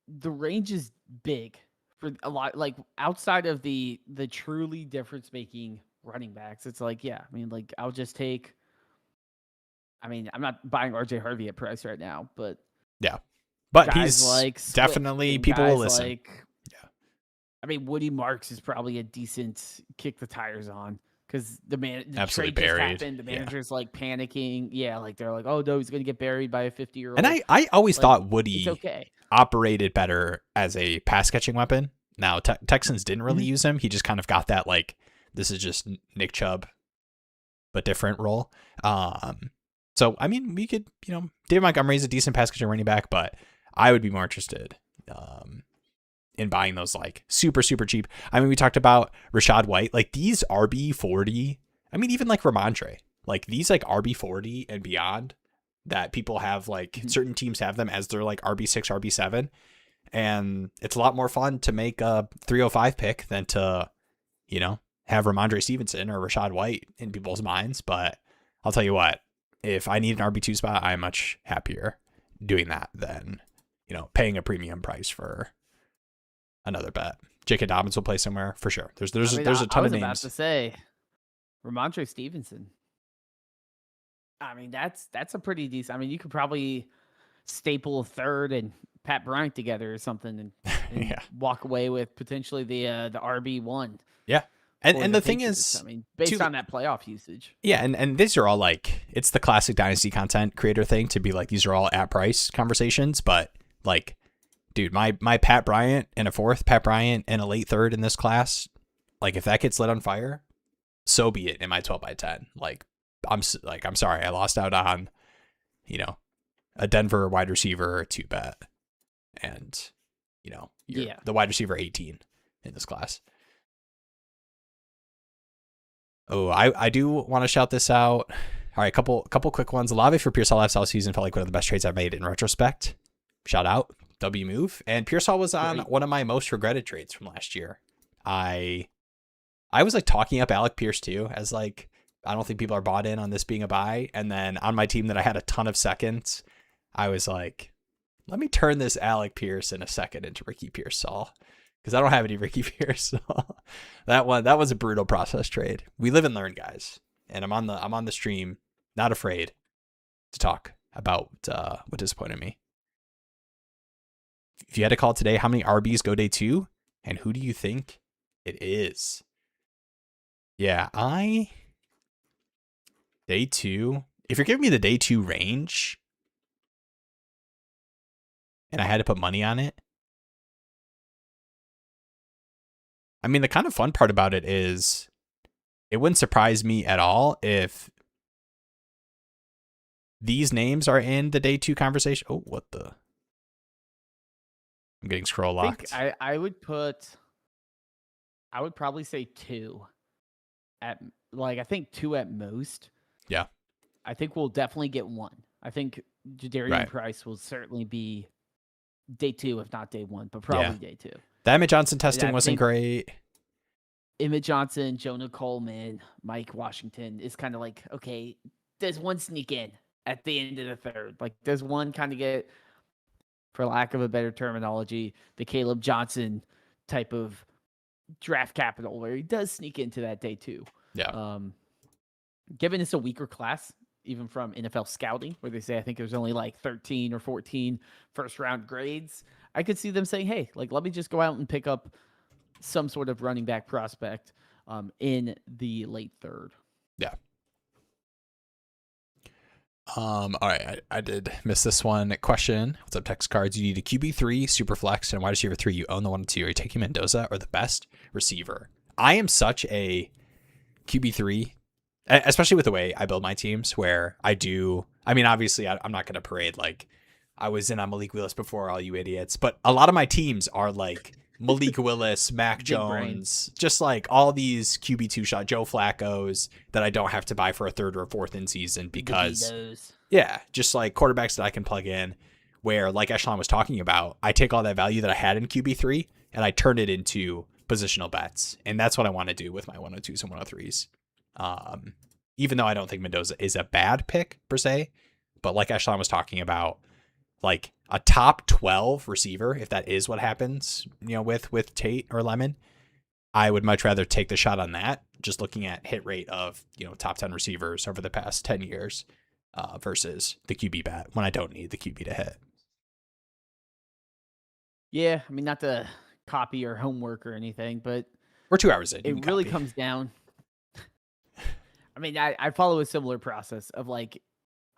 the range is big for a lot. Like outside of the truly difference making running backs, it's like I'll just take. I mean, I'm not buying RJ Harvey at price right now, but he's like definitely people will listen. I mean, Woody Marks is probably a decent kick the tires on because the absolutely trade buried. Just happened. The manager's like panicking. Yeah, like they're like, oh no, he's gonna get buried by a 50-year-old. And I always thought Woody okay. operated better as a pass catching weapon. Now Texans didn't really use him. He just kind of got that like this is just Nick Chubb, but different role. So, I mean, we could, David Montgomery's a decent pass catching running back, but I would be more interested in buying those like super, super cheap. I mean, we talked about Rachaad White, like these RB40. I mean, even like Ramondre, like these like RB40 and beyond that people have like certain teams have them as their like RB6, RB7. And it's a lot more fun to make a 305 pick than to, have Ramondre Stevenson or Rachaad White in people's minds. But I'll tell you what. If I need an RB2 spot, I'm much happier doing that than, paying a premium price for another bet. J.K. Dobbins will play somewhere for sure. There's a ton of names. I was about to say Ramondre Stevenson. I mean, that's a pretty decent. I mean, you could probably staple a third and Pat Bryant together or something and walk away with potentially the RB1. Yeah. And the thing is, I mean, based on that playoff usage. Yeah, and these are all like, it's the classic Dynasty content creator thing to be like, these are all at price conversations. But like, dude, my Pat Bryant and a fourth, Pat Bryant and a late third in this class, like if that gets lit on fire, so be it in my 12x10. Like, I'm sorry, I lost out on, a Denver wide receiver 2 bet and, the wide receiver 18 in this class. Oh, I do want to shout this out. All right, couple quick ones. Olave for Pearsall last season felt like one of the best trades I've made in retrospect. Shout out, W move. And Pearsall was on one of my most regretted trades from last year. I I was like talking up Alec Pierce too, as like, I don't think people are bought in on this being a buy. And then on my team that I had a ton of seconds, I was like, let me turn this Alec Pierce in a second into Ricky Pearsall, because I don't have any Ricky Pearsall. that was a brutal process trade. We live and learn, guys. And I'm on the stream, not afraid to talk about what disappointed me. If you had to call today, how many RBs go day 2, and who do you think it is? Yeah, day 2. If you're giving me the day 2 range, and I had to put money on it, I mean, the kind of fun part about it is it wouldn't surprise me at all if these names are in the day 2 conversation. Oh, what the? I'm getting scroll locked. I would probably say 2 at, like, I think 2 at most. Yeah. I think we'll definitely get 1. I think Jadarian Price will certainly be day 2, if not day 1, but probably day 2. The Emmett Johnson testing wasn't great. Emmett Johnson, Jonah Coleman, Mike Washington is kind of like, okay, does one sneak in at the end of the third? Like, does one kind of get, for lack of a better terminology, the Caleb Johnson type of draft capital where he does sneak into that day 2? Yeah. Given it's a weaker class, even from NFL scouting, where they say I think there's only like 13 or 14 first round grades, I could see them saying, hey, like, let me just go out and pick up some sort of running back prospect in the late third. Yeah. All right, I did miss this one. Question: what's up, Text Cards? You need a QB3, super flex, and wide receiver 3. You own the 1 and 2. Are you taking Mendoza or the best receiver? I am such a QB3, especially with the way I build my teams, where I mean, obviously, I'm not going to parade like I was in on Malik Willis before, all you idiots, but a lot of my teams are like Malik Willis, Mac Jones, just like all these QB2 shot Joe Flacco's that I don't have to buy for a third or a fourth in season because, just like quarterbacks that I can plug in where, like Echelon was talking about, I take all that value that I had in QB3 and I turn it into positional bets. And that's what I want to do with my 102s and 103s. Even though I don't think Mendoza is a bad pick per se, but like Echelon was talking about, like a top 12 receiver, if that is what happens, with Tate or Lemon, I would much rather take the shot on that, just looking at hit rate of, top 10 receivers over the past 10 years versus the QB bet when I don't need the QB to hit. Yeah, I mean, not to copy or homework or anything, but we're 2 hours in. It really comes down. I mean, I follow a similar process of like,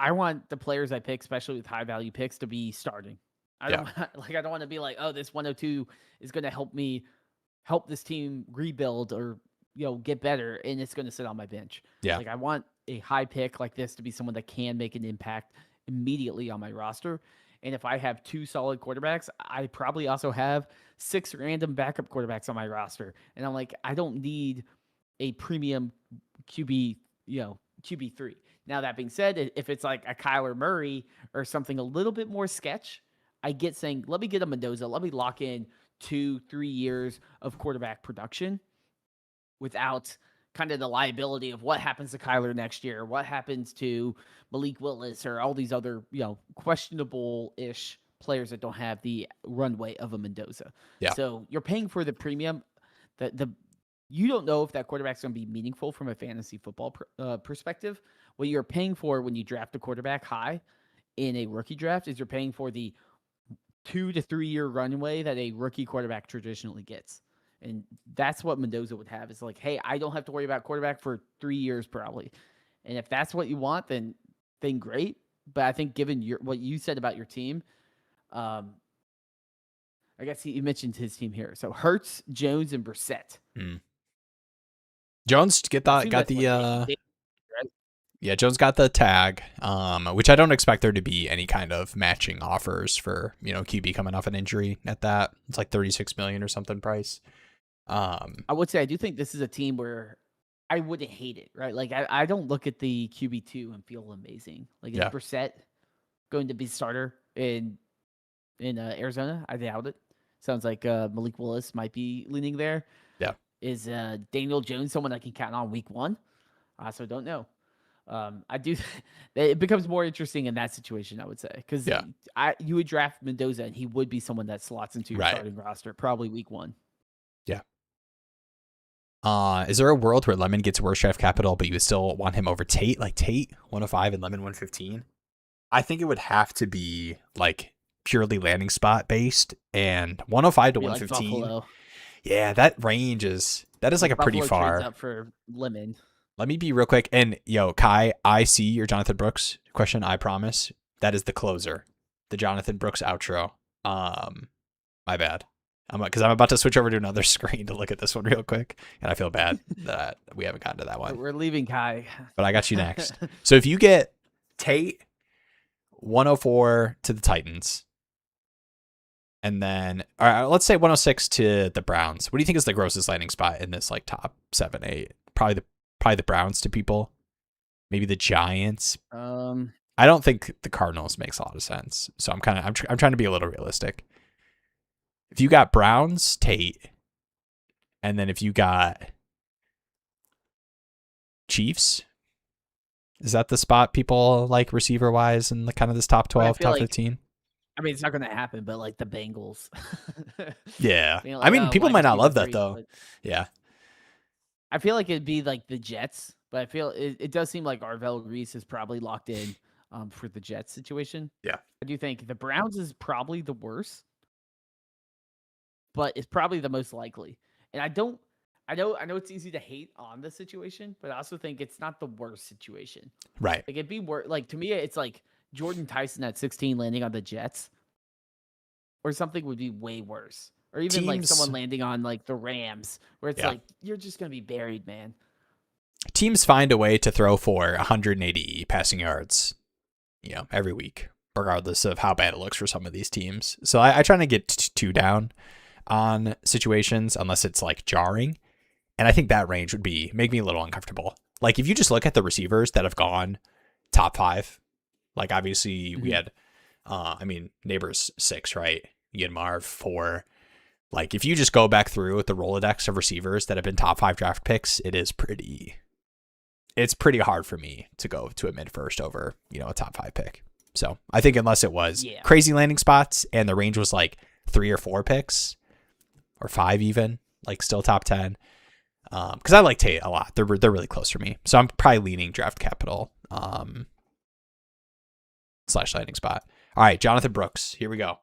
I want the players I pick, especially with high value picks, to be starting. I don't want to be like, oh, this 102 is going to help this team rebuild or, get better, and it's going to sit on my bench. Yeah. Like, I want a high pick like this to be someone that can make an impact immediately on my roster. And if I have 2 solid quarterbacks, I probably also have 6 random backup quarterbacks on my roster. And I'm like, I don't need a premium QB, QB3. Now, that being said, if it's like a Kyler Murray or something a little bit more sketch, I get saying, let me get a Mendoza. Let me lock in 2-3 years of quarterback production without kind of the liability of what happens to Kyler next year, what happens to Malik Willis or all these other, questionable-ish players that don't have the runway of a Mendoza. Yeah. So you're paying for the premium. You don't know if that quarterback's going to be meaningful from a fantasy football perspective. What you're paying for when you draft a quarterback high in a rookie draft is you're paying for the 2 to 3 year runway that a rookie quarterback traditionally gets. And that's what Mendoza would have. It's like, hey, I don't have to worry about quarterback for 3 years probably. And if that's what you want, then great. But I think given what you said about your team, I guess you mentioned his team here. So Hurts, Jones, and Brissett. Jones Jones got the tag, which I don't expect there to be any kind of matching offers for, QB coming off an injury at that. It's like 36 million or something price. I would say I do think this is a team where I wouldn't hate it, right? Like I don't look at the QB2 and feel amazing. Like is Brissett going to be starter in Arizona? I doubt it. Sounds like Malik Willis might be leaning there. Yeah. Is Daniel Jones someone I can count on week 1? I also don't know. I do. It becomes more interesting in that situation, I would say, because Yeah. you would draft Mendoza, and he would be someone that slots into your Right. starting roster probably week 1. Yeah. Is there a world where Lemon gets worse draft capital, but you would still want him over Tate? Like Tate 105 and Lemon 115? I think it would have to be like purely landing spot based, and 105 to Be like 115. Buffalo. Yeah, that range is like a pretty Buffalo trades far. up for Lemon. Let me be real quick. And yo, Kai, I see your Jonathan Brooks question. I promise that is the closer, the Jonathan Brooks outro. My bad. Because I'm about to switch over to another screen to look at this one real quick, and I feel bad that we haven't gotten to that one. We're leaving Kai, but I got you next. So if you get Tate 104 to the Titans, and then all right, let's say 106 to the Browns. What do you think is the grossest landing spot in this like top 7, 8? Probably the Browns to people. Maybe the Giants. I don't think the Cardinals makes a lot of sense. So I'm trying to be a little realistic. If you got Browns, Tate, and then if you got Chiefs, is that the spot people like receiver wise in the kind of this top 12, top 15? I mean, it's not going to happen, but like the Bengals. Yeah. Like, I mean, people might not love that 3, though. Yeah. I feel like it'd be like the Jets, but I feel it does seem like Arvell Reese is probably locked in for the Jets situation. Yeah. I do think the Browns is probably the worst, but it's probably the most likely. And I know it's easy to hate on the situation, but I also think it's not the worst situation. Right. Like it'd be worse. Like to me, it's like Jordan Tyson at 16 landing on the Jets, or something would be way worse. Or even like someone landing on like the Rams, where it's like you're just gonna be buried, man. Teams find a way to throw for 180 passing yards, every week, regardless of how bad it looks for some of these teams. So I try to get too down on situations unless it's like jarring. And I think that range would make me a little uncomfortable. Like if you just look at the receivers that have gone top 5, like obviously we had, Neighbors 6, right? You had Marv 4. Like if you just go back through with the Rolodex of receivers that have been top 5 draft picks, it's pretty hard for me to go to a mid first over, a top 5 pick. So I think unless it was crazy landing spots and the range was like 3 or 4 picks or 5 even, like still top 10. Because I like Tate a lot. They're really close for me. So I'm probably leaning draft capital / landing spot. All right, Jonathan Brooks. Here we go.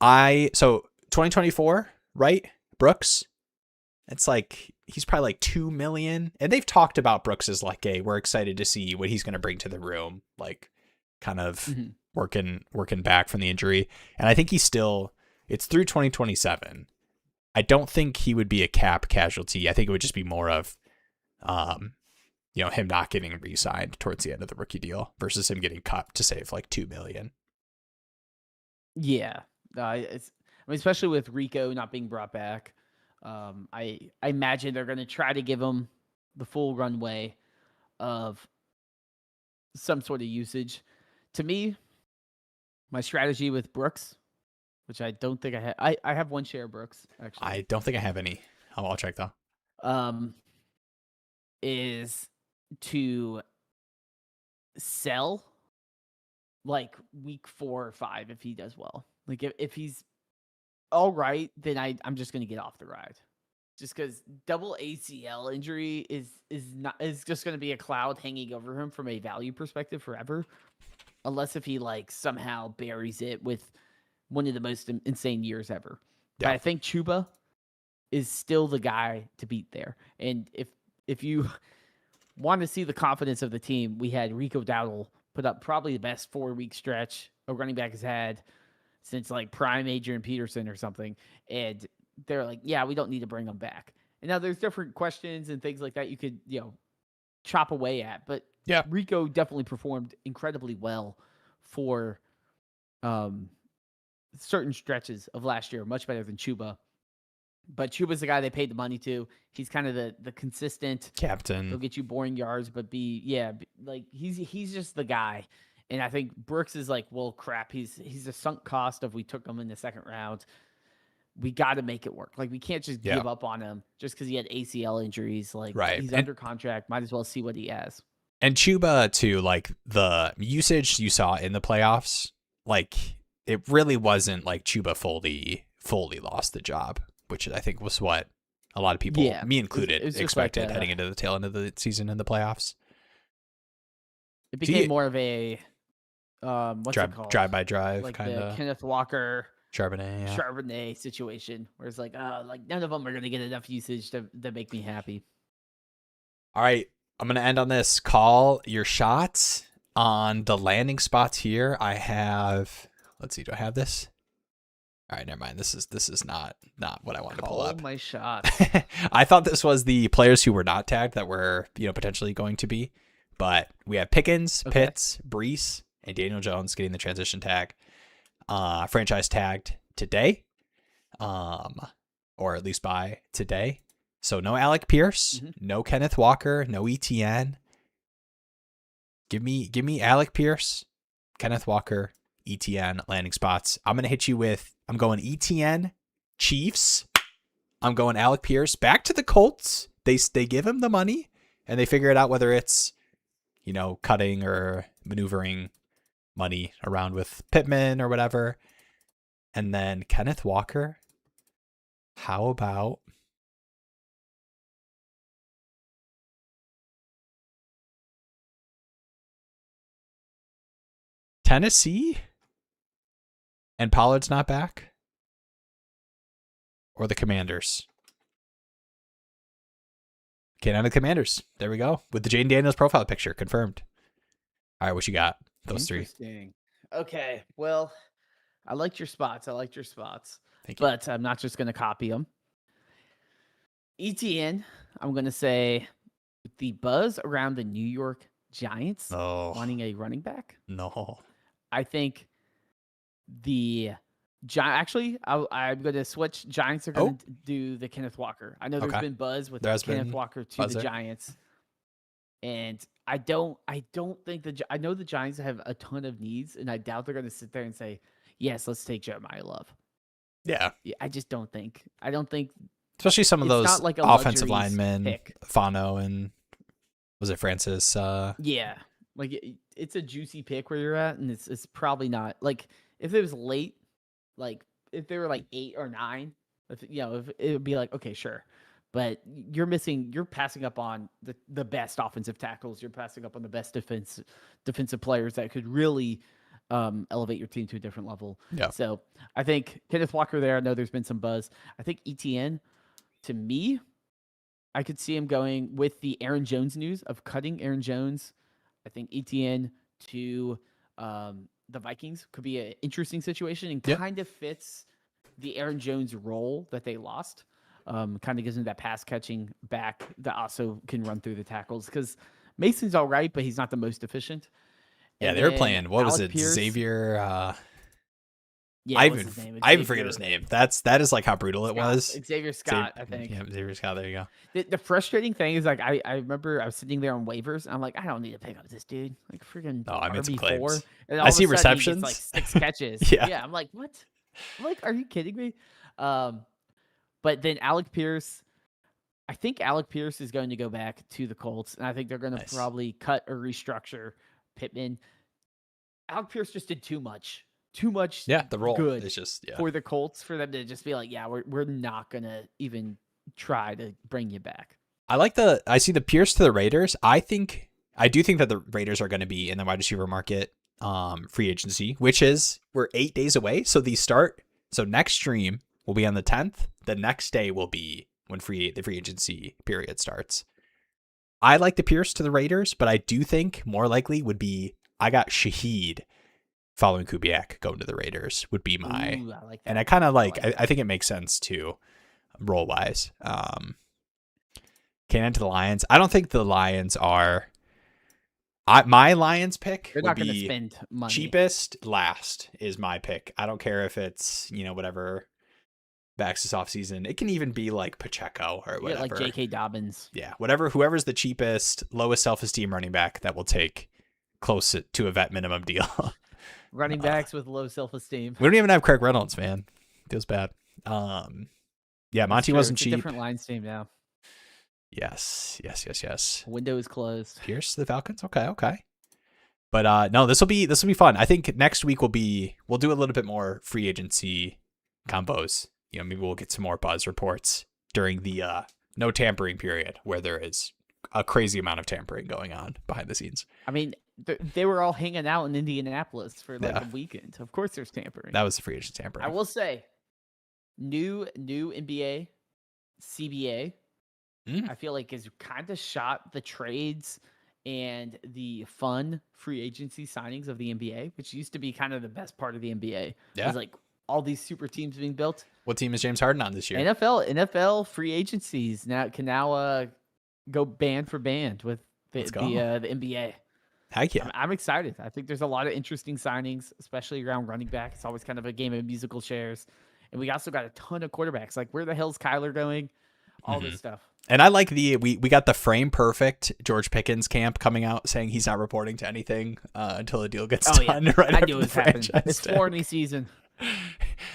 So 2024, right? Brooks. It's like he's probably like 2 million. And they've talked about Brooks as like we're excited to see what he's going to bring to the room, like kind of working back from the injury. And I think it's through 2027. I don't think he would be a cap casualty. I think it would just be more of, him not getting re-signed towards the end of the rookie deal versus him getting cut to save like 2 million. Yeah, especially with Rico not being brought back, I imagine they're going to try to give him the full runway of some sort of usage. To me, my strategy with Brooks, which I don't think I have. I have 1 share of Brooks, actually. I don't think I have any. I'll check though. Is to sell like week 4 or 5 if he does well. Like if he's all right, then I'm just gonna get off the ride. Just because double ACL injury is just gonna be a cloud hanging over him from a value perspective forever. Unless if he like somehow buries it with one of the most insane years ever. Yeah. But I think Chuba is still the guy to beat there. And if you want to see the confidence of the team, we had Rico Dowdle put up probably the best 4-week stretch a running back has had since like prime Adrian Peterson or something. And they're like, yeah, we don't need to bring him back. And now there's different questions and things like that you could, chop away at. But yeah, Rico definitely performed incredibly well for certain stretches of last year, much better than Chuba. But Chuba's the guy they paid the money to. He's kind of the consistent captain. He'll get you boring yards, but he's just the guy. And I think Brooks is like, well, crap. He's a sunk cost if we took him in the 2nd round. we got to make it work. Like, we can't just Yeah. give up on him just because he had ACL injuries. Like, Right. he's under contract. Might as well see what he has. And Chuba, too, like, the usage you saw in the playoffs, like, it really wasn't like Chuba fully lost the job, which I think was what a lot of people, me included, expected heading into the tail end of the season in the playoffs. It became more of a what's it called? Drive-by-drive, like kind of the Kenneth Walker Charbonnet situation, where it's like, none of them are gonna get enough usage to make me happy. All right, I'm gonna end on this. Call your shots on the landing spots here. I have. Let's see. Do I have this? All right, never mind. This is not what I wanted to pull up. My shots. I thought this was the players who were not tagged that were potentially going to be, but we have Pickens, Pitts, Brees, and Daniel Jones getting the transition tag, franchise tagged today, or at least by today. So no Alec Pierce, no Kenneth Walker, no ETN. Give me Alec Pierce, Kenneth Walker, ETN landing spots. I'm gonna hit you with. I'm going ETN, Chiefs. I'm going Alec Pierce back to the Colts. They give him the money and they figure it out whether it's cutting or maneuvering money around with Pittman or whatever. And then Kenneth Walker. How about Tennessee? And Pollard's not back? Or the Commanders? Okay, now the Commanders. There we go. With the Jaden Daniels profile picture confirmed. All right, what you got? Those three. Okay, well, I liked your spots. Thank you. But I'm not just going to copy them. ETN, I'm going to say the buzz around the New York Giants wanting a running back. No. I think actually, I'm going to switch. Giants are going to do the Kenneth Walker. I know there's been buzz with Kenneth Walker to the Giants. And I don't think I know the Giants have a ton of needs, and I doubt they're going to sit there and say, yes, let's take Jeremiah Love. Yeah. I just don't think. I don't think. Especially some of those offensive linemen, Fano and was it Francis? Yeah. Like, it's a juicy pick where you're at, and it's probably not. Like, if it was late, like, if they were like 8 or 9, if it would be like, okay, sure. But you're passing up on the best offensive tackles. You're passing up on the best defensive players that could really elevate your team to a different level. Yeah. So I think Kenneth Walker there. I know there's been some buzz. I think ETN, to me, I could see him going with the Aaron Jones news of cutting Aaron Jones. I think ETN to the Vikings could be an interesting situation and kind of fits the Aaron Jones role that they lost. Kind of gives him that pass catching back that also can run through the tackles, because Mason's all right, but he's not the most efficient. Yeah, they were playing. What was it? Pierce? Xavier. I even forget his name. That is like how brutal it was. Xavier Scott, I think. Yeah, Xavier Scott. There you go. The frustrating thing is, like, I remember I was sitting there on waivers, and I'm like, I don't need to pick up this dude. Like, freaking I made some claims. And I see receptions. Like 6 catches. Yeah, I'm like, what? I'm like, are you kidding me? But then Alec Pierce, I think Alec Pierce is going to go back to the Colts, and I think they're going to probably cut or restructure Pittman. Alec Pierce just did too much. Yeah, the role good is just for the Colts, for them to just be like, yeah, we're not going to even try to bring you back. I see the Pierce to the Raiders. I do think that the Raiders are going to be in the wide receiver market free agency, which is we're 8 days away. So so next stream will be on the 10th. The next day will be when the free agency period starts. I like the Pierce to the Raiders, but I do think more likely would be I got Shaheed following Kubiak going to the Raiders would be my. Ooh, I like that. And I kind of I think it makes sense too, role wise. Can't enter the Lions. I don't think the Lions are. My Lions pick They're not going to spend money. Cheapest last is my pick. I don't care if it's whatever backs this off season. It can even be like Pacheco or whatever. Like J.K. Dobbins. Yeah, whoever's the cheapest, lowest self-esteem running back that will take close to a vet minimum deal. Running backs with low self-esteem. We don't even have Craig Reynolds, man. Feels bad. Yeah, That's Monty true. wasn't It's a cheap. different Lions team now. Yes. Window is closed. Pierce the Falcons. Okay. But no, this will be fun. I think next week we'll do a little bit more free agency combos. You know, maybe we'll get some more buzz reports during the no tampering period where there is a crazy amount of tampering going on behind the scenes. I mean, they were all hanging out in Indianapolis for like a weekend. Of course, there's tampering. That was the free agent tampering. I will say, new NBA, CBA. I feel like has kind of shot the trades and the fun free agency signings of the NBA, which used to be kind of the best part of the NBA. Yeah, it was like all these super teams being built. What team is James Harden on this year? NFL free agencies can go band for band with the NBA. Heck yeah. I'm excited. I think there's a lot of interesting signings, especially around running back. It's always kind of a game of musical chairs. And we also got a ton of quarterbacks. Like, where the hell's Kyler going? All this stuff. And I like we got the frame perfect George Pickens camp coming out saying he's not reporting to anything until the deal gets done. Yeah. Right, I knew it was happening. It's Flourney season.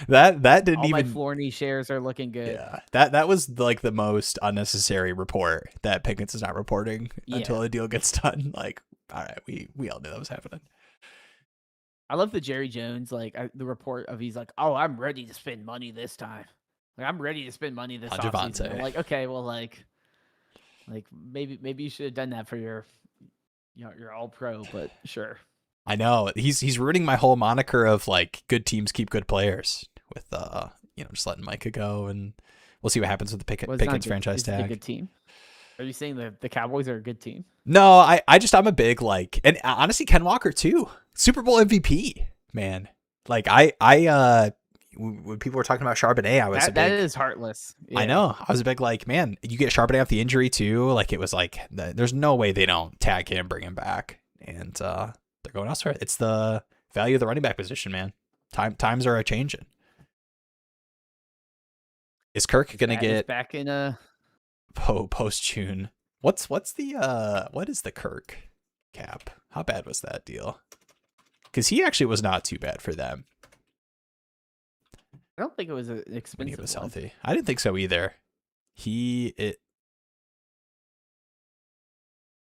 That didn't all even. My Flourney shares are looking good. Yeah, that was like the most unnecessary report that Pickens is not reporting until the deal gets done. Like, all right, we all knew that was happening. I love the Jerry Jones the report of he's like, oh, I'm ready to spend money this time. Like, I'm ready to spend money this offseason. Like, okay, well, like maybe you should have done that for your all pro, but sure. I know he's ruining my whole moniker of like good teams keep good players with just letting Micah go, and we'll see what happens with the Pickens franchise tag. A good team. Are you saying the Cowboys are a good team? No, I'm a big and honestly Ken Walker too, Super Bowl MVP, man. Like when people were talking about Charbonnet, I was that is heartless. Yeah. I know. I was a big man, you get Charbonnet off the injury too. Like, it was like, there's no way they don't tag him, bring him back. And they're going elsewhere. It's the value of the running back position, man. Times are a-changing. Is Kirk going to get back in post-June? What is the Kirk cap? How bad was that deal? Because he actually was not too bad for them. I don't think it was an expensive when he was one. healthy. I didn't think so either. Did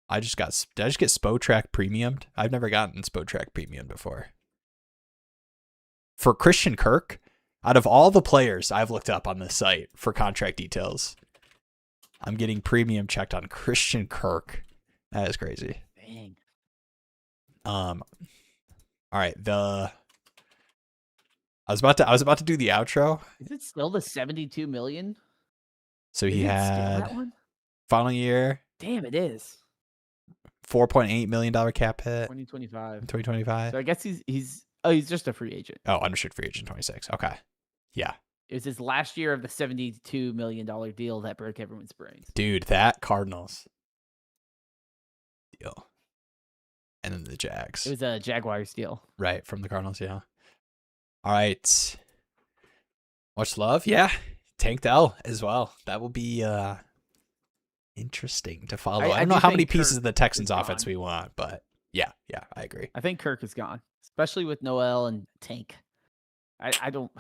I just get SpoTrack premiumed? I've never gotten SpoTrack premium before. For Christian Kirk, out of all the players I've looked up on this site for contract details, I'm getting premium checked on Christian Kirk. That is crazy. Dang. All right, I was about to do the outro. Is it still the 72 million? So he had that one? Final year. Damn, it is. $4.8 million cap hit. 2025. So I guess he's just a free agent. Oh, unrestricted free agent 26. Okay. Yeah. It was his last year of the $72 million deal that broke everyone's brains. Dude, that Cardinals deal. And then the Jags. It was a Jaguars deal. Right, from the Cardinals, yeah. All right. Much love. Yeah. Tank Dell as well. That will be interesting to follow. I don't know how many pieces of the Texans offense we want, but yeah, I agree. I think Kirk is gone, especially with Noel and Tank. I don't.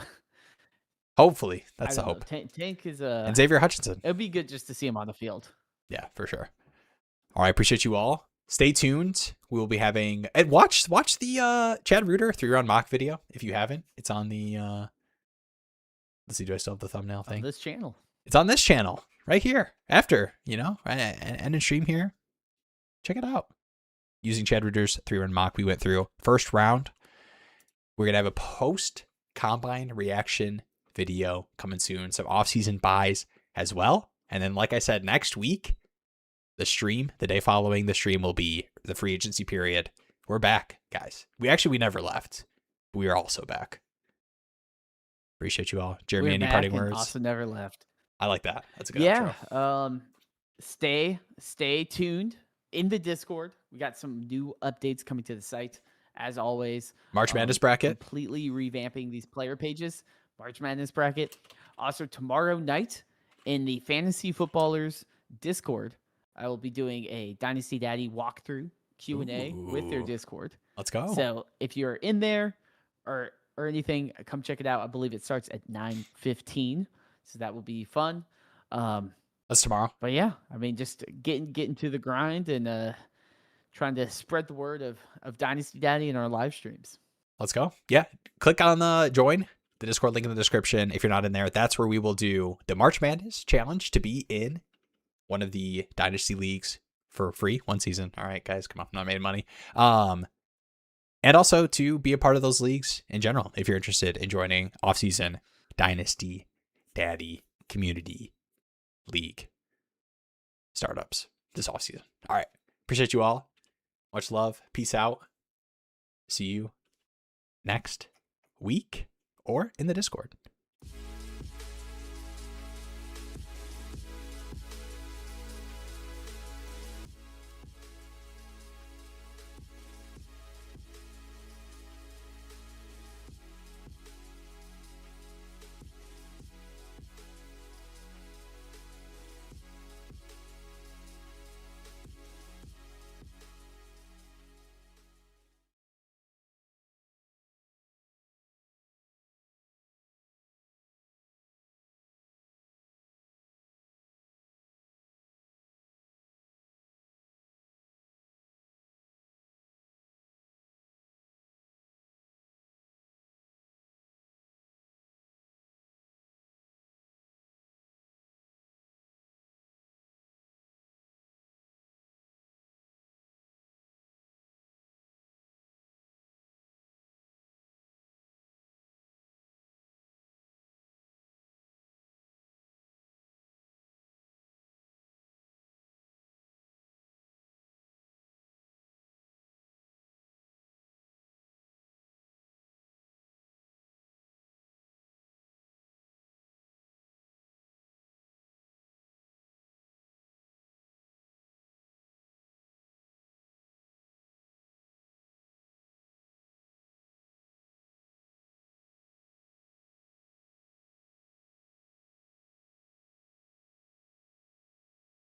Hopefully. That's the hope. Tank is and Xavier Hutchinson. It would be good just to see him on the field. Yeah, for sure. All right. Appreciate you all. Stay tuned. We will be having and watch the Chad Reuter 3-round mock video if you haven't. It's on the let's see, do I still have the thumbnail thing? On this channel. It's on this channel right here. After, and in stream here. Check it out. Using Chad Reuter's 3-round mock, we went through first round. We're gonna have a post combine reaction video coming soon. Some off-season buys as well. And then, like I said, next week, the day following the stream will be the free agency period. We're back, guys. We never left. We are also back. Appreciate you all. Jeremy, any parting words? Also never left. I like that. That's a good outro. Stay tuned in the Discord. We got some new updates coming to the site, as always. March Madness bracket. Completely revamping these player pages. March Madness bracket. Also, tomorrow night in the Fantasy Footballers Discord, I will be doing a Dynasty Daddy walkthrough Q&A with their Discord. Let's go. So if you're in there or or anything, come check it out. I believe it starts at 9:15, so that will be fun. That's tomorrow. But yeah, I mean, just getting to the grind and trying to spread the word of Dynasty Daddy in our live streams. Let's go. Yeah. Click on the join, the Discord link in the description. If you're not in there, that's where we will do the March Madness challenge to be in one of the Dynasty leagues for free, one season. All right, guys, come on, I'm not making money. And also to be a part of those leagues in general, if you're interested in joining off-season Dynasty Daddy Community League startups this off-season. All right, appreciate you all. Much love. Peace out. See you next week or in the Discord.